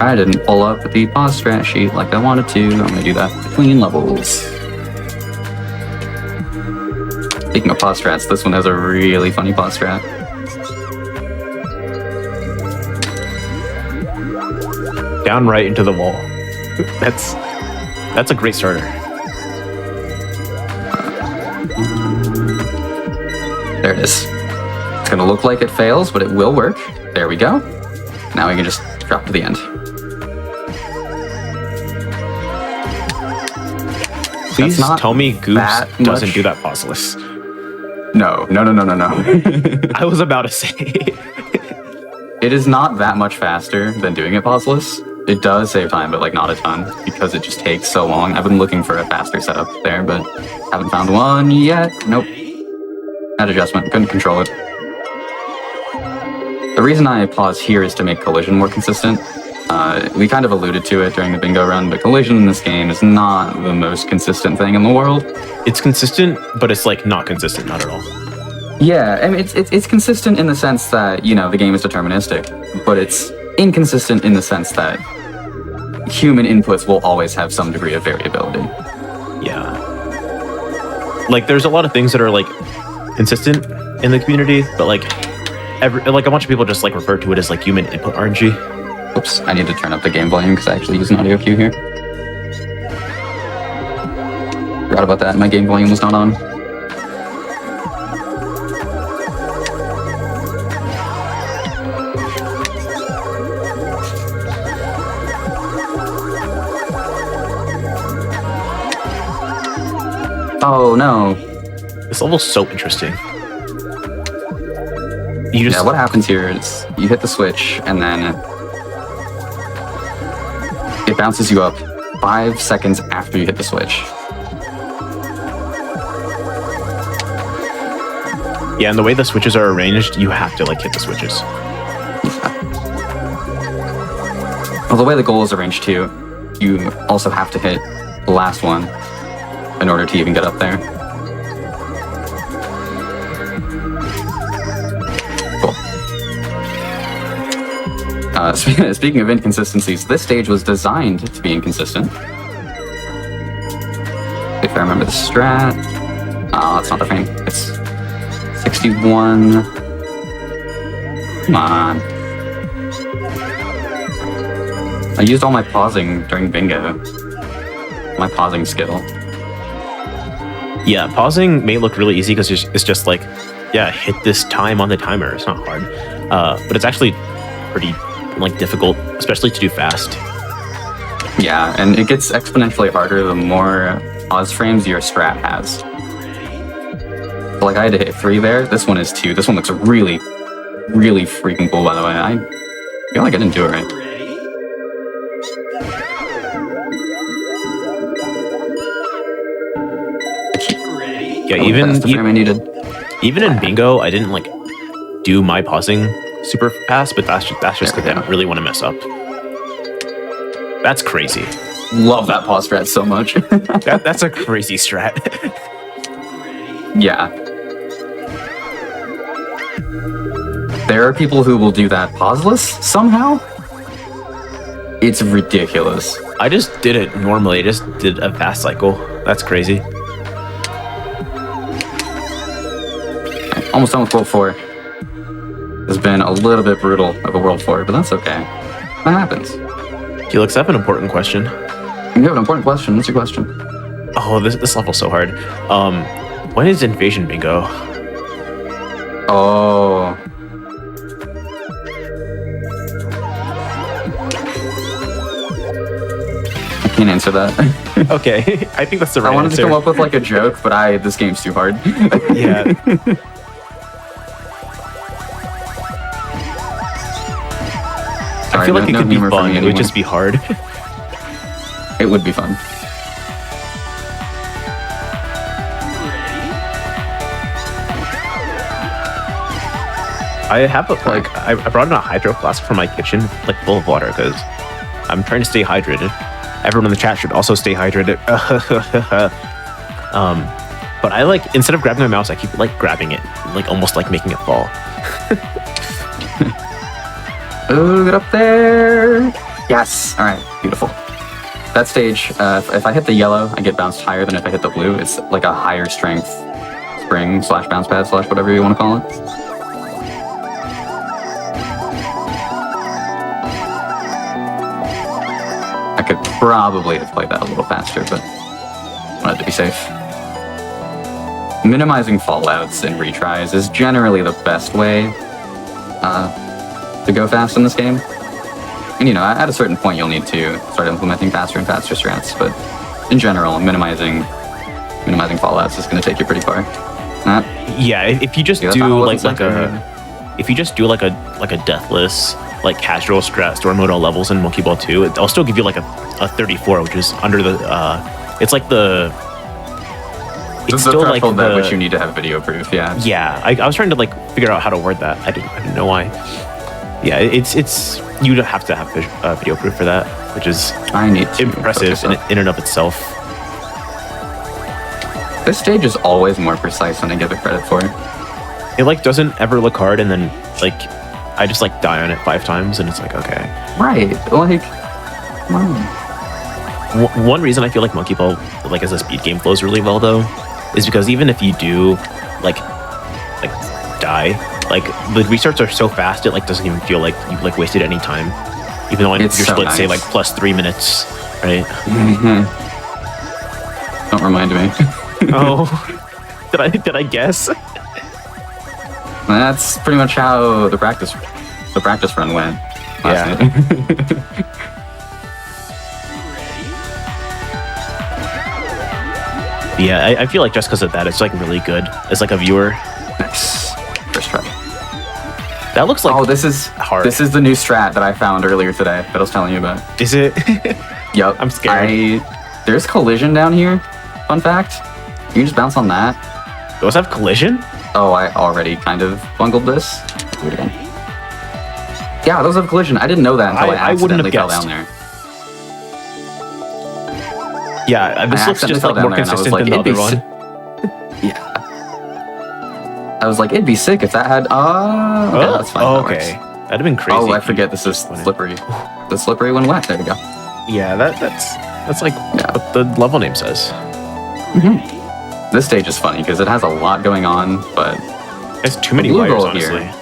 I didn't pull up the pause strat sheet like I wanted to. I'm gonna do that between levels. Speaking of pause strats, this one has a really funny pause strat.
Down right into the wall. That's a great starter.
There it is. It's gonna look like it fails, but it will work. There we go. Now we can just drop to the end.
Please tell me Goose doesn't
much.
do that pauseless.
No.
I was about to say.
It is not that much faster than doing it pauseless. It does save time, but like not a ton, because it just takes so long. I've been looking for a faster setup there, but haven't found one yet. Nope. That adjustment, couldn't control it. The reason I pause here is to make collision more consistent. We kind of alluded to it during the bingo run, but collision in this game is not the most consistent thing in the world.
It's consistent, but it's like not consistent, not at all.
Yeah, I mean, it's consistent in the sense that, you know, the game is deterministic, but it's inconsistent in the sense that human inputs will always have some degree of variability.
Yeah. Like, there's a lot of things that are like consistent in the community, but like a bunch of people just like refer to it as like human input RNG.
Oops, I need to turn up the game volume because I actually use an audio cue here. Forgot about that, my game volume was not on. Oh no.
This level's so interesting. You just
Yeah, what happens here is you hit the switch and then it bounces you up 5 seconds after you hit the switch.
Yeah, and the way the switches are arranged, you have to like hit the switches.
Well, the way the goal is arranged too, you also have to hit the last one in order to even get up there. Cool. Speaking of inconsistencies, this stage was designed to be inconsistent. If I remember the strat. Oh, that's not the frame. It's 61. Come on. I used all my pausing during bingo. My pausing skill.
Yeah, pausing may look really easy because it's just like, yeah, hit this time on the timer. It's not hard, but it's actually pretty like difficult, especially to do fast.
Yeah, and it gets exponentially harder the more pause frames your strat has. So like I had to hit 3 there. This one is 2. This one looks really, really freaking cool, by the way. I feel like I didn't do it right.
Yeah,
That's the frame I needed.
even in bingo, I didn't like do my pausing super fast, but that's just because I didn't really want to mess up. That's crazy.
Love that pause strat so much.
That's a crazy strat.
Yeah. There are people who will do that pauseless somehow. It's ridiculous.
I just did it normally. I just did a fast cycle. That's crazy.
Almost done with World 4. It's been a little bit brutal of a World 4, but that's okay. That happens.
Felix, I have an important question.
You have an important question. What's your question?
Oh, this level's so hard. When is Invasion Bingo?
Oh. I can't answer that.
Okay, I think that's the right
I wanted
answer.
to come up with like a joke, but this game's too hard.
Yeah. I feel like it could be
humor for
fun.
me
It would
anymore.
just be hard.
It would be fun.
I have I brought in a hydro flask from my kitchen, like full of water, because I'm trying to stay hydrated. Everyone in the chat should also stay hydrated. But I like, instead of grabbing my mouse, I keep like grabbing it, like almost like making it fall.
Oh, get up there! Yes. All right. Beautiful. That stage. If I hit the yellow, I get bounced higher than if I hit the blue. It's like a higher strength spring / bounce pad / whatever you want to call it. I could probably have played that a little faster, but wanted to be safe. Minimizing fallouts and retries is generally the best way to go fast in this game. And you know, at a certain point, you'll need to start implementing faster and faster strats. But in general, minimizing fallouts is going to take you pretty far.
Yeah, if you just
Yeah,
do
that
like
wasn't
if you just do like a deathless like casual strat story mode all levels in Monkey Ball 2, it'll still give you like a 34, which is under the it's like the
It's the threshold at which you need to have video proof. Yeah.
Yeah, I was trying to like figure out how to word that. I didn't know why. Yeah, it's you have to have video proof for that, which is
I need to
impressive
focus up.
in and of itself.
This stage is always more precise than I give it credit for.
It like doesn't ever look hard, and then like I just like die on it 5 times, and it's like okay.
Right. Like, come on.
One reason I feel like Monkey Ball like as a speed game flows really well though is because even if you do like die, like the restarts are so fast it like doesn't even feel like you like wasted any time, even though
It's
you're
so
still say
nice.
like plus 3 minutes, right?
Don't remind me.
Oh, did I guess?
That's pretty much how the practice run went.
Yeah. Yeah, I feel like just because of that, it's like really good as like a viewer.
Nice. First try.
That looks like
This is
hard.
This is the new strat that I found earlier today that I was telling you about.
is it?
Yup.
I'm scared.
There's collision down here. Fun fact. You can just bounce on that.
Those have collision?
Oh, I already kind of bungled this. Do it again. Yeah, those have collision. I didn't know that until I
I wouldn't have
accidentally fell
guessed.
down there.
Yeah, this
I
looks just
accidentally
like
fell
more
down there, and I was
consistent than the
like,
other one.
Yeah. I was like, it'd be sick if that had. Oh, okay, that's fine. that
okay.
works.
That'd have been crazy.
Oh, I
if you
forget this is
just went in.
slippery. The slippery when wet. There we go.
Yeah, that's like
Yeah.
what the level name says.
This stage is funny because it has a lot going on, but
It's too many
blue
wires,
goal
honestly.
here.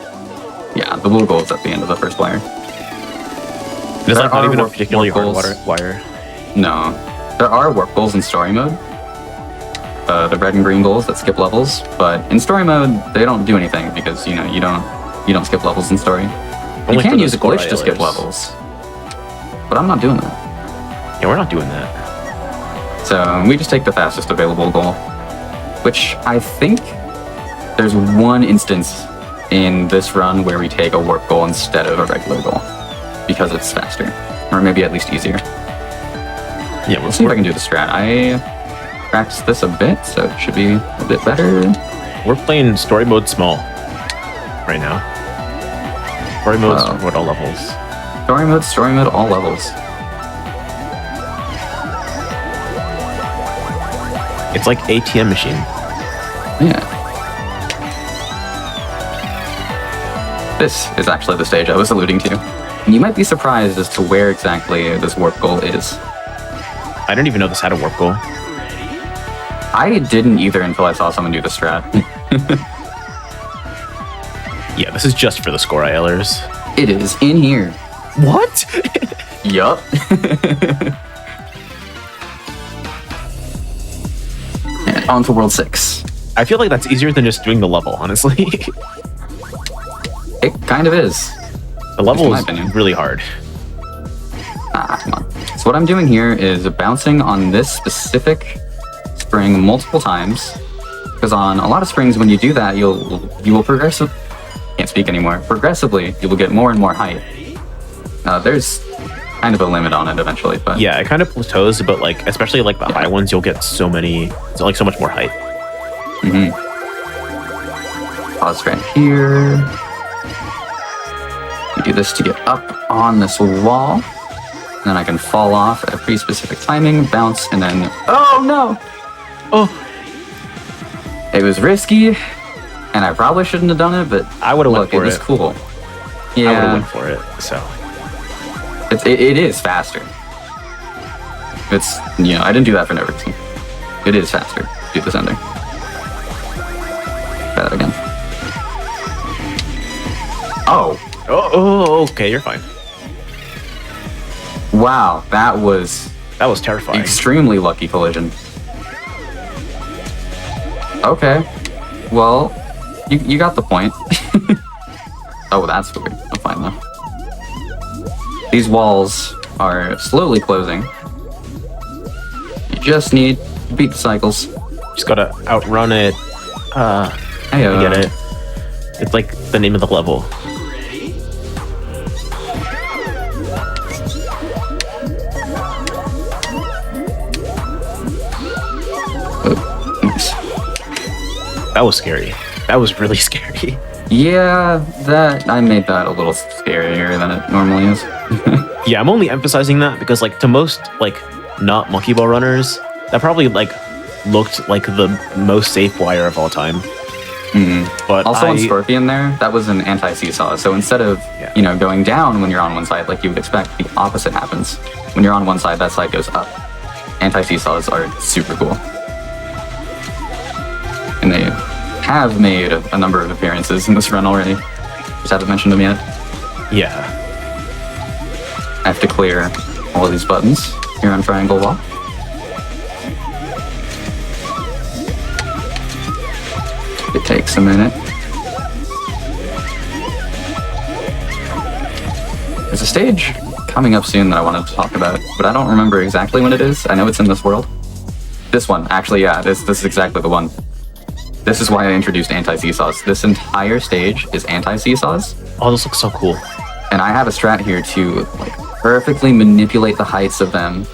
yeah, the blue goal is at the end of the first wire.
It's
There
like not
are
even a
warp-
particularly
warp
hard
goals.
wire.
No, there are warp goals in story mode. The red and green goals that skip levels, but in story mode they don't do anything because you don't skip levels in story.
Only
You
for
can
the
use a
score
glitch to skip
islands.
levels, but I'm not doing that.
Yeah, we're not doing that.
So we just take the fastest available goal, which I think there's one instance in this run where we take a warp goal instead of a regular goal because it's faster, or maybe at least easier.
Yeah,
Let's see if I can do the strat. I practiced this a bit, so it should be a bit better.
we're playing story mode small right now. Story mode's
Wow.
what all levels.
Story mode, all levels.
It's like ATM machine.
Yeah. This is actually the stage I was alluding to. And you might be surprised as to where exactly this warp goal is.
I didn't even know this had a warp goal.
I didn't either until I saw someone do the strat.
Yeah, this is just for the score ILers.
It is in here.
What?
Yup. And on to World 6.
I feel like that's easier than just doing the level, honestly.
It kind of is.
The level
in my
is
opinion.
really hard.
Ah, come on. It's what I'm doing here is bouncing on this specific spring multiple times, because on a lot of springs, when you do that, you will progressively, you will get more and more height. There's kind of a limit on it eventually, but
Yeah, it kind of plateaus, but like especially like the high ones, you'll get so much more height.
Pause right here. You do this to get up on this wall. And then I can fall off at a pretty specific timing, bounce, and then... Oh, no!
Oh,
It was risky, and I probably shouldn't have done it, but
I would have went
look,
for
it was
it.
cool.
I would have
Yeah,
went for it. So
it is faster. It's, I didn't do that for no reason. It is faster. Do this ending. Try that again. Oh,
okay, you're fine.
wow, that was
That was terrifying.
extremely lucky collision. Okay, well, you got the point. Oh, that's weird. I'm fine though. These walls are slowly closing. You just need to beat the cycles.
Just gotta outrun it.
Hey,
I get it. It's like the name of the level.
Oh, nice.
That was scary. That was really scary.
Yeah, I made that a little scarier than it normally is.
Yeah, I'm only emphasizing that because like to most like not monkey ball runners, that probably like looked like the most safe wire of all time. But
Also on Scorpion there, that was an anti-seesaw. So instead of, going down when you're on one side like you would expect, the opposite happens. When you're on one side, that side goes up. Anti-seesaws are super cool. And they have made a number of appearances in this run already. Just haven't mentioned them yet.
yeah,
I have to clear all of these buttons here on Triangle Wall. It takes a minute. There's a stage coming up soon that I wanted to talk about, but I don't remember exactly when it is. I know it's in this world. This one, actually, yeah, this is exactly the one. This is why I introduced anti-seesaws. This entire stage is anti-seesaws,
oh, this looks so cool.
and I have a strat here to like perfectly manipulate the heights of them.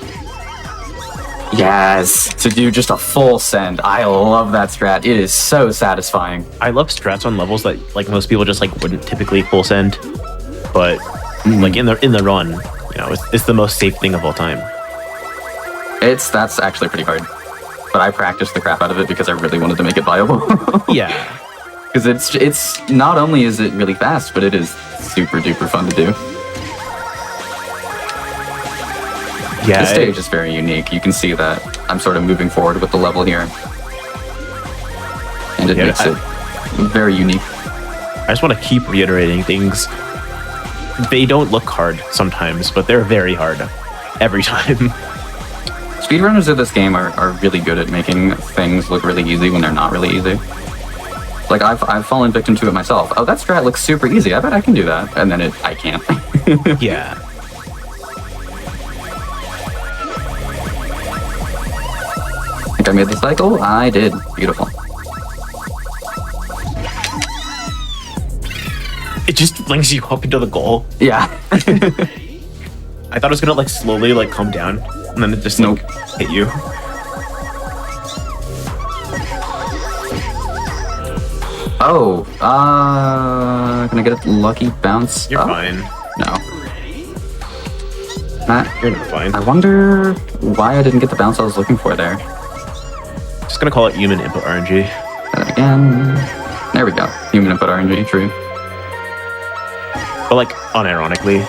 Yes, to do just a full send. I love that strat. It is so satisfying.
I love strats on levels that like most people just like wouldn't typically full send, but like in the run, it's the most safe thing of all time.
That's actually pretty hard, but I practiced the crap out of it because I really wanted to make it viable.
Yeah,
Because it's not only is it really fast, but it is super duper fun to do.
yeah.
This stage is very unique. You can see that I'm sort of moving forward with the level here, and it
Yeah,
makes it very unique.
I just want to keep reiterating things. They don't look hard sometimes, but they're very hard every time.
Speedrunners of this game are really good at making things look really easy when they're not really easy. Like, I've fallen victim to it myself. Oh, that strat looks super easy. I bet I can do that. And then I can't.
Yeah.
Think I made the cycle? I did. Beautiful.
It just flings you up into the goal.
Yeah.
I thought it was gonna like slowly like come down, and then it just like hit you.
Oh, can I get a lucky bounce?
You're
up?
fine.
No. Matt,
You're not fine.
I wonder why I didn't get the bounce I was looking for there.
Just gonna call it human input RNG.
Try that again. There we go. Human input RNG, true.
But like unironically.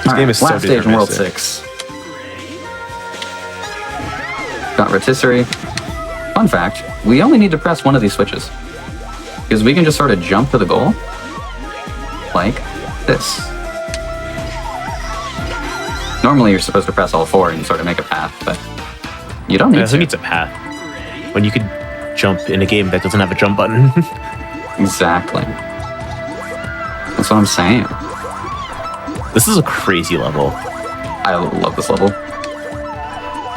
This game is so
last stage in World
deterministic.
6. Got rotisserie. Fun fact, we only need to press one of these switches. Because we can just sort of jump to the goal. Like this. Normally you're supposed to press all four and sort of make a path, but you don't need
Who
to.
needs a path when you could jump in a game that doesn't have a jump button?
Exactly. That's what I'm saying.
This is a crazy level.
I love this level.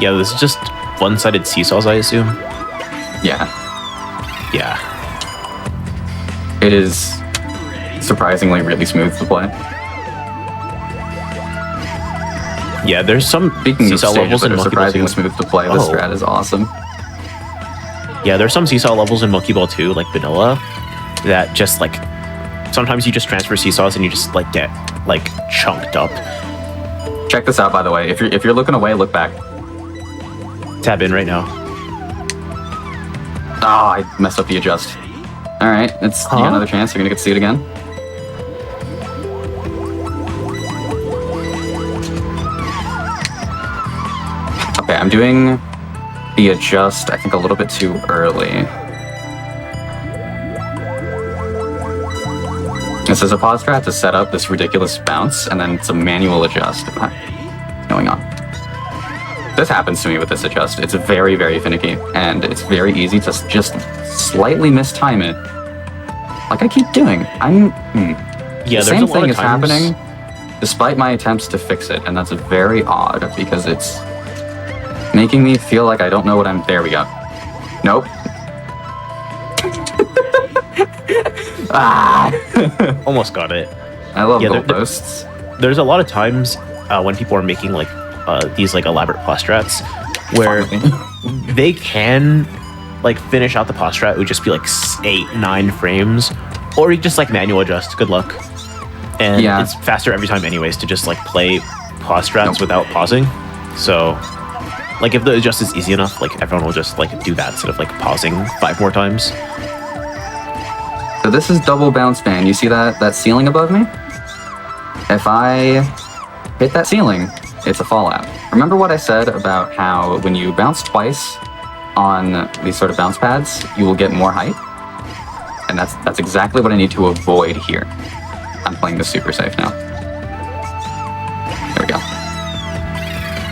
Yeah, this is just one-sided seesaws, I assume.
Yeah,
Yeah.
it is surprisingly really smooth to play.
Yeah, there's some
Speaking of
seesaw
stages
levels in
that are
Monkey Ball 2.
surprisingly smooth to play, this
Oh.
strat is awesome.
Yeah, there's some seesaw levels in Monkey Ball 2, like vanilla, that just like sometimes you just transfer seesaws and you just like get like chunked up.
Check this out, by the way. If you're looking away, look back.
Tab in right now.
Oh, I messed up the adjust. All right, you got another chance. You're gonna get to see it again. Okay, I'm doing the adjust, I think, a little bit too early. This is a pause strat to set up this ridiculous bounce, and then it's a manual adjust. What's going on? This happens to me with this adjust. It's very, very finicky, and it's very easy to just slightly mistime it. Like I keep doing.
Yeah,
The same thing is happening despite my attempts to fix it, and that's very odd because it's making me feel like I don't know what I'm... There we go. Nope.
Almost got it.
I love
Yeah,
little
there-
posts.
There's a lot of times when people are making like these like elaborate pause strats where they can like finish out the pause strat. It would just be like 8-9 frames, or you just like manual adjust. Good luck. And
Yeah.
it's faster every time anyways to just like play pause strats
Nope.
without pausing. So like if the adjust is easy enough, like everyone will just like do that instead of like pausing 5 more times.
So this is double bounce fan. You see that ceiling above me? If I hit that ceiling, it's a fallout. Remember what I said about how when you bounce twice on these sort of bounce pads, you will get more height? And that's exactly what I need to avoid here. I'm playing this super safe now. There we go.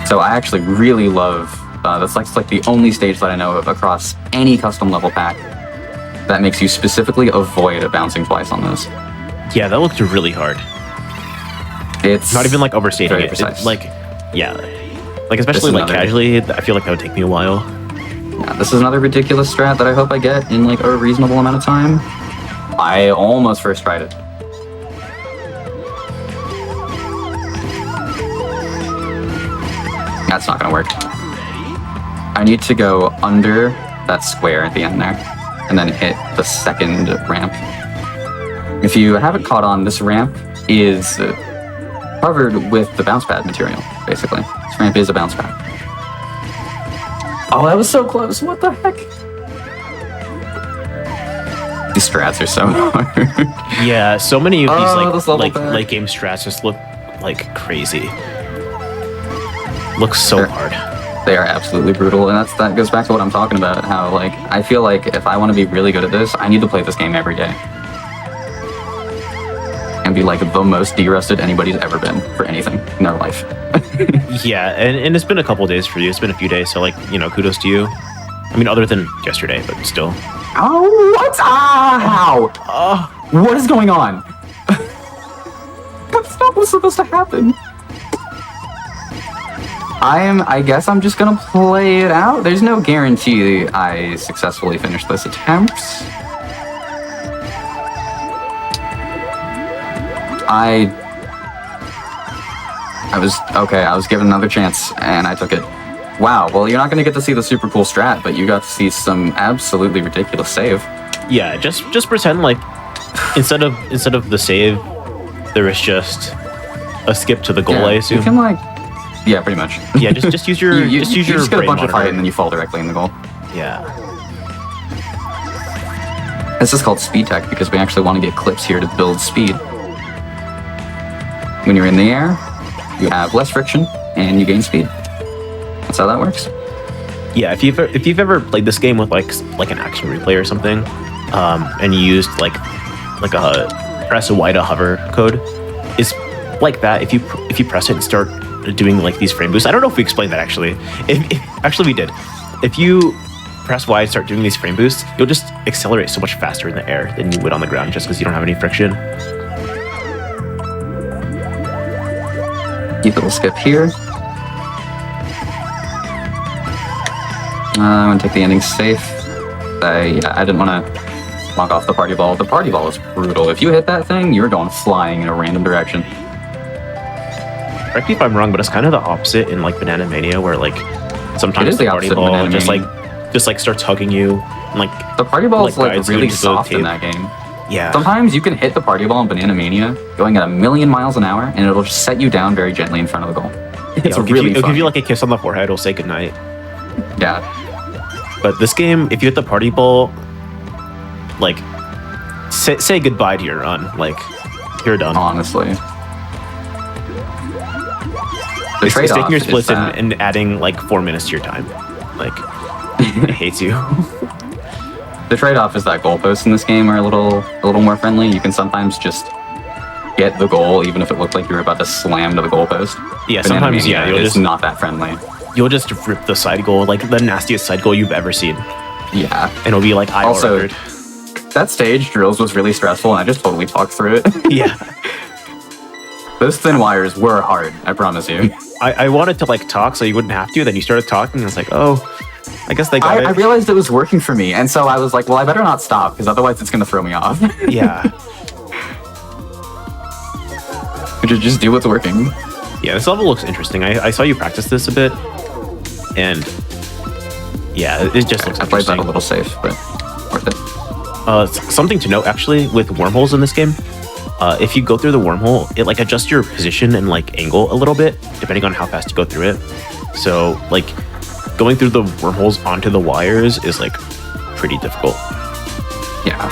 So I actually really love, that's like the only stage that I know of across any custom level pack that makes you specifically avoid bouncing twice on those.
Yeah, that looked really hard.
It's
Not even like overstating
very
it.
precise.
Like, yeah. Like especially like
another-
casually, I feel like that would take me a while.
Yeah, this is another ridiculous strat that I hope I get in like a reasonable amount of time. I almost first tried it. That's not gonna work. I need to go under that square at the end there, and then hit the second ramp. If you haven't caught on, this ramp is covered with the bounce pad material, basically. This ramp is a bounce pad. Oh, that was so close. What the heck? These strats are so hard.
Yeah, so many of
Oh,
these
this level
like
back.
late game strats just look like crazy. Looks so
They're-
hard.
They are absolutely brutal, and that goes back to what I'm talking about. How like I feel like if I want to be really good at this, I need to play this game every day and be like the most de-rusted anybody's ever been for anything in their life.
Yeah, and it's been a couple days for you. It's been a few days, so like, you know, kudos to you. I mean, other than yesterday, but still.
Oh, what? How? What is going on? That's not what's supposed to happen. I guess I'm just gonna play it out. There's no guarantee I successfully finish this attempt. I was given another chance and I took it. Wow, well you're not gonna get to see the super cool strat, but you got to see some absolutely ridiculous save.
Yeah, just pretend like instead of the save, there is just a skip to the goal, I assume.
You can like, yeah, pretty much.
Yeah, just use your
you
just use your
just get a
brain
bunch of height
monitor.
and then you fall directly in the goal.
Yeah.
This is called speed tech because we actually want to get clips here to build speed. When you're in the air, you have less friction and you gain speed. That's how that works.
Yeah, if you've ever played this game with like an action replay or something, and you used like a press a Y to hover code, it's like that. If you press it and start doing like these frame boosts, I don't know if we explained that actually. Actually we did. If you press Y and start doing these frame boosts, you'll just accelerate so much faster in the air than you would on the ground just because you don't have any friction.
Keep a little skip here. I'm gonna take the ending safe. I didn't want to knock off the party ball. The party ball is brutal. If you hit that thing, you're going flying in a random direction.
Correct me if I'm wrong, but it's kind of the opposite in like Banana Mania, where like sometimes
It is
the
the
party
opposite of
ball
Banana
just
Mania.
like starts hugging you. And, like
The party ball is
like,
like
guides you
really
into the
soft in
tape.
that game.
Yeah.
Sometimes you can hit the party ball in Banana Mania going at 1,000,000 miles an hour, and it'll just set you down very gently in front of the goal. It's
It'll
really
give
funny.
you like a kiss on the forehead. It'll say goodnight.
Yeah.
But this game, if you hit the party ball, like say goodbye to your run. Like you're done.
Honestly. The
It's
trade-off
taking your
is
splits
that-
and adding like 4 minutes to your time. Like it hates you.
The trade-off is that goalposts in this game are a little more friendly. You can sometimes just get the goal even if it looked like you were about to slam to the goalpost.
Yeah,
Banana
sometimes,
Mania
yeah, you'll
is
just-
not that friendly.
You'll just rip the side goal, like the nastiest side goal you've ever seen,
Yeah.
and it'll be like IO
Also,
record.
that stage drills was really stressful, and I just totally talked through it.
Yeah.
Those thin wires were hard, I promise you.
I wanted to like talk so you wouldn't have to. Then you started talking, and it's like, oh, I guess they got
I
it.
realized it was working for me, and so I was like, well, I better not stop, because otherwise it's going to throw me off.
Yeah.
Just do what's working.
Yeah, this level looks interesting. I saw you practice this a bit, and yeah, it just looks
I played that
interesting.
a little safe, but worth it.
Something to note actually with wormholes in this game. If you go through the wormhole, it like adjusts your position and like angle a little bit depending on how fast you go through it. So like going through the wormholes onto the wires is like pretty difficult.
Yeah.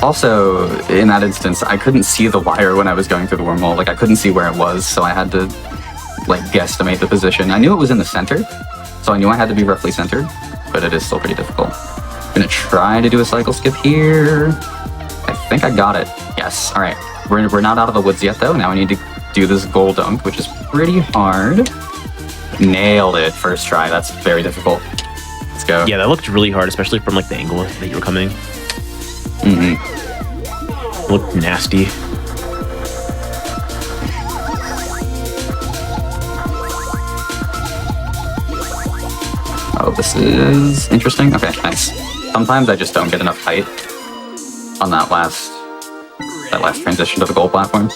Also, in that instance, I couldn't see the wire when I was going through the wormhole. Like, I couldn't see where it was, so I had to, like, guesstimate the position. I knew it was in the center, so I knew I had to be roughly centered, but it is still pretty difficult. I'm gonna try to do a cycle skip here. I think I got it. Yes. All right. We're not out of the woods yet, though. Now I need to do this goal dunk, which is pretty hard. Nailed it. First try. That's very difficult. Let's go.
Yeah, that looked really hard, especially from like the angle that you were coming. Looked nasty.
Oh, this is interesting. Okay, nice. Sometimes I just don't get enough height on that last transition to the goal platform.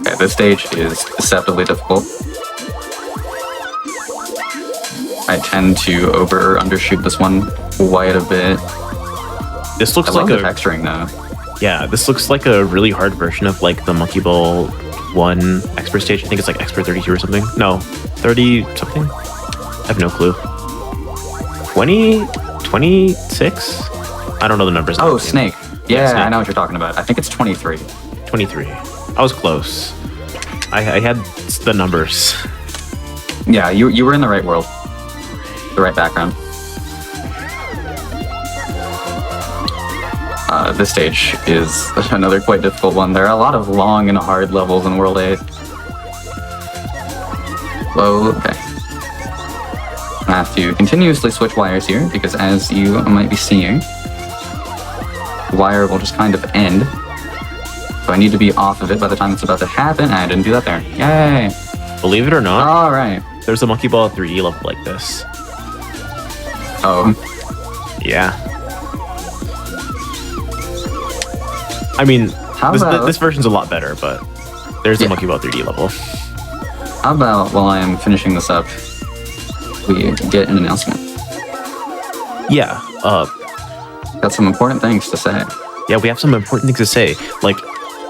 Okay, this stage is deceptively difficult. I tend to over or undershoot this one quite a bit.
This
I
looks
love
like
the
a
texturing though.
yeah. This looks like a really hard version of like the Monkey Ball 1 expert stage. I think it's like expert 32 or something. No, 30 something. I have no clue. 20, 26. I don't know the numbers. in
Oh,
that game.
Snake. Yeah,
Snake.
I know what you're talking about. I think it's 23.
23. I was close. I had the numbers.
Yeah, you were in the right world. The right background. This stage is another quite difficult one. There are a lot of long and hard levels in World 8. Whoa, okay. I have to continuously switch wires here, because as you might be seeing, the wire will just kind of end. So I need to be off of it by the time it's about to happen. I didn't do that there. Yay!
Believe it or not,
Alright.
there's a Monkey Ball 3D level like this.
Oh,
Yeah. I mean,
How about-
this version's a lot better, but there's a
Yeah.
Monkey Ball 3D level.
how about while I am finishing this up, we get an announcement?
Yeah.
Got some important things to say.
Yeah, we have some important things to say. Like,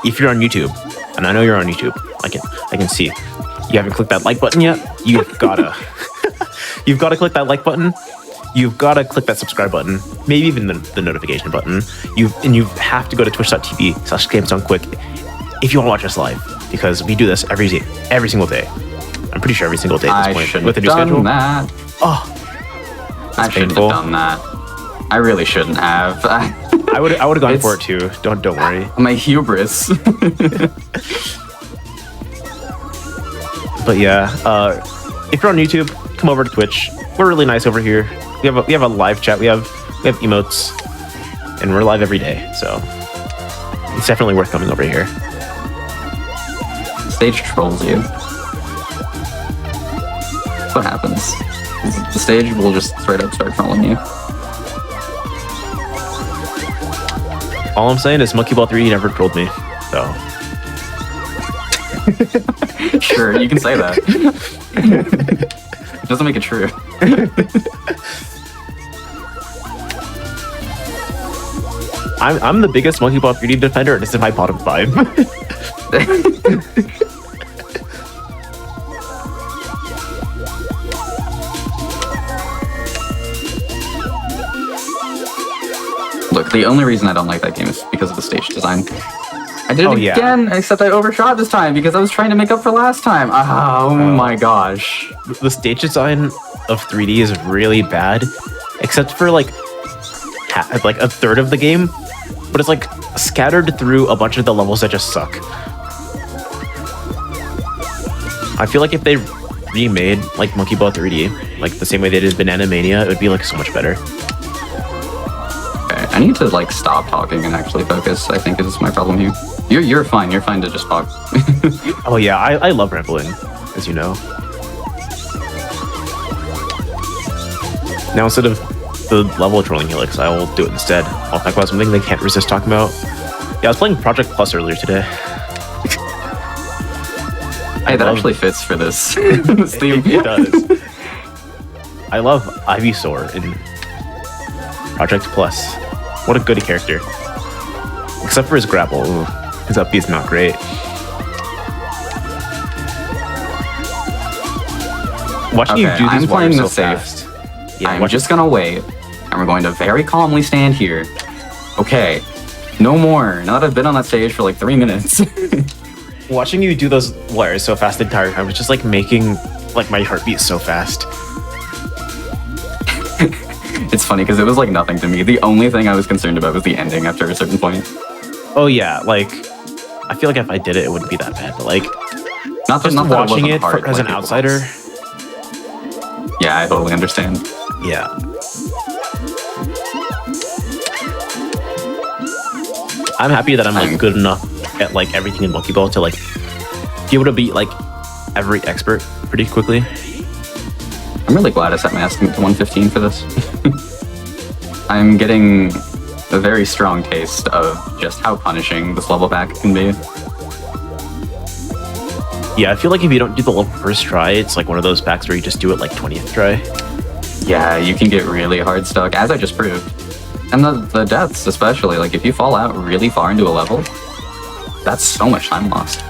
if you're on YouTube, and I know you're on YouTube, I can see. You haven't clicked that like button yet? You've gotta. You've got to click that like button. You've got to click that subscribe button. Maybe even the notification button. You have to go to twitch.tv/gamesdonequick if you want to watch us live, because we do this every single day. I'm pretty sure every single day at
I
this point
shouldn't
with the
have
new
done
schedule.
that.
Oh,
I shouldn't
painful.
have done that. I really shouldn't have.
I would have gone
It's-
for it too. Don't worry.
My hubris.
But yeah, if you're on YouTube, come over to Twitch. We're really nice over here. We have a live chat. We have emotes, and we're live every day, so it's definitely worth coming over here.
Stage trolls you. That's what happens. The stage will just straight up start trolling you.
All I'm saying is Monkey Ball 3 never trolled me, so.
Sure, you can say that. It doesn't make it true.
I'm the biggest Monkey Ball 3D defender, and it's in my bottom 5.
Look, the only reason I don't like that game is because of the stage design. I did it
yeah.
again, except I overshot this time because I was trying to make up for last time. Oh my gosh.
The stage design of 3D is really bad, except for like a third of the game, but it's like scattered through a bunch of the levels that just suck. I feel like if they remade like Monkey Ball 3D, like the same way they did Banana Mania, it would be like so much better.
Okay, I need to like stop talking and actually focus, I think is my problem here. You're fine to just talk.
Oh yeah, I love rambling, as you know. Now instead of the level trolling Helix, I will do it instead. I'll talk about something they can't resist talking about. Yeah, I was playing Project Plus earlier today.
Hey, that actually fits for this. This theme.
It does. I love Ivysaur in Project Plus. What a good character. Except for his grapple. Ooh, his up B is not great. Watching you do
I'm
these
playing
waters so
this safe.
fast. Yeah,
I'm just gonna wait, and we're going to very calmly stand here. Okay, no more. Now that I've been on that stage for like 3 minutes.
watching you do those wires so fast the entire time was just like making like my heart beat so fast.
It's funny because it was like nothing to me. The only thing I was concerned about was the ending after a certain point.
Oh yeah, like I feel like if I did it, it wouldn't be that bad. But like
Not
just
that
watching it
hard,
as
like,
an
it
outsider.
was. Yeah, I totally understand.
Yeah. I'm happy that I'm like good enough at like everything in Monkey Ball to like be able to beat like every expert pretty quickly.
I'm really glad I set my estimate to 115 for this. I'm getting a very strong taste of just how punishing this level back can be.
Yeah, I feel like if you don't do the level first try, it's like one of those packs where you just do it like 20th try.
Yeah, you can get really hard stuck, as I just proved. And the deaths especially, like if you fall out really far into a level, that's so much time lost.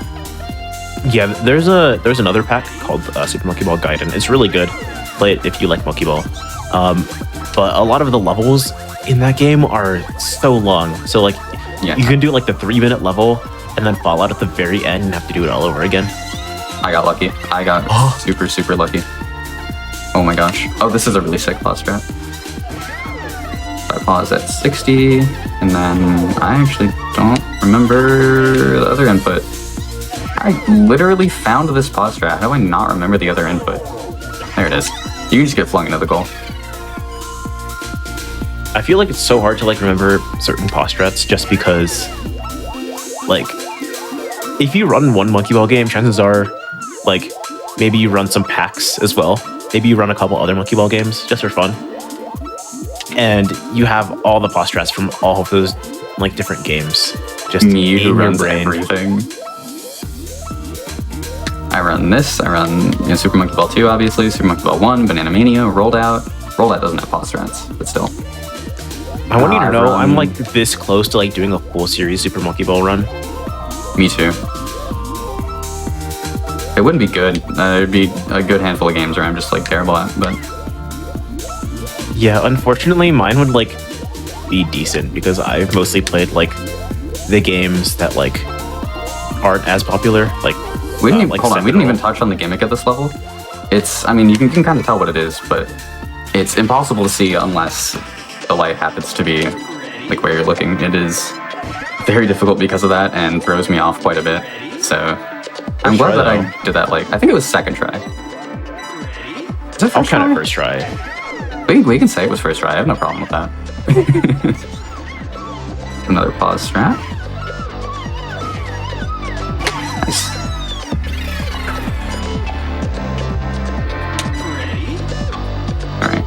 Yeah, there's another pack called Super Monkey Ball Gaiden. It's really good. Play it if you like Monkey Ball. But a lot of the levels in that game are so long. So like
Yeah.
you can do like the 3-minute level and then fall out at the very end and have to do it all over again.
I got lucky. I got super, super lucky. Oh my gosh. Oh, this is a really sick pause strat. I pause at 60, and then I actually don't remember the other input. I literally found this pause strat. How do I not remember the other input? There it is. You can just get flung into the goal.
I feel like it's so hard to like remember certain pause strats just because like if you run one Monkey Ball game, chances are like maybe you run some packs as well. Maybe you run a couple other Monkey Ball games just for fun. And you have all the pause strats from all of those like different games. Just
Me
in
who
your
runs
brain.
everything. I run this. I run Super Monkey Ball 2, obviously. Super Monkey Ball 1, Banana Mania, Rolled Out. Rolled Out doesn't have pause strats, but still.
I want you to
I've
know I'm
run-
like this close to like doing a full series Super Monkey Ball run.
Me too. It wouldn't be good. There'd be a good handful of games where I'm just like terrible at, but
Yeah, unfortunately mine would like be decent because I've mostly played like the games that like aren't as popular. Like
we didn't even,
like
hold on. We didn't even
Sentinel.
touch on the gimmick at this level. It's, I mean, you can kind of tell what it is, but it's impossible to see unless the light happens to be like where you're looking. It is very difficult because of that and throws me off quite a bit. So I'm glad
try,
that
though.
I did that. Like, I think it was second try. Is it
I'll
first
count
try?
it first try.
We can say it was first try. I have no problem with that. another pause strat. Nice. All right.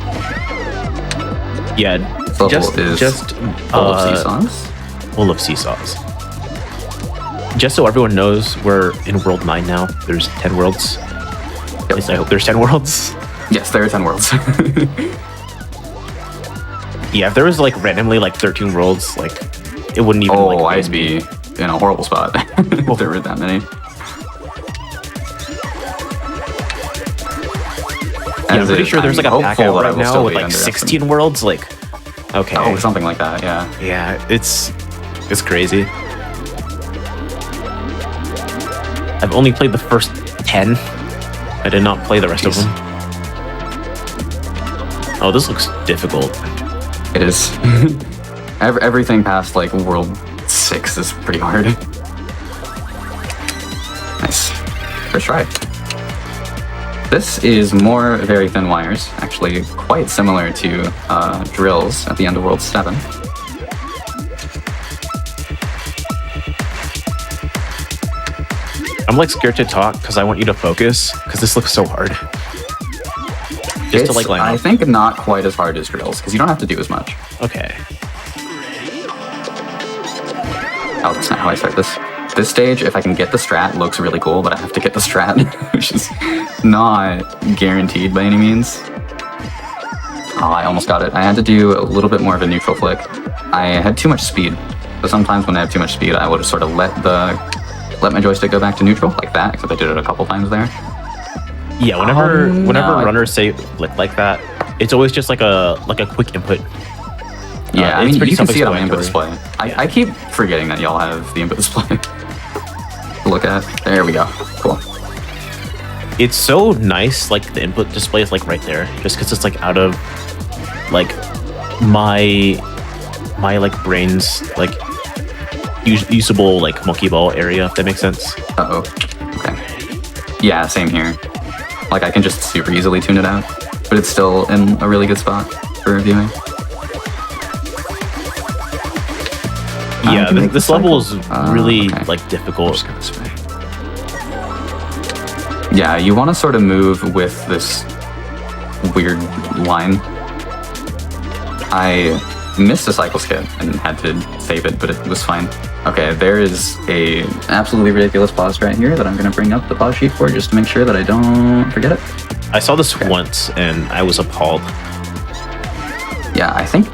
Yeah,
Level
just
is
just
full of seesaws.
full of seesaws. Just so everyone knows, we're in World 9 now. There's 10 worlds. At least I hope there's 10 worlds.
Yes, there are 10 worlds.
Yeah, if there was like randomly like 13 worlds, like it wouldn't even.
Oh,
like,
I'd be in a horrible spot if there were that many.
Yeah, I'm pretty sure there's like a pack out right now with like
underestimated.
16 worlds. Like, okay,
Oh, something like that, yeah.
yeah, it's crazy. I've only played the first 10. I did not play the rest of
Jeez.
them. Oh, this looks difficult.
It is. Everything past like World 6 is pretty hard. Nice. First try. This is more very thin wires, actually quite similar to drills at the end of World 7.
I'm like scared to talk because I want you to focus because this looks so hard. Just to like line
I
up.
think not quite as hard as drills, because you don't have to do as much.
Okay.
Oh, that's not how I start this. This stage, if I can get the strat, looks really cool, but I have to get the strat, which is not guaranteed by any means. Oh, I almost got it. I had to do a little bit more of a neutral flick. I had too much speed. So sometimes when I have too much speed, I would sort of let my joystick go back to neutral, like that, except I did it a couple times there.
Yeah, whenever
no,
runners say flick like that, it's always just like a quick input.
Yeah, I
it's
mean,
pretty
you can see it on the input
self-explanatory.
display.
Yeah.
I keep forgetting that y'all have the input display. Look at, there we go, cool.
It's so nice, like the input display is like right there, just because it's like out of like my like brain's like usable like monkey ball area, if that makes sense.
Uh-oh, okay. Yeah, same here. Like, I can just super easily tune it out, but it's still in a really good spot for reviewing.
Yeah,
can make
this
the
level
cycle.
is really
Okay.
like difficult.
Just go this way. Yeah, you want to sort of move with this weird line. I missed a cycle skip and had to save it, but it was fine. Okay, there is a absolutely ridiculous pause right here that I'm going to bring up the pause sheet for just to make sure that I don't forget it.
I saw this once and I was appalled.
Yeah, I think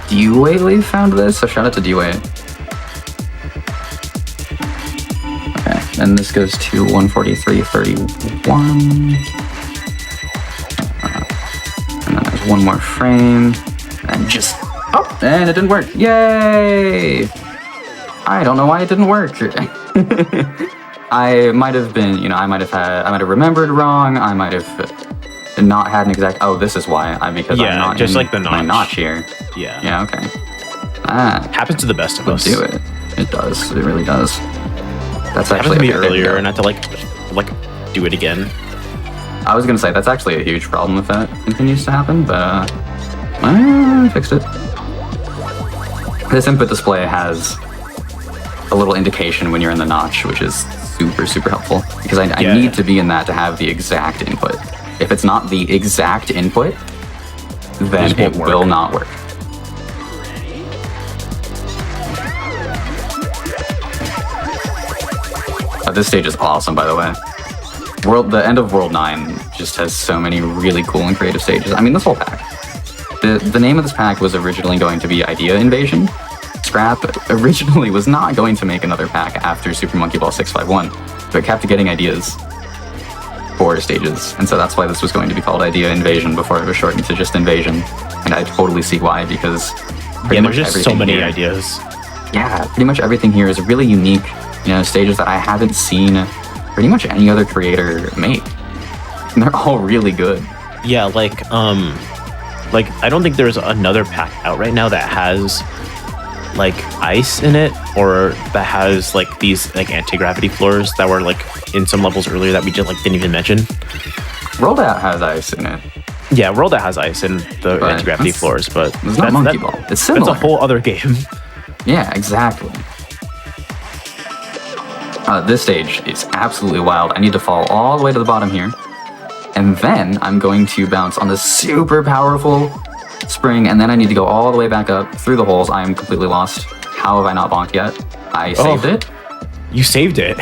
D-Whaley found this, so shout out to D-Whaley. Okay, and this goes to 143.31. And then there's one more frame. And just, oh, and it didn't work. Yay! I don't know why it didn't work. I might have been, I might have remembered wrong. I might have not had an exact, oh, this is why. Because
Yeah,
I'm not
just
in
like the
my
notch.
notch here.
Yeah.
Yeah, okay. Ah,
Happens to the best of
will
us.
do it. It does. It really does. That's
Happened
actually
to me
okay, there you
earlier
go.
and I had to like do it again.
I was gonna say that's actually a huge problem if that continues to happen, but I fixed it. This input display has a little indication when you're in the notch, which is super, super helpful because I
Yeah.
need to be in that to have the exact input. If it's not the exact input, then
This won't
it
work.
will not work. This stage is awesome, by the way. The end of World 9 just has so many really cool and creative stages. I mean, this whole pack. The name of this pack was originally going to be Idea Invasion. Scrap originally was not going to make another pack after Super Monkey Ball 651, but kept getting ideas for stages, and so that's why this was going to be called Idea Invasion before it was shortened to just Invasion. And I totally see why, because pretty
Yeah,
much
there's just so
everything
many
here-
ideas.
Yeah, pretty much everything here is really unique, stages that I haven't seen pretty much any other creator make. And they're all really good.
Yeah, like I don't think there's another pack out right now that has like ice in it, or that has like these like anti-gravity floors that were like in some levels earlier that we just like didn't even mention.
Rolled Out has ice in it.
Yeah, World that has ice in the
But
anti-gravity
that's-
floors, but
it's not Monkey Ball. It's
That's
similar.
a whole other game.
Yeah, exactly. This stage is absolutely wild. I need to fall all the way to the bottom here. And then I'm going to bounce on this super powerful spring, and then I need to go all the way back up through the holes. I am completely lost. How have I not bonked yet? I saved it.
You saved it.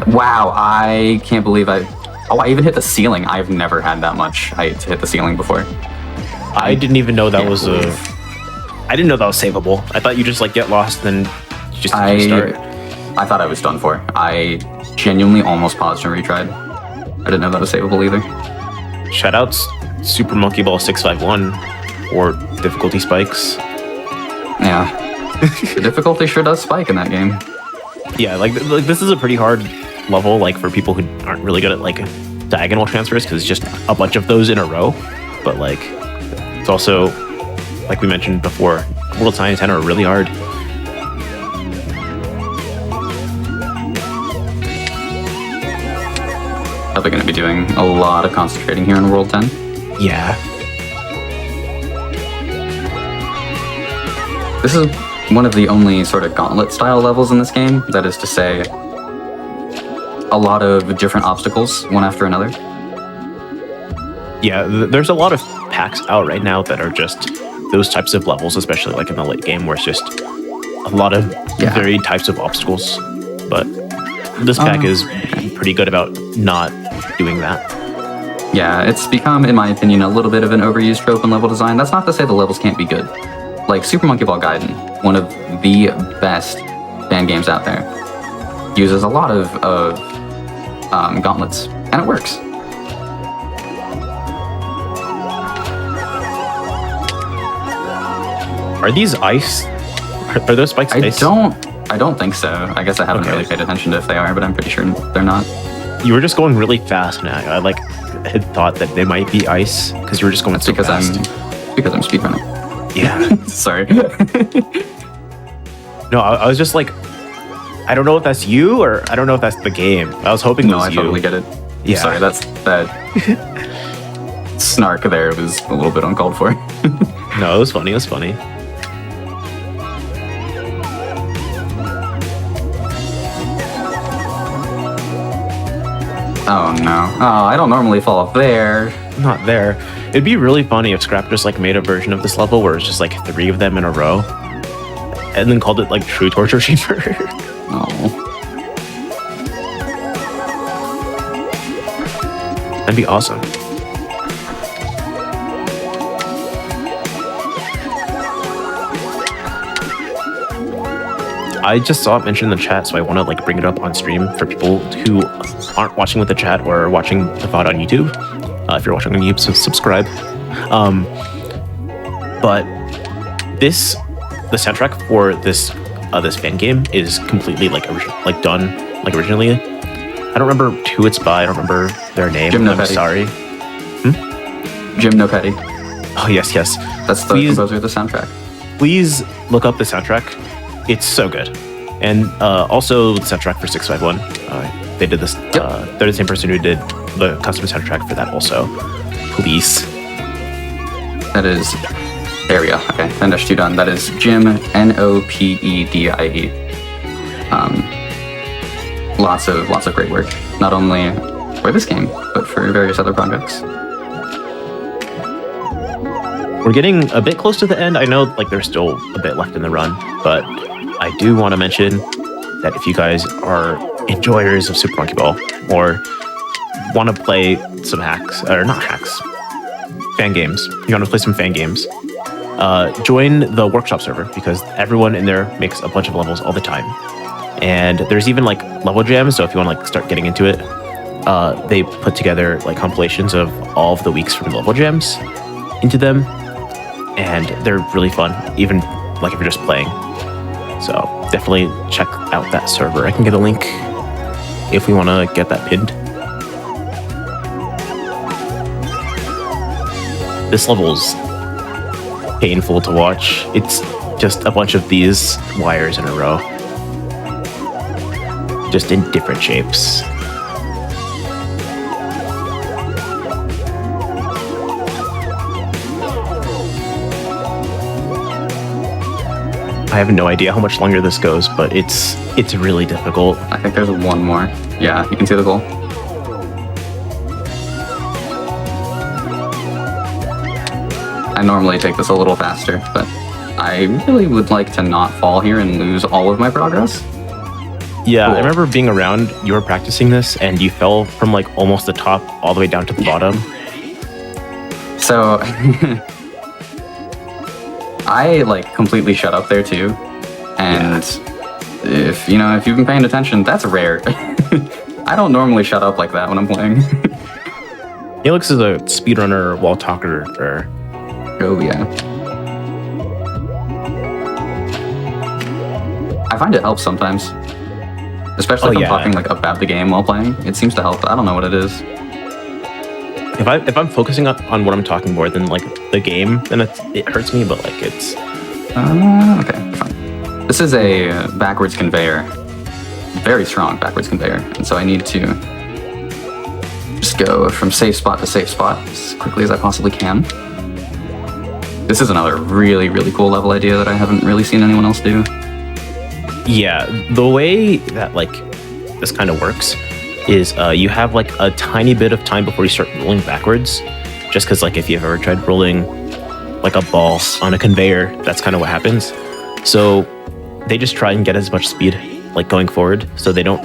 Wow, I can't believe I even hit the ceiling. I've never had that much height to hit the ceiling before.
I didn't even know that
can't
was
believe.
I didn't know that was savable. I thought you just like get lost and then just restart.
I thought I was done for. I genuinely almost paused and retried. I didn't know that was savable either.
Shoutouts Super Monkey Ball 651 or difficulty spikes.
Yeah. The difficulty sure does spike in that game.
Yeah, like this is a pretty hard level, like for people who aren't really good at like diagonal transfers, because it's just a bunch of those in a row. But like, it's also, like we mentioned before, World 9 and 10 are really hard.
Probably going to be doing a lot of concentrating here in World 10.
Yeah.
This is one of the only sort of gauntlet style levels in this game. That is to say, a lot of different obstacles, one after another.
Yeah, there's a lot of packs out right now that are just those types of levels, especially like in the late game, where it's just a lot of varied types of obstacles. But this pack is pretty good about not doing that.
Yeah, it's become, in my opinion, a little bit of an overused trope in level design. That's not to say the levels can't be good. Like Super Monkey Ball Gaiden, one of the best fan games out there, uses a lot of gauntlets, and it works.
Are these ice? Are those spikes ice?
I don't think so. I guess I haven't really paid attention to if they are, but I'm pretty sure they're not.
You were just going really fast, and I like had thought that they might be ice because you were just going so fast.
Because I'm speedrunning.
Yeah.
Sorry.
No, I was just like, I don't know if that's you or I don't know if that's the game. I was hoping it was you.
No, I totally get it.
Yeah.
Sorry, that snark there was a little bit uncalled for.
No, it was funny. It was funny.
Oh no. Oh, I don't normally fall there.
Not there. It'd be really funny if Scrap just like made a version of this level where it's just like 3 of them in a row and then called it like True Torture Chamber.
Oh.
That'd be awesome. I just saw it mentioned in the chat, so I want to like bring it up on stream for people who aren't watching with the chat or watching the VOD on YouTube. If you're watching on YouTube, so subscribe. But the soundtrack for this fan game is completely like done like originally. I don't remember who it's by. I don't remember their name.
Jim
I'm
Nopetti.
sorry.
Jim Nopetti.
Oh yes.
That's the composer of the soundtrack.
Please look up the soundtrack. It's so good. And also the soundtrack for 651. They did this. They're the same person who did the custom soundtrack for that also. Please.
That is area. Okay, N-2 done. That is Jim, Nopedie. Lots of great work. Not only for this game, but for various other projects.
We're getting a bit close to the end. I know like there's still a bit left in the run, but I do want to mention that if you guys are enjoyers of Super Monkey Ball or want to play some hacks, or not hacks, fan games, you want to play some fan games, join the workshop server because everyone in there makes a bunch of levels all the time. And there's even like level jams, so if you want to like start getting into it, they put together like compilations of all of the weeks from the level jams into them, and they're really fun, even like if you're just playing. So definitely check out that server. I can get a link if we want to get that pinned. This level's painful to watch. It's just a bunch of these wires in a row, just in different shapes. I have no idea how much longer this goes, but it's really difficult.
I think there's one more. Yeah, you can see the goal. I normally take this a little faster, but I really would like to not fall here and lose all of my progress.
Yeah,
Cool.
I remember being around, you were practicing this, and you fell from like almost the top all the way down to the bottom.
So I like completely shut up there too. And if you've been paying attention, that's rare. I don't normally shut up like that when I'm playing.
Helix is a speedrunner wall talker.
Oh yeah. I find it helps sometimes. Especially if I'm talking like about the game while playing. It seems to help. I don't know what it is.
If I'm focusing on what I'm talking more than like the game, then it hurts me, but like it's...
Okay, fine. This is a backwards conveyor. Very strong backwards conveyor. And so I need to just go from safe spot to safe spot as quickly as I possibly can. This is another really, really cool level idea that I haven't really seen anyone else do.
Yeah, the way that like this kind of works is you have like a tiny bit of time before you start rolling backwards. Just because like if you've ever tried rolling like a ball on a conveyor, that's kind of what happens. So they just try and get as much speed like going forward, so they don't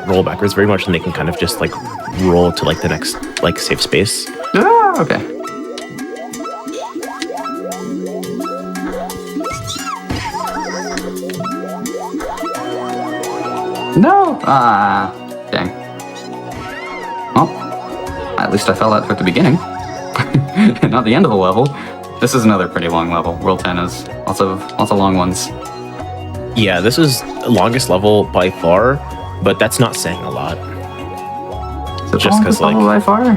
roll backwards very much, and they can kind of just like roll to like the next like safe space.
Ah, okay. No! Ah, dang. Well, at least I fell out at the beginning. Not the end of the level. This is another pretty long level. World 10 is lots of long ones.
Yeah, this is the longest level by far, but that's not saying a lot.
Is it
Just
the
'cause,
longest level
like-
by far?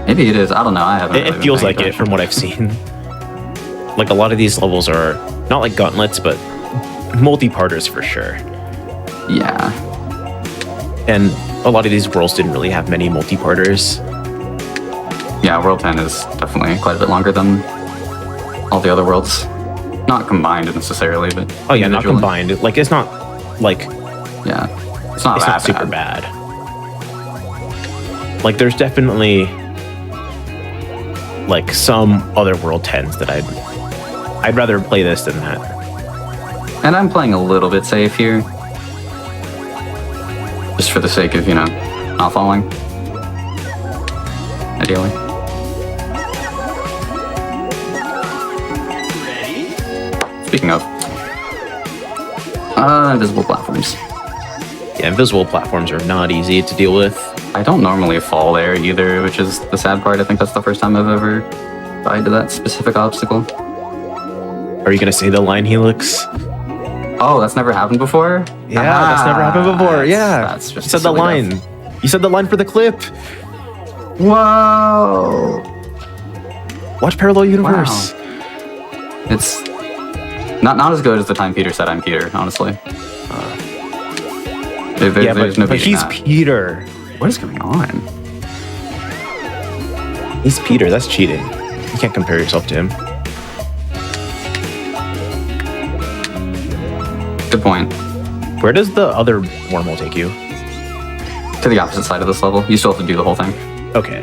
Maybe it is. I don't know. I haven't.
It
really been
feels
paying
like it
attention.
from what I've seen. Like a lot of these levels are not like gauntlets, but multi-parters for sure.
Yeah.
And a lot of these worlds didn't really have many multi-parters.
Yeah, World 10 is definitely quite a bit longer than all the other worlds. Not combined necessarily, but
Oh yeah, not
individually.
combined. Like it's not like
Yeah, it's not
it's
that
not super
bad.
bad. Like there's definitely like some other World 10s that I'd rather play this than that.
And I'm playing a little bit safe here, just for the sake of not falling. Ideally. Speaking of, invisible platforms.
Yeah, invisible platforms are not easy to deal with.
I don't normally fall there either, which is the sad part. I think that's the first time I've ever died to that specific obstacle.
Are you gonna say the line Helix?
Oh, that's never happened before?
Yeah, that's never happened before. Yeah,
That's just
you said the
silly
line.
enough.
You said the line for the clip.
Whoa!
Watch Parallel Universe.
Wow. It's not as good as the time Peter said I'm Peter, honestly.
Yeah,
there's no
but
beating
he's
that.
Peter.
What is going on?
He's Peter. That's cheating. You can't compare yourself to him.
Good point.
Where does the other wormhole take you?
To the opposite side of this level. You still have to do the whole thing.
Okay.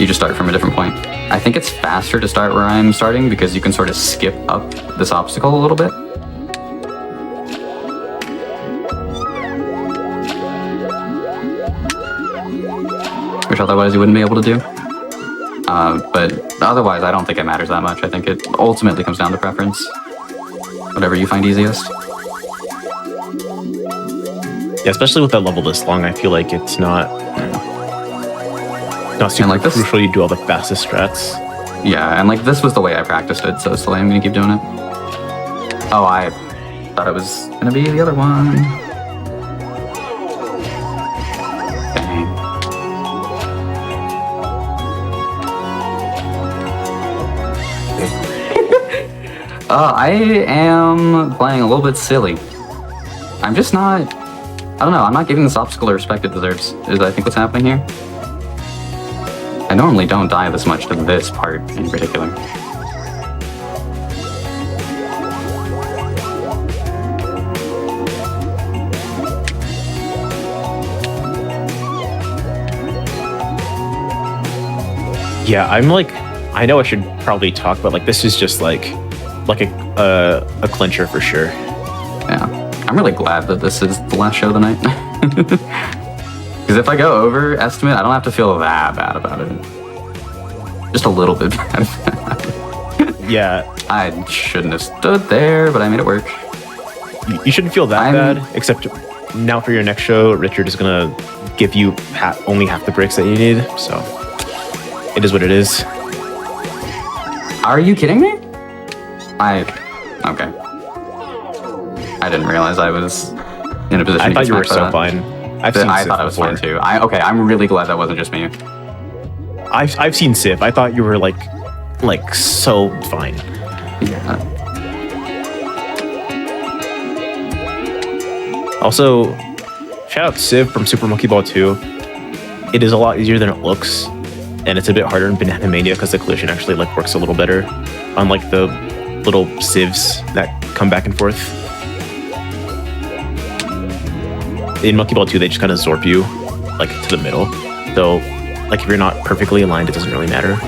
You just start from a different point. I think it's faster to start where I'm starting because you can sort of skip up this obstacle a little bit. Which otherwise you wouldn't be able to do. But otherwise, I don't think it matters that much. I think it ultimately comes down to preference. Whatever you find easiest.
Yeah, especially with a level this long, I feel like it's not super
like this-
crucial you do all the fastest strats.
Yeah, and like this was the way I practiced it, so slowly I'm gonna keep doing it. Oh, I thought it was gonna be the other one. Dang. I am playing a little bit silly. I'm just not, I don't know, I'm not giving this obstacle the respect it deserves, is I think what's happening here. I normally don't die this much to this part in particular.
Yeah, I'm like, I know I should probably talk, but like this is just like a clincher for sure.
Yeah, I'm really glad that this is the last show of the night. Because if I go over estimate, I don't have to feel that bad about it. Just a little bit bad.
Yeah,
I shouldn't have stood there, but I made it work.
you shouldn't feel that
I'm-
bad. Except now for your next show, Richard is gonna give you only half the bricks that you need. So it is what it is.
Are you kidding me? Okay. I didn't realize I was in a position.
I
to
thought
get
you were
smacked by
so
that.
fine. I
thought I was fine too. Okay, I'm really glad that wasn't just me.
I've seen Civ. I thought you were like so fine.
Yeah.
Also, shout out Civ from Super Monkey Ball 2. It is a lot easier than it looks, and it's a bit harder in Banana Mania because the collision actually like works a little better, unlike the little civs that come back and forth. In Monkey Ball 2, they just kind of zorp you like to the middle. So, like if you're not perfectly aligned, it doesn't really matter.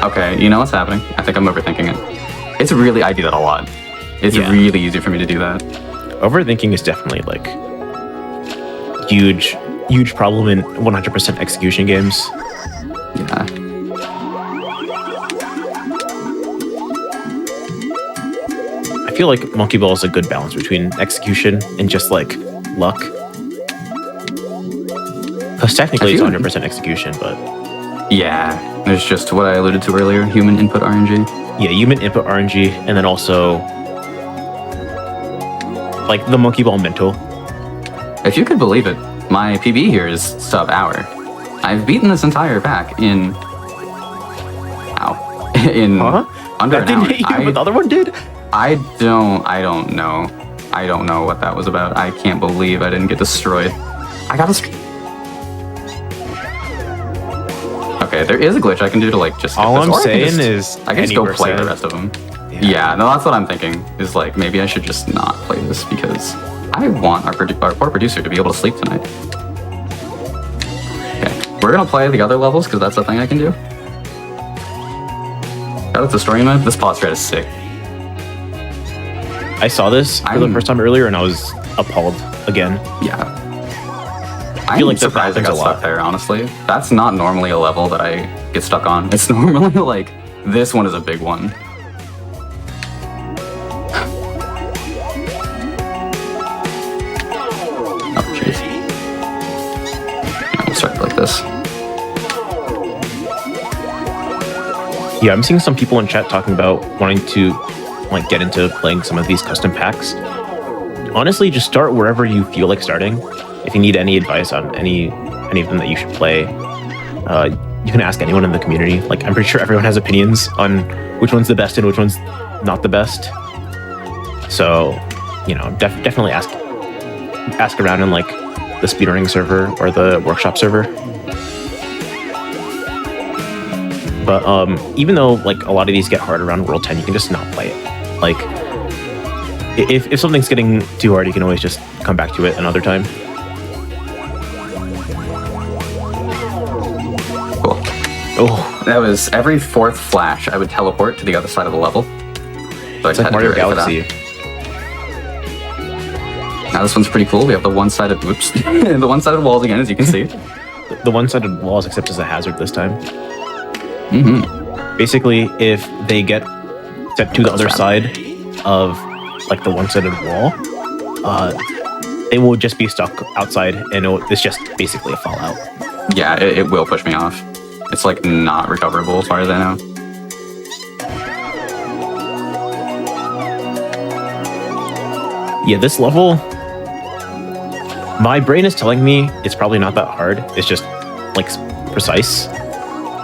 Okay, you know what's happening? I think I'm overthinking it. It's really, I do that a lot. It's
Yeah.
really easy for me to do that.
Overthinking is definitely like huge problem in 100% execution games.
Yeah.
I feel like Monkey Ball is a good balance between execution and just like luck. Because technically it's
I feel-
100% execution, but
Yeah, there's just what I alluded to earlier, human input RNG.
yeah, human input RNG, and then also like the Monkey Ball mental.
If you could believe it, my PB here is sub-hour. I've beaten this entire pack in... Ow. in under
That
an hour.
didn't hit you, but the other one did?
I don't know. I don't know what that was about. I can't believe I didn't get destroyed. I got destroyed. Okay, there is a glitch I can do to like just skip
All
this,
I'm
or I can
saying
just-
is
I can just go
any
play the
percent.
rest of them. Yeah, no, that's what I'm thinking. Is like maybe I should just not play this because I want our poor producer to be able to sleep tonight. Okay, we're gonna play the other levels because that's the thing I can do. Shout out to story mode. This pause thread is sick.
I saw this for the
I'm-
first time earlier and I was appalled again.
Yeah. I
feel
am
like that
surprised I got
happens a lot.
stuck there, honestly. That's not normally a level that I get stuck on. It's normally like, this one is a big one. Oh, jeez. Yeah, we'll start like this.
Yeah, I'm seeing some people in chat talking about wanting to like get into playing some of these custom packs. Honestly, just start wherever you feel like starting. If you need any advice on any of them that you should play, you can ask anyone in the community. Like, I'm pretty sure everyone has opinions on which one's the best and which one's not the best. So, you know, definitely ask around in like the speedrunning server or the workshop server. But even though like a lot of these get hard around World 10, you can just not play it. Like, if something's getting too hard, you can always just come back to it another time.
Cool.
Oh,
That was every fourth flash, I would teleport to the other side of the level. So
it's
I
like
had to
Mario
be ready for that.
Galaxy.
Now this one's pretty cool. We have the one-sided, oops, the one-sided walls again, as you can see.
The one-sided walls, except as a hazard this time.
Mm-hmm.
Basically, if they get set to the other
That's
side of like the one-sided wall, they will just be stuck outside, and it's just basically a fallout.
Yeah, it will push me off. It's like not recoverable as far as I know.
Yeah, this level, my brain is telling me it's probably not that hard. It's just like precise,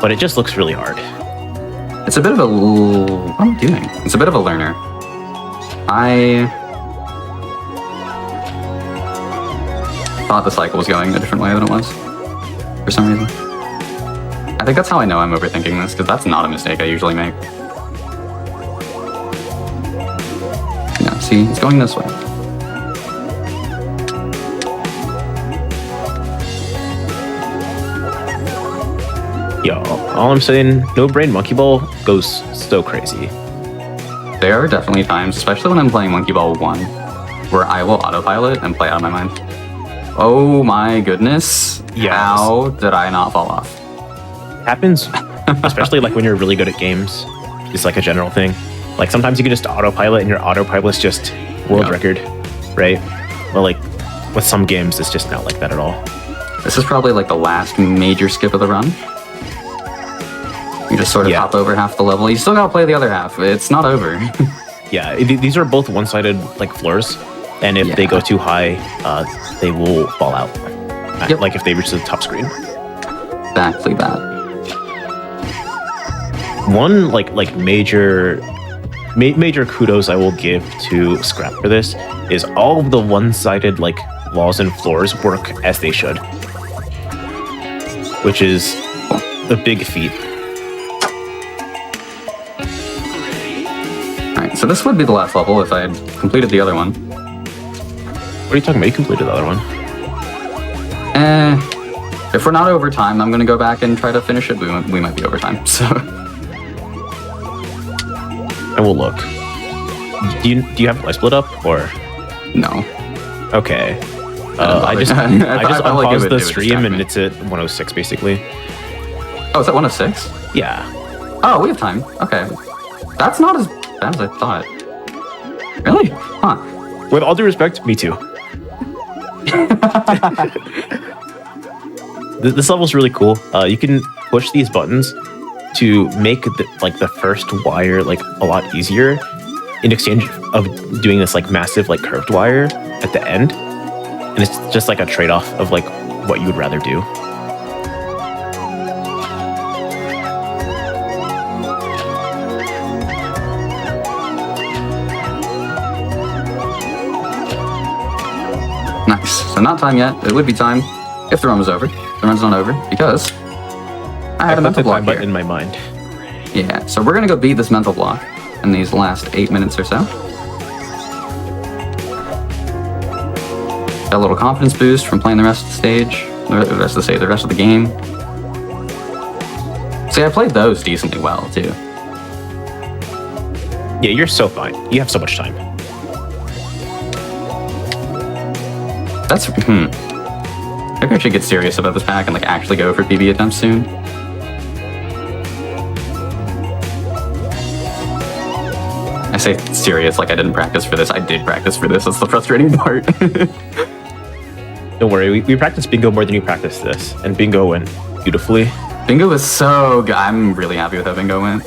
but it just looks really hard.
It's a bit of a... What am I doing? It's a bit of a learner. I thought the cycle was going a different way than it was, for some reason. I think that's how I know I'm overthinking this, because that's not a mistake I usually make. Yeah, see, it's going this way.
Yeah, all I'm saying, No Brain Monkey Ball goes so crazy.
There are definitely times, especially when I'm playing Monkey Ball 1, where I will autopilot and play out of my mind. Oh my goodness.
Yes.
How did I not fall off?
Happens, especially like when you're really good at games. It's like a general thing. Like sometimes you can just autopilot and your autopilot's just world record, right? Well, like with some games, it's just not like that at all.
This is probably like the last major skip of the run. You just sort of hop over half the level. You still gotta play the other half. It's not over.
Yeah, these are both one-sided like floors, and if they go too high, they will fall out.
Yep.
Like if they reach the top screen.
Exactly that.
One like major kudos I will give to Scrap for this is all of the one-sided like walls and floors work as they should, which is a big feat.
Alright, so this would be the last level if I had completed the other one.
What are you talking about? You completed the other one.
If we're not over time, I'm gonna go back and try to finish it. We might be over time, so...
I will look. Do you have light split up or
No.
okay? I just
I felt like it
unpaused
would
the stream
distract
and
me.
it's at 106 basically.
Oh, is that 106?
Yeah.
Oh, we have time. Okay. That's not as bad as I thought. Really? Huh.
With all due respect, me too. This level's really cool. You can push these buttons to make the first wire like a lot easier in exchange of doing this like massive like curved wire at the end, and it's just like a trade-off of like what you would rather do.
Nice. So not time yet. It would be time if the run was over. The run's not over because I had a mental block here.
In my mind.
Yeah, so we're gonna go beat this mental block in these last 8 minutes or so. Got a little confidence boost from playing the rest of the stage, the rest of the game. See, I played those decently well too.
Yeah, you're so fine. You have so much time.
That's Maybe I should get serious about this pack and like actually go for PB attempts soon. I say serious like I didn't practice for this. I did practice for this. That's the frustrating part.
Don't worry, we practiced bingo more than you practiced this, and bingo went beautifully.
Bingo was so good. I'm really happy with how bingo went.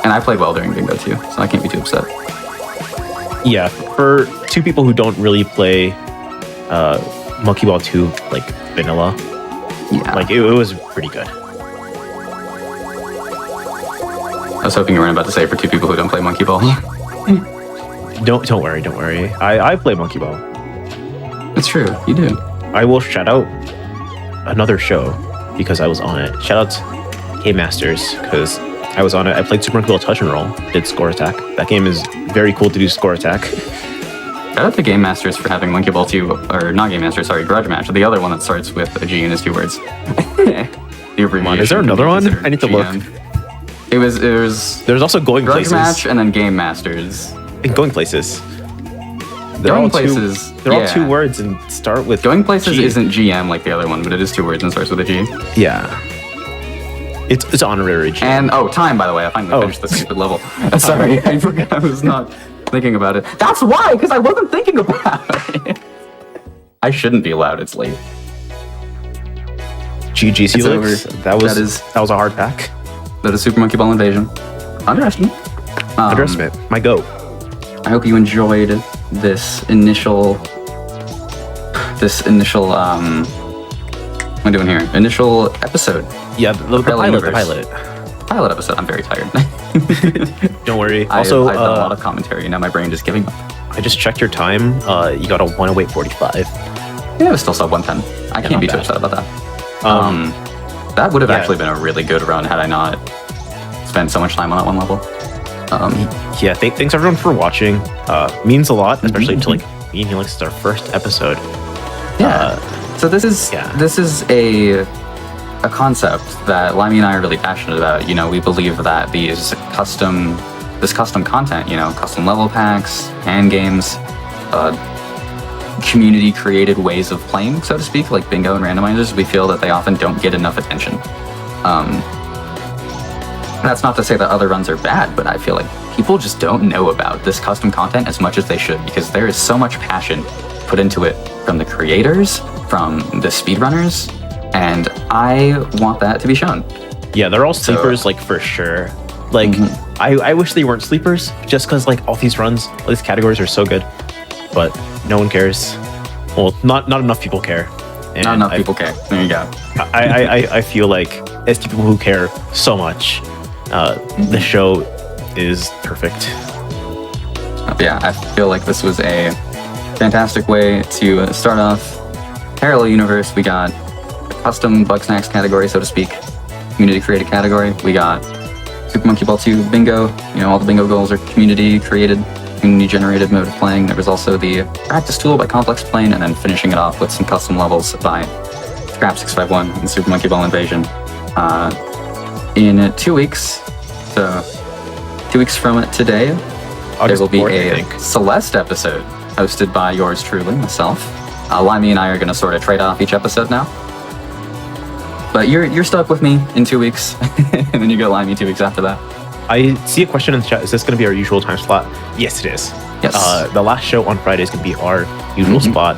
And I played well during bingo too, so I can't be too upset.
Yeah, for two people who don't really play Monkey Ball 2 like vanilla,
Yeah.
like it was pretty good.
I was hoping you weren't about to say for two people who don't play Monkey Ball.
Don't worry. I play Monkey Ball.
It's true, you do.
I will shout out another show because I was on it. Shout out to Game Masters because I was on it. I played Super Monkey Ball Touch and Roll, did Score Attack. That game is very cool to do Score Attack.
Shout out to Game Masters for having Monkey Ball 2, or not Game Masters, sorry, Grudge Match, the other one that starts with a G and is two words. The abbreviation.
Is there another one?
considered
I need to
GM.
look.
It was
There's also Going
Grudge
Places.
Match and then Game Masters.
And Going Places.
Going Places,
They're all
yeah.
two words and start with
Going Places
G.
isn't GM like the other one, but it is two words and starts with a G.
Yeah. It's honorary G.
And time, by the way, I finally finished the stupid level. Sorry, I forgot. I was not thinking about it. That's why, because I wasn't thinking about it. I shouldn't be allowed. It's late.
GG
It's
Helix.
over.
That was a hard pack.
That is Super Monkey Ball Invasion. Underestimate.
Underestimate. My goat.
I hope you enjoyed this initial. What am I doing here? Initial episode.
Yeah, the pilot.
Pilot episode. I'm very tired.
Don't worry.
I've
Also,
done a lot of commentary. Now my brain just giving up.
I just checked your time. You got a 108.45.
Yeah, it was still sub 110. I can't be too upset about that. That would have actually been a really good run had I not spent so much time on that one level.
Yeah, thanks everyone for watching. Means a lot, especially to like me and Helix. It's our first episode.
Yeah. So this is a a concept that Limey and I are really passionate about. You know, we believe that this custom content, you know, custom level packs, hand games, community created ways of playing, so to speak, like bingo and randomizers, we feel that they often don't get enough attention. That's not to say that other runs are bad, but I feel like people just don't know about this custom content as much as they should, because there is so much passion put into it from the creators, from the speedrunners, and I want that to be shown.
Yeah, they're all sleepers, like, for sure. Like, I wish they weren't sleepers, just because, like, all these runs, all these categories are so good, but no one cares. Well, not enough people care. And
Not enough people care. There you go.
I feel like, as people who care so much, the show is perfect.
Yeah, I feel like this was a fantastic way to start off Parallel Universe. We got a custom Bugsnax category, so to speak, community created category. We got Super Monkey Ball 2 bingo. You know, all the bingo goals are community created, community generated mode of playing. There was also the practice tool by Complex Plane, and then finishing it off with some custom levels by Scrap 651 and Super Monkey Ball Invasion. In 2 weeks, so 2 weeks from today, there will be
4th,
a Celeste episode hosted by yours truly, myself. Limey and I are going to sort of trade off each episode now. But you're stuck with me in 2 weeks, and then you go Limey 2 weeks after that.
I see a question in the chat. Is this going to be our usual time slot? Yes, it is.
Yes.
The last show on Friday is going to be our usual spot.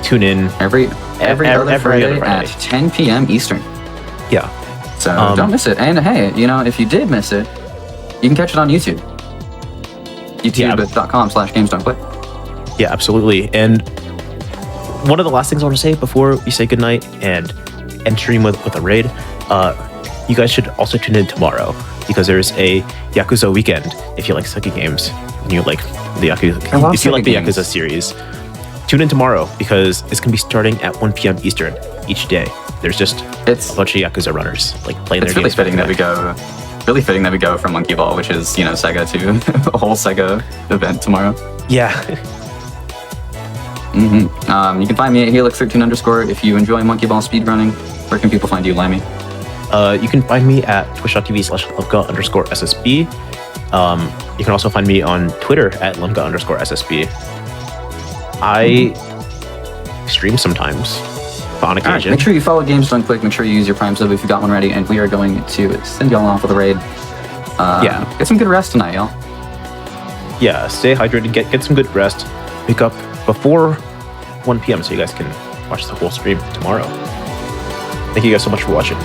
Tune in
Every other Friday
other Friday.
at 10 p.m. Eastern.
Yeah.
So don't miss it. And hey, you know, if you did miss it, you can catch it on YouTube. YouTube.com/gamesdon'tquit.
Yeah, absolutely. And one of the last things I want to say before we say goodnight and end stream with a raid, you guys should also tune in tomorrow, because there's a Yakuza weekend. If you like Sega games, and you like the Yakuza, if you like the Yakuza series, tune in tomorrow, because it's gonna be starting at 1 p.m. Eastern each day. There's just a bunch of Yakuza runners like playing their games.
It's really fitting that we go from Monkey Ball, which is, you know, Sega, to a whole Sega event tomorrow.
Yeah.
You can find me at Helix13_. If you enjoy Monkey Ball speedrunning, where can people find you, Limey?
You can find me at twitch.tv/Lumga_SSB. You can also find me on Twitter at Lumga_SSB. I stream sometimes, on occasion.
Right, make sure you follow Games Done Quick. Make sure you use your Prime sub if you got one ready, and we are going to send y'all off with a raid. Get some good rest tonight, y'all.
Yeah, stay hydrated, get some good rest. Wake up before 1 p.m. so you guys can watch the whole stream tomorrow. Thank you guys so much for watching.